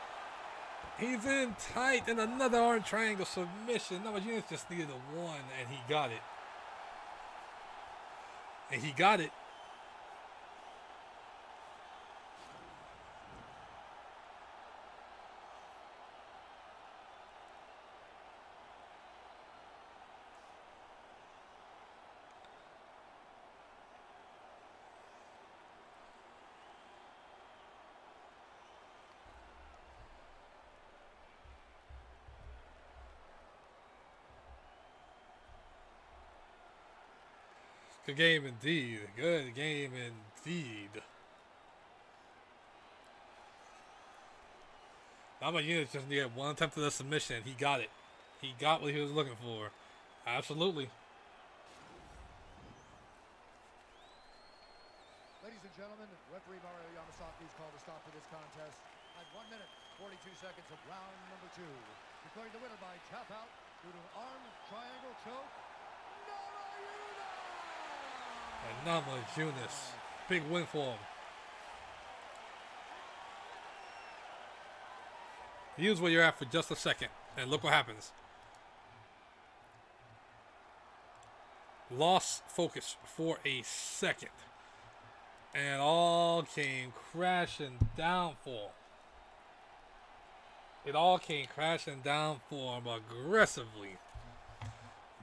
And another arm triangle submission. Namajunas just needed a one, and he got it. Good game indeed. Good game indeed. Namajunas just needed one attempt at the submission. He got it. He got what he was looking for. Absolutely. Ladies and gentlemen, referee Mario Yamasaki's called a stop to this contest at 1 minute, 42 seconds of round number 2. Declaring the winner by tap out due to an arm triangle choke, And Namajunas, big win for him. Use where you're at for just a second, and look what happens. Lost focus for a second, and all came crashing down for him. It all came crashing down for him aggressively.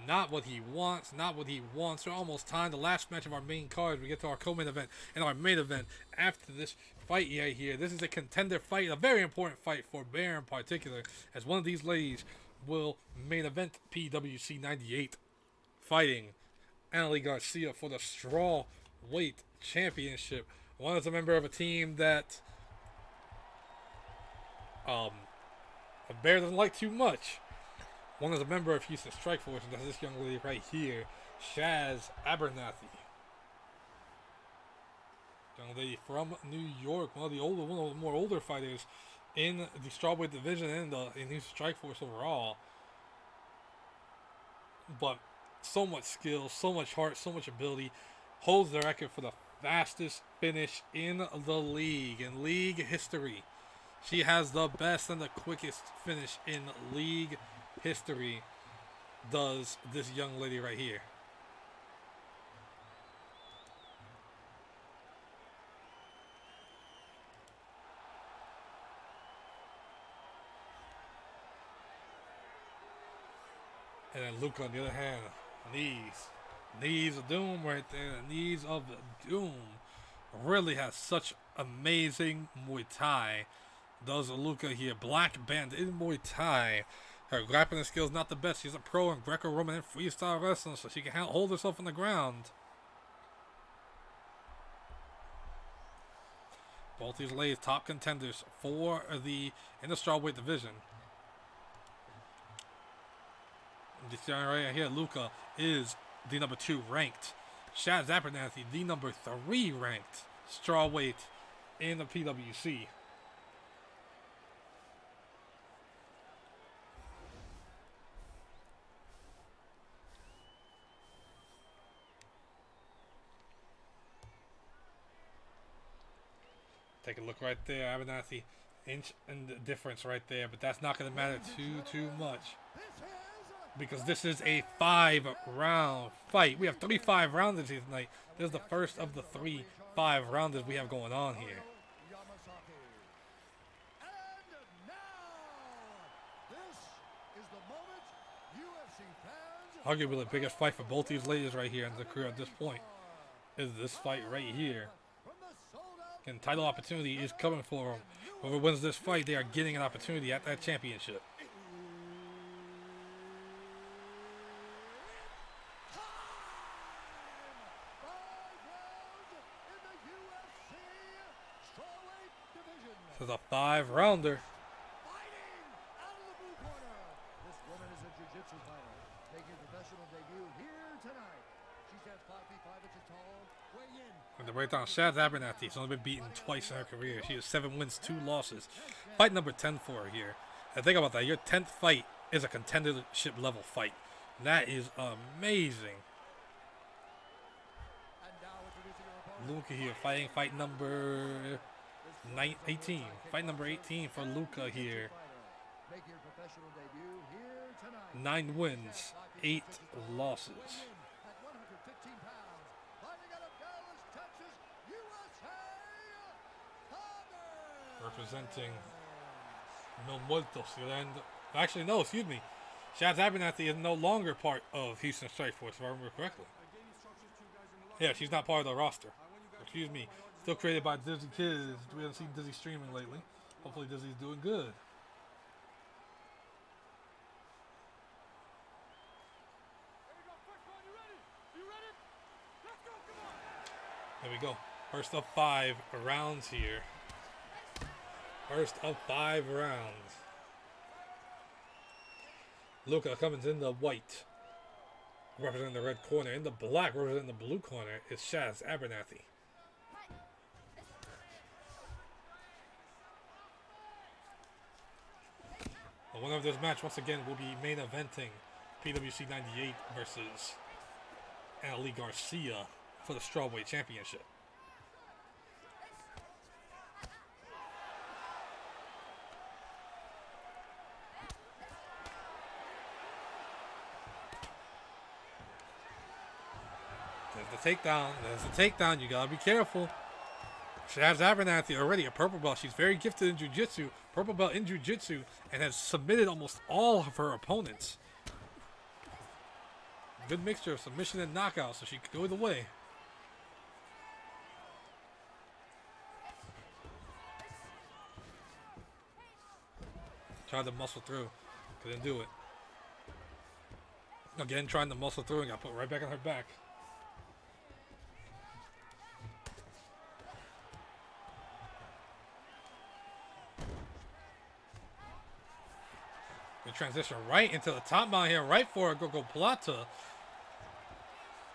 Not what he wants. We're almost time. The last match of our main card. We get to our co-main event and our main event after this fight right here. This is a contender fight, a very important fight for Bear in particular, as one of these ladies will main event PWC 98, fighting Annalie Garcia for the Strawweight Championship. One is a member of a team that Bear doesn't like too much. One is a member of Houston Strike Force, and that's this young lady right here, Shaz Abernathy. Young lady from New York, one of the more older fighters in the Strawweight division and in Houston Strike Force overall. But so much skill, so much heart, so much ability. Holds the record for the fastest finish in the league, in league history. She has the best and the quickest finish in league history, does this young lady right here. And then Luke on the other hand, knees of doom right there. Knees of doom. Really has such amazing Muay Thai. Does Luca here. Black band in Muay Thai. Her grappling skills not the best. She's a pro in Greco-Roman and freestyle wrestling, so she can hold herself on the ground. Both these ladies top contenders in the strawweight division. You see right here, Luca is the number 2 ranked. Shaz Abernathy, the number 3 ranked strawweight in the PWC. Take a look right there, Abernathy, inch in the difference right there, but that's not going to matter too much because this is a 5-round fight. We have 3 5-rounders here tonight. This is the first of the 3 5-rounders we have going on here. Arguably the biggest fight for both these ladies right here in their career at this point is this fight right here. And title opportunity is coming for them. Whoever wins this fight, they are getting an opportunity at that championship. This is a 5-rounder. This woman is a jiu-jitsu fighter, making her professional debut here tonight. She stands 5 feet 5 inches tall, weighing in. And the breakdown, Shaz Abernathy has only been beaten twice in her career. She has 7 wins, 2 losses. Fight number 10 for her here. And think about that. Your 10th fight is a contendership level fight. That is amazing. Luca here fighting fight number 18. Fight number 18 for Luca here. 9 wins, 8 losses. Representing Mil Muertos. And actually, no, excuse me. Shaz Abernathy is no longer part of Houston Strikeforce, if I remember correctly. Yeah, she's not part of the roster. Excuse me. Still created by Dizzy Kids. We haven't seen Dizzy streaming lately. Hopefully Dizzy's doing good. There we go. First of 5 rounds here. First of 5 rounds. Luca Cummins in the white, representing the red corner. In the black, representing the blue corner, is Shaz Abernathy. The winner of this match, once again, will be main eventing PWC 98 versus Ali Garcia for the Strawweight Championship. There's the takedown. There's the takedown. You gotta be careful. Shaz Abernathy, already a purple belt. She's very gifted in jiu-jitsu. Purple belt in jiu-jitsu, and has submitted almost all of her opponents. Good mixture of submission and knockout, so she could go either way. Tried to muscle through. Couldn't do it. Again, trying to muscle through and got put right back on her back. The transition right into the top mount here, right for a Gogo Plata.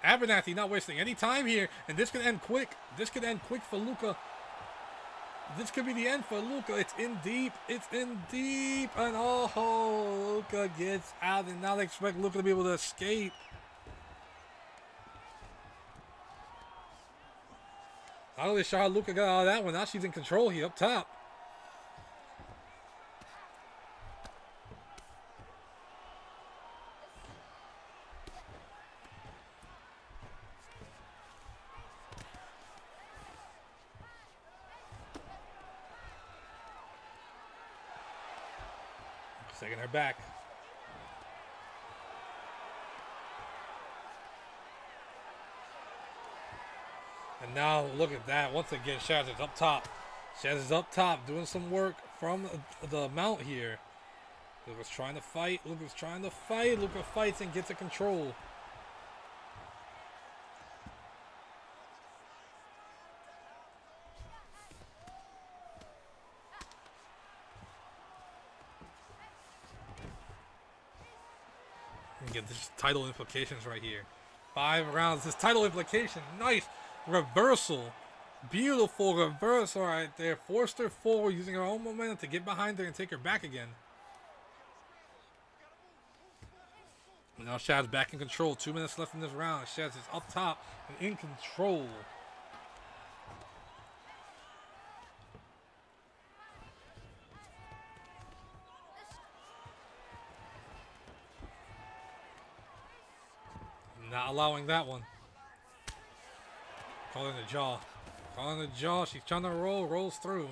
Abernathy not wasting any time here, and this could end quick. This could end quick for Luca. This could be the end for Luca. It's in deep. It's in deep. And oh, Luca gets out, and now they expect Luca to be able to escape. Not only sure how Luca got out of that one, now she's in control here up top. Taking her back. And now look at that. Once again, Shaz is up top. Shaz is up top doing some work from the mount here. Luca's trying to fight. Luca's trying to fight. Luca fights and gets a control. Again, this is title implications right here. 5 rounds. This title implication. Nice reversal. Beautiful reversal right there. Forced her forward using her own momentum to get behind her and take her back again. Now Shad's back in control. 2 minutes left in this round. Shad's is up top and in control. Not allowing that one. Calling the jaw. Calling the jaw. She's trying to roll. Rolls through.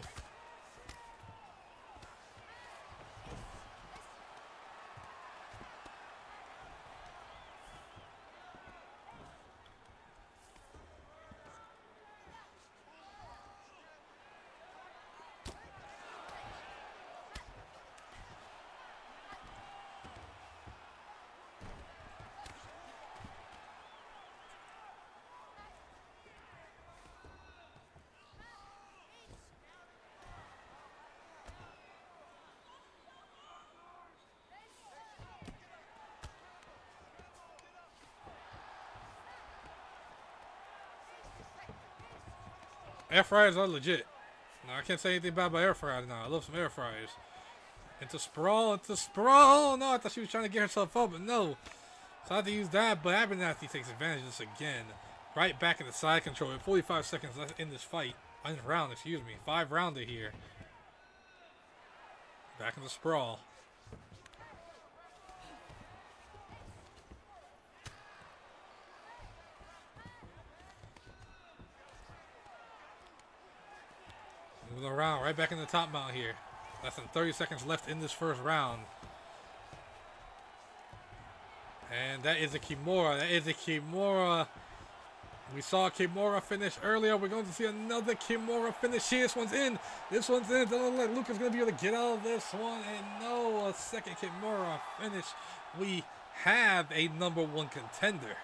Air fryers are legit. No, I can't say anything bad about air fryers now. I love some air fryers. Into sprawl, into sprawl. Oh, no, I thought she was trying to get herself up, but no. So I had to use that, but Abernathy takes advantage of this again. Right back in the side control with 45 seconds left in this fight. In this round, excuse me. 5-rounder here. Back in the sprawl. Moving around, right back in the top mount here. Less than 30 seconds left in this first round. And that is a Kimura. That is a Kimura. We saw a Kimura finish earlier. We're going to see another Kimura finish here. This one's in. This one's in. It doesn't look like Luca's going to be able to get out of this one. And no, a second Kimura finish. We have a #1 contender.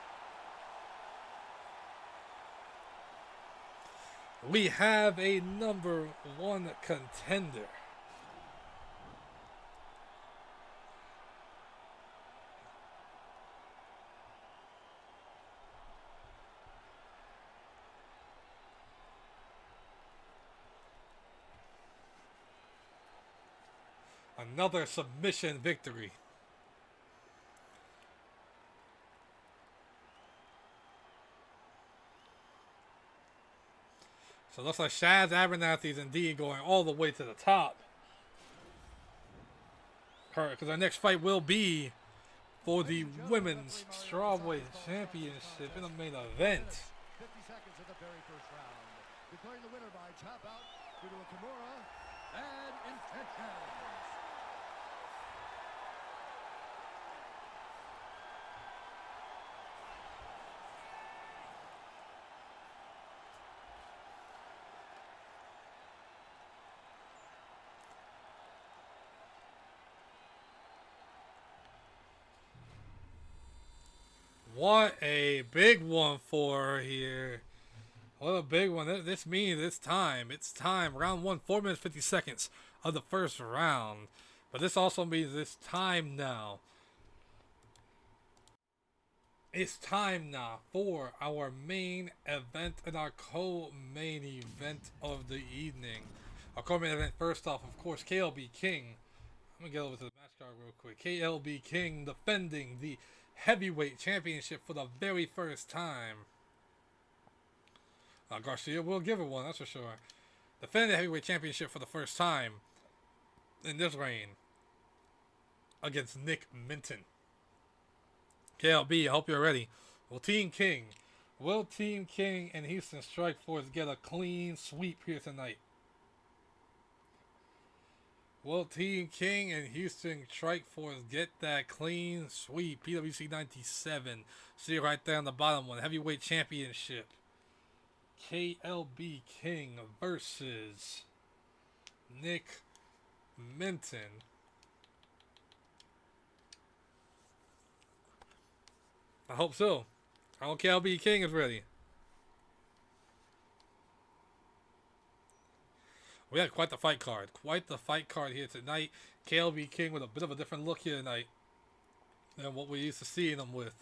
We have a #1 contender. Another submission victory. So it looks like Shaz Abernathy is indeed going all the way to the top. Because our next fight will be for the Women's Strawweight Championship in the main event. 50 seconds of the very first round. Declaring the winner by tap out due to a Kimura and intentions. What a big one for her here. What a big one. This means it's time. It's time. Round 1, 4 minutes, 50 seconds of the first round. But this also means it's time now. It's time now for our main event and our co-main event of the evening. Our co-main event, first off, of course, KLB King. I'm going to get over to the match card real quick. KLB King defending the heavyweight championship for the very first time. Garcia will give it one, that's for sure. Defending the heavyweight championship for the first time in this reign against Nick Minton. KLB, I hope you're ready. Will Team King and Houston Strikeforce get a clean sweep here tonight? Will Team King and Houston Strikeforce get that clean sweep? PWC 97. See it right there on the bottom one. Heavyweight Championship. KLB King versus Nick Minton. I hope so. I hope KLB King is ready. We had quite the fight card. Quite the fight card here tonight. KLB King with a bit of a different look here tonight. than what we used to seeing him with.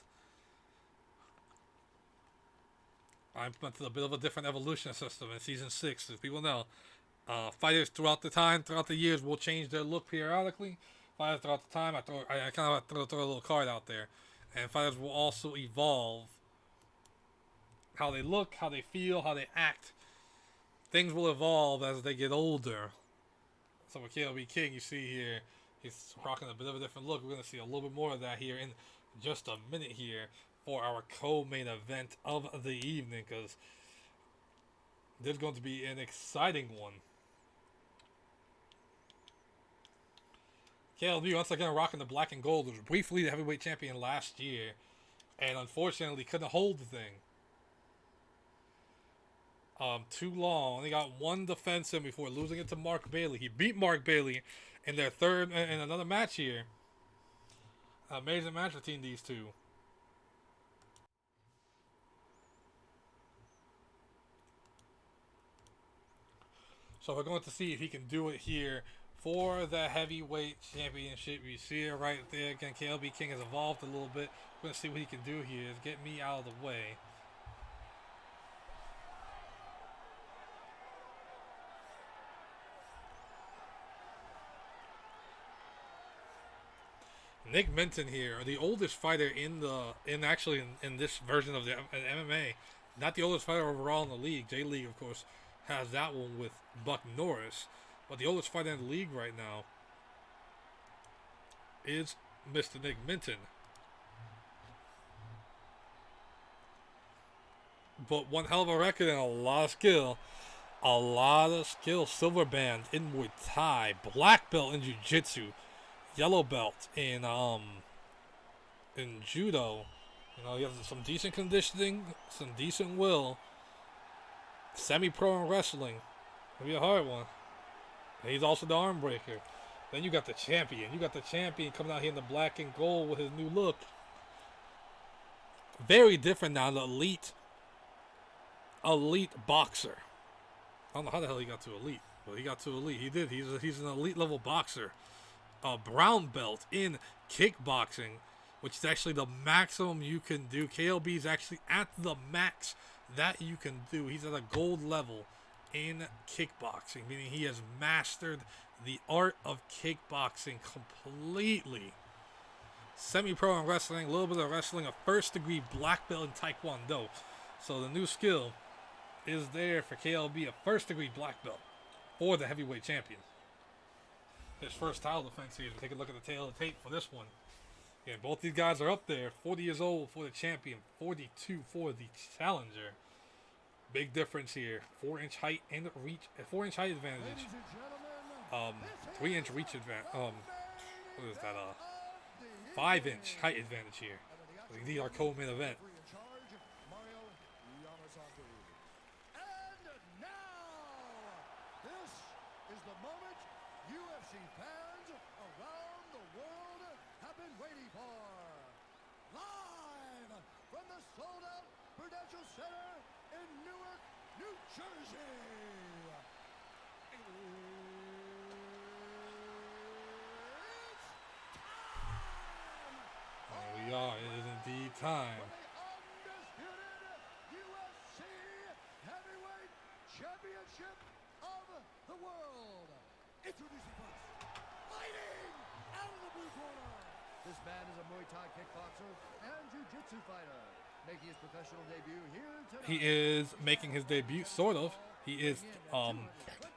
I went to a bit of a different evolution system in season 6, as people know. Fighters throughout the years will change their look periodically. Fighters throughout the time, I kind of throw a little card out there, and fighters will also evolve. How they look, how they feel, how they act. Things will evolve as they get older. So with KLB King, you see here, he's rocking a bit of a different look. We're going to see a little bit more of that here in just a minute here for our co-main event of the evening, because there's going to be an exciting one. KLB once again rocking the black and gold. Was briefly the heavyweight champion last year, and unfortunately couldn't hold the thing. Too long. Only got one defense in before losing it to Mark Bailey. He beat Mark Bailey in their third in another match here. Amazing match between these two. So we're going to see if he can do it here for the heavyweight championship. You see it right there. Again, KLB King has evolved a little bit. We're going to see what he can do here. Get me out of the way. Nick Minton here, the oldest fighter in this version of the MMA. Not the oldest fighter overall in the league. J League, of course, has that one with Buck Norris. But the oldest fighter in the league right now is Mr. Nick Minton. But one hell of a record and a lot of skill. A lot of skill. Silver band in Muay Thai. Black belt in Jiu-Jitsu. Yellow belt in judo. You know, he has some decent conditioning, some decent will. Semi-pro in wrestling. It'll be a hard one. And he's also the arm breaker. Then you got the champion. You got the champion coming out here in the black and gold with his new look. Very different now. The elite boxer. I don't know how the hell he got to elite, but he got to elite. He did. He's an elite level boxer. A brown belt in kickboxing, which is actually the maximum you can do. KLB is actually at the max that you can do. He's at a gold level in kickboxing, meaning he has mastered the art of kickboxing completely. Semi-pro in wrestling, a little bit of wrestling, a first-degree black belt in Taekwondo. So the new skill is there for KLB, a first-degree black belt for the heavyweight champion. His first title defense here. Take a look at the tail of the tape for this one. Yeah, both these guys are up there. 40 years old for the champion, 42 for the challenger. Big difference here. 4-inch height and reach. 4-inch height advantage. 3-inch reach advantage. What is that? 5-inch height advantage here. These are co-main event. UFC fans around the world have been waiting for. Live from the sold-out Prudential Center in Newark, New Jersey. It's time! There we are. It is indeed time. For the undisputed UFC Heavyweight Championship of the world. Introducing first, fighting out of the blue corner. This man is a Muay Thai kickboxer and Jiu-Jitsu fighter, making his professional debut here tonight. He is making his debut, sort of. He is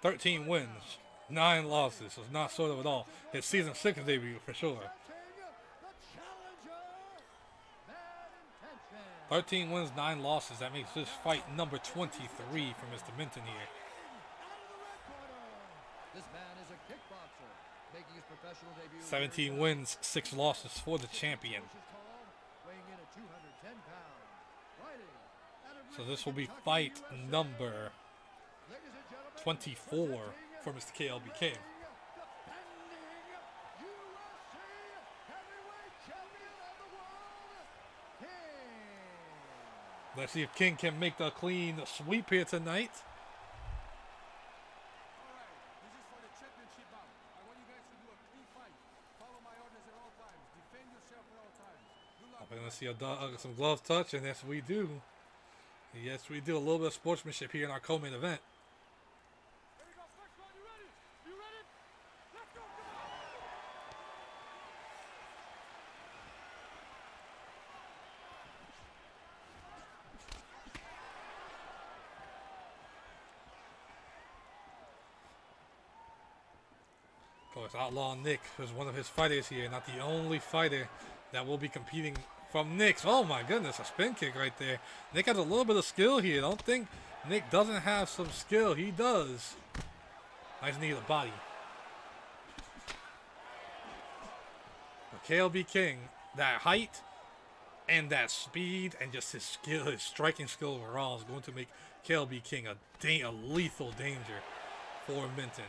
13 wins, 9 losses. So it's not sort of at all. His season 6 debut for sure. 13 wins, 9 losses. That makes this fight number 23 for Mr. Minton here. This man is a kickboxer, making his professional debut. 17 wins, 6 losses for the champion. So this will be fight number 24 for Mr. KLB King. Let's see if King can make the clean sweep here tonight. see some glove touch, and yes, we do. Yes, we do. A little bit of sportsmanship here in our co-main event. Of course, Outlaw Nick is one of his fighters here, not the only fighter that will be competing from Nick's. Oh my goodness, a spin kick right there. Nick has a little bit of skill here. Don't think Nick doesn't have some skill. He does. Nice knee to the body. But KLB King, that height and that speed and just his skill, his striking skill overall is going to make KLB King a lethal danger for Minton.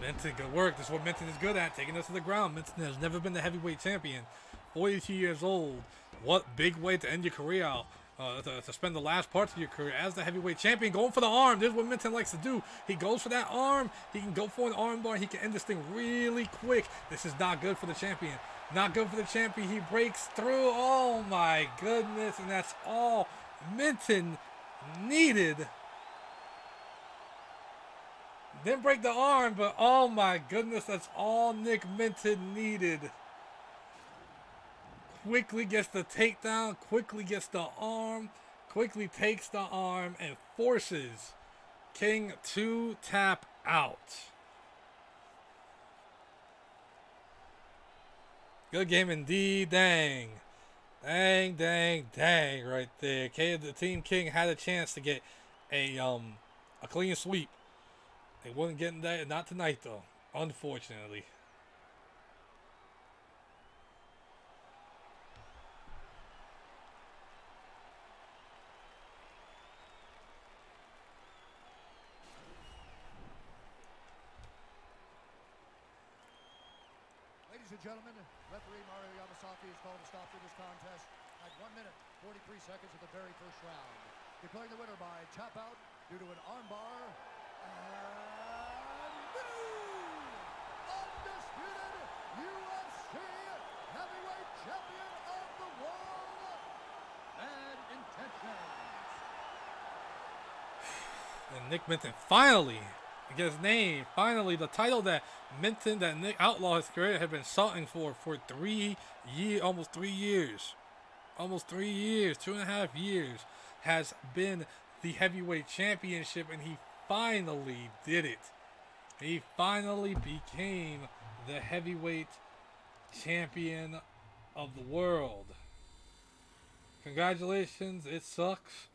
Minton, good work. This is what Minton is good at, taking us to the ground. Minton has never been the heavyweight champion. 42 years old. What big way to end your career out. To spend the last parts of your career as the heavyweight champion, going for the arm. This is what Minton likes to do. He goes for that arm. He can go for an arm bar. He can end this thing really quick. This is not good for the champion. Not good for the champion. He breaks through. Oh my goodness. And that's all Minton needed. Didn't break the arm, but oh my goodness, that's all Nick Minton needed. Quickly gets the takedown, quickly gets the arm, quickly takes the arm, and forces King to tap out. Good game indeed, dang. Dang, dang, dang right there. The Team King had a chance to get a clean sweep. They wouldn't get that, not tonight though, unfortunately. Ladies and gentlemen, referee Mario Yamasaki has called a stop to this contest at 1 minute, 43 seconds of the very first round. Declaring the winner by tap out due to an armbar. Undisputed UFC heavyweight champion of the world, Bad Intentions. And Nick Minton finally gets his name. Finally, the title that Minton, that Nick Outlaw his career had been salting for 3 years, almost 3 years. Almost 3 years, 2.5 years, has been the heavyweight championship, and he finally did it. He finally became the heavyweight champion of the world. Congratulations. It sucks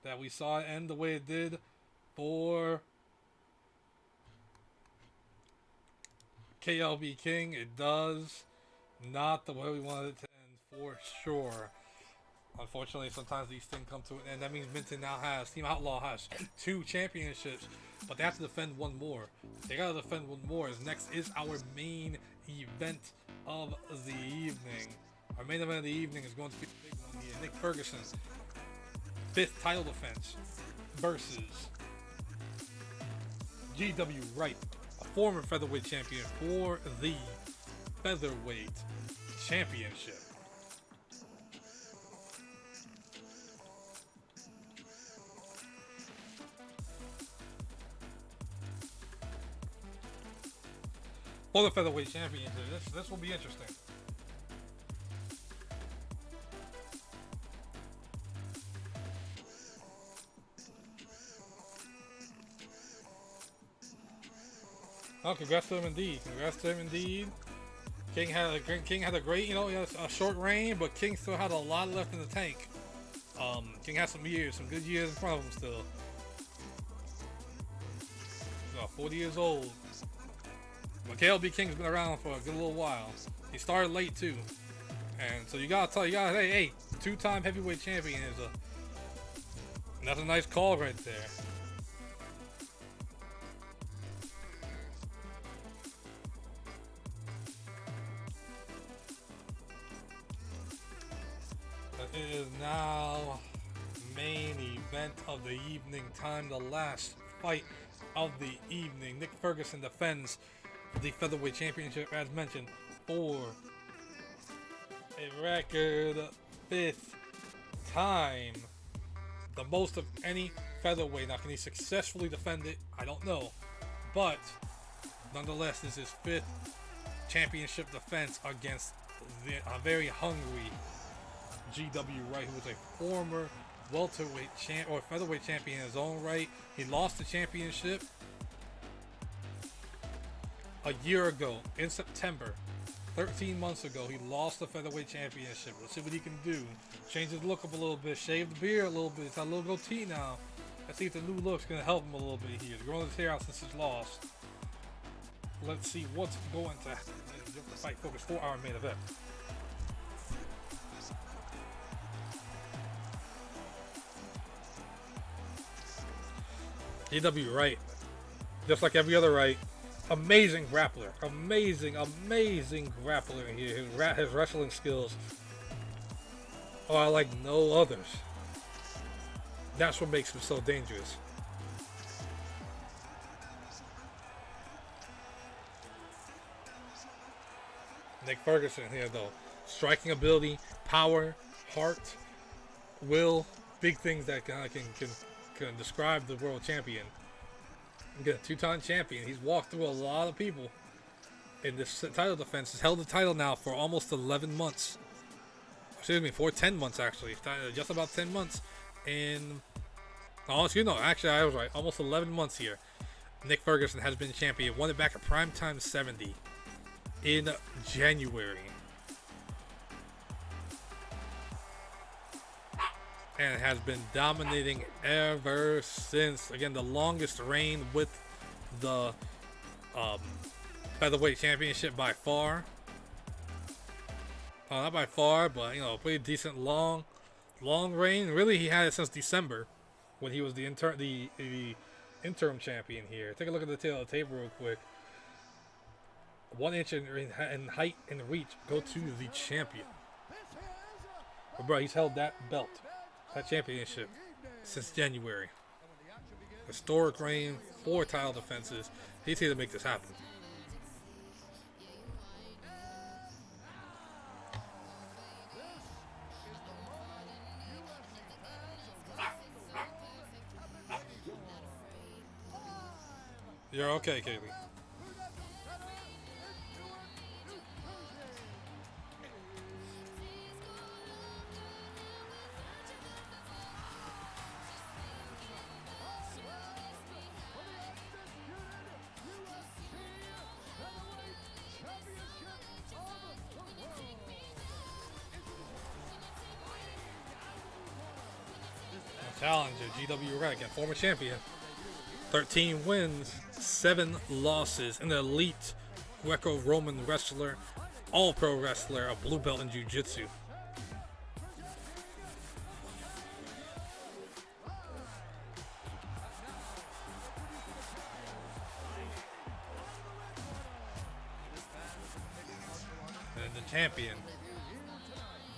that we saw it end the way it did for KLB King. It does not the way we wanted it to end for sure. Unfortunately, sometimes these things come to an end. That means Minton now has, Team Outlaw has 2 championships, but they have to defend one more. They gotta defend one more, as next is our main event of the evening. Our main event of the evening is going to be the big one here. Nick Ferguson, 5th title defense versus GW Wright, a former featherweight champion for the featherweight championship. For the featherweight championship, this will be interesting. Oh, congrats to him indeed. Congrats to him indeed. King had a great, he has a short reign, but King still had a lot left in the tank. King has some good years in front of him still. 40 years old. But KLB King's been around for a good little while. He started late too. And so you gotta hey, two-time heavyweight champion is that's a nice call right there. It is now main event of the evening time, the last fight of the evening. Nick Ferguson defends the Featherweight Championship, as mentioned, for a record 5th time. The most of any featherweight. Now, can he successfully defend it? I don't know. But, nonetheless, this is his 5th championship defense against a very hungry GW Wright, who was a former welterweight or featherweight champion in his own right. He lost the championship a year ago in September. 13 months ago, he lost the featherweight championship. Let's see what he can do. Change his look up a little bit. Shave the beard a little bit. He's got a little goatee now. Let's see if the new look's going to help him a little bit here. He's growing his hair out since his loss. Let's see what's going to happen. The fight focus 4-hour main event. GW Wright, just like every other Wright, amazing grappler, amazing grappler here. His wrestling skills are like no others. That's what makes him so dangerous. Nick Ferguson here though, striking ability, power, heart, will, big things that can describe the world champion. Again, two-time champion. He's walked through a lot of people in this title defense. He's held the title now for almost 11 months. Excuse me, for 10 months actually. Just about 10 months. Actually I was right. Almost 11 months here. Nick Ferguson has been champion. Won it back at Primetime 70 in January. And has been dominating ever since. Again, the longest reign with the featherweight championship by far. Not by far, but pretty decent long reign. Really, he had it since December when he was the interim champion here. Take a look at the tail of the table real quick. 1 inch in height and reach go to the champion. But bro, he's held that belt, that championship, since January. Historic reign, 4 title defenses. He's here to make this happen. You're okay, Kaylee. Challenger, GW Wright, again, former champion. 13 wins, 7 losses. An elite Greco-Roman wrestler, all-pro wrestler, a blue belt in jiu-jitsu. And the champion.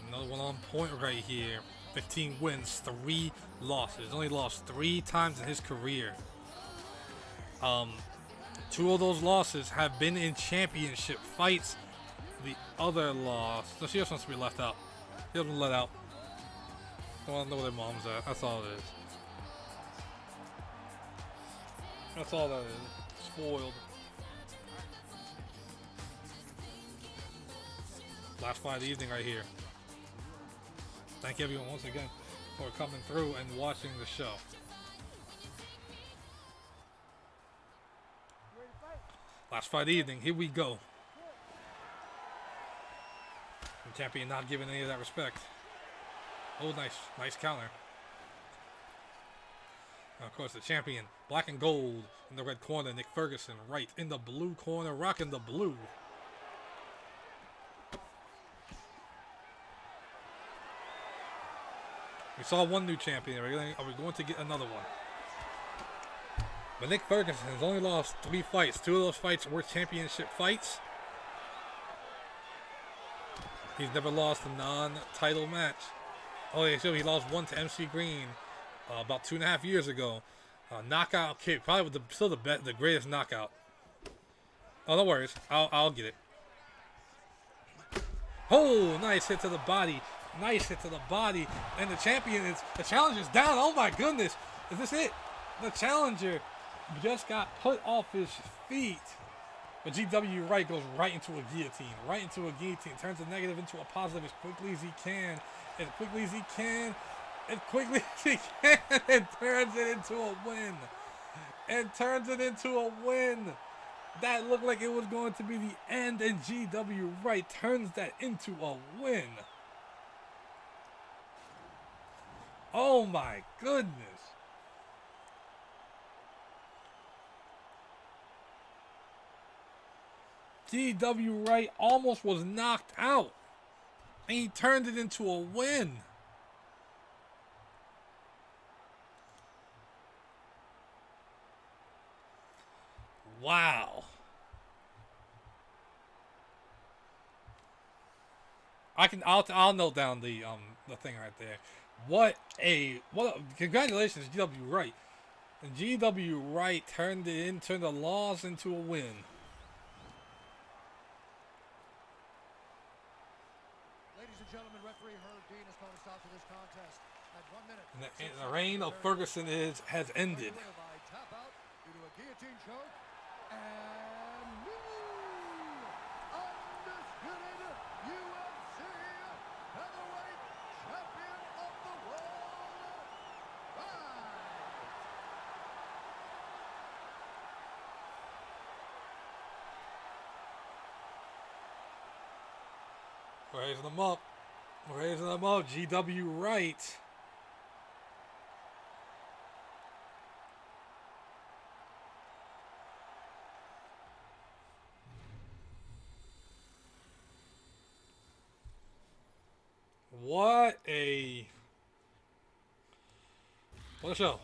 Another one on point right here. 15 wins, 3 losses. Only lost 3 times in his career. 2 of those losses have been in championship fights. The other loss, so she just wants to be left out. He doesn't let out. Don't want to know where their mom's at. That's all it is. That's all that is. Spoiled. Last fight of the evening right here. Thank everyone once again for coming through and watching the show. Last fight of the evening, here we go. The champion not giving any of that respect. Oh, nice counter. And of course, the champion, black and gold in the red corner, Nick Ferguson, right in the blue corner, rocking the blue. We saw one new champion. Are we going to get another one? But Nick Ferguson has only lost 3 fights. 2 of those fights were championship fights. He's never lost a non-title match. Oh, yeah, so he lost one to MC Green about 2.5 years ago. Knockout kick, probably with still the greatest knockout. Oh, no worries. I'll get it. Oh, nice hit to the body. Nice hit to the body. And the challenger's down. Oh my goodness. Is this it? The challenger just got put off his feet. But GW Wright goes right into a guillotine. Right into a guillotine. Turns a negative into a positive as quickly as he can. As quickly as he can. As quickly as he can. And turns it into a win. And turns it into a win. That looked like it was going to be the end. And GW Wright turns that into a win. Oh my goodness. GW Wright almost was knocked out. And he turned it into a win. Wow. I'll note down the thing right there. Congratulations, GW Wright. And GW Wright turned the loss into a win. Ladies and gentlemen, referee Herb Dean has called a stop to this contest at 1 minute. And the reign of Ferguson has ended. By tap out due to a guillotine choke and new undisputed UFC Featherweight Champion of the World. Raising them up. Raising them up. GW Wright. What a show.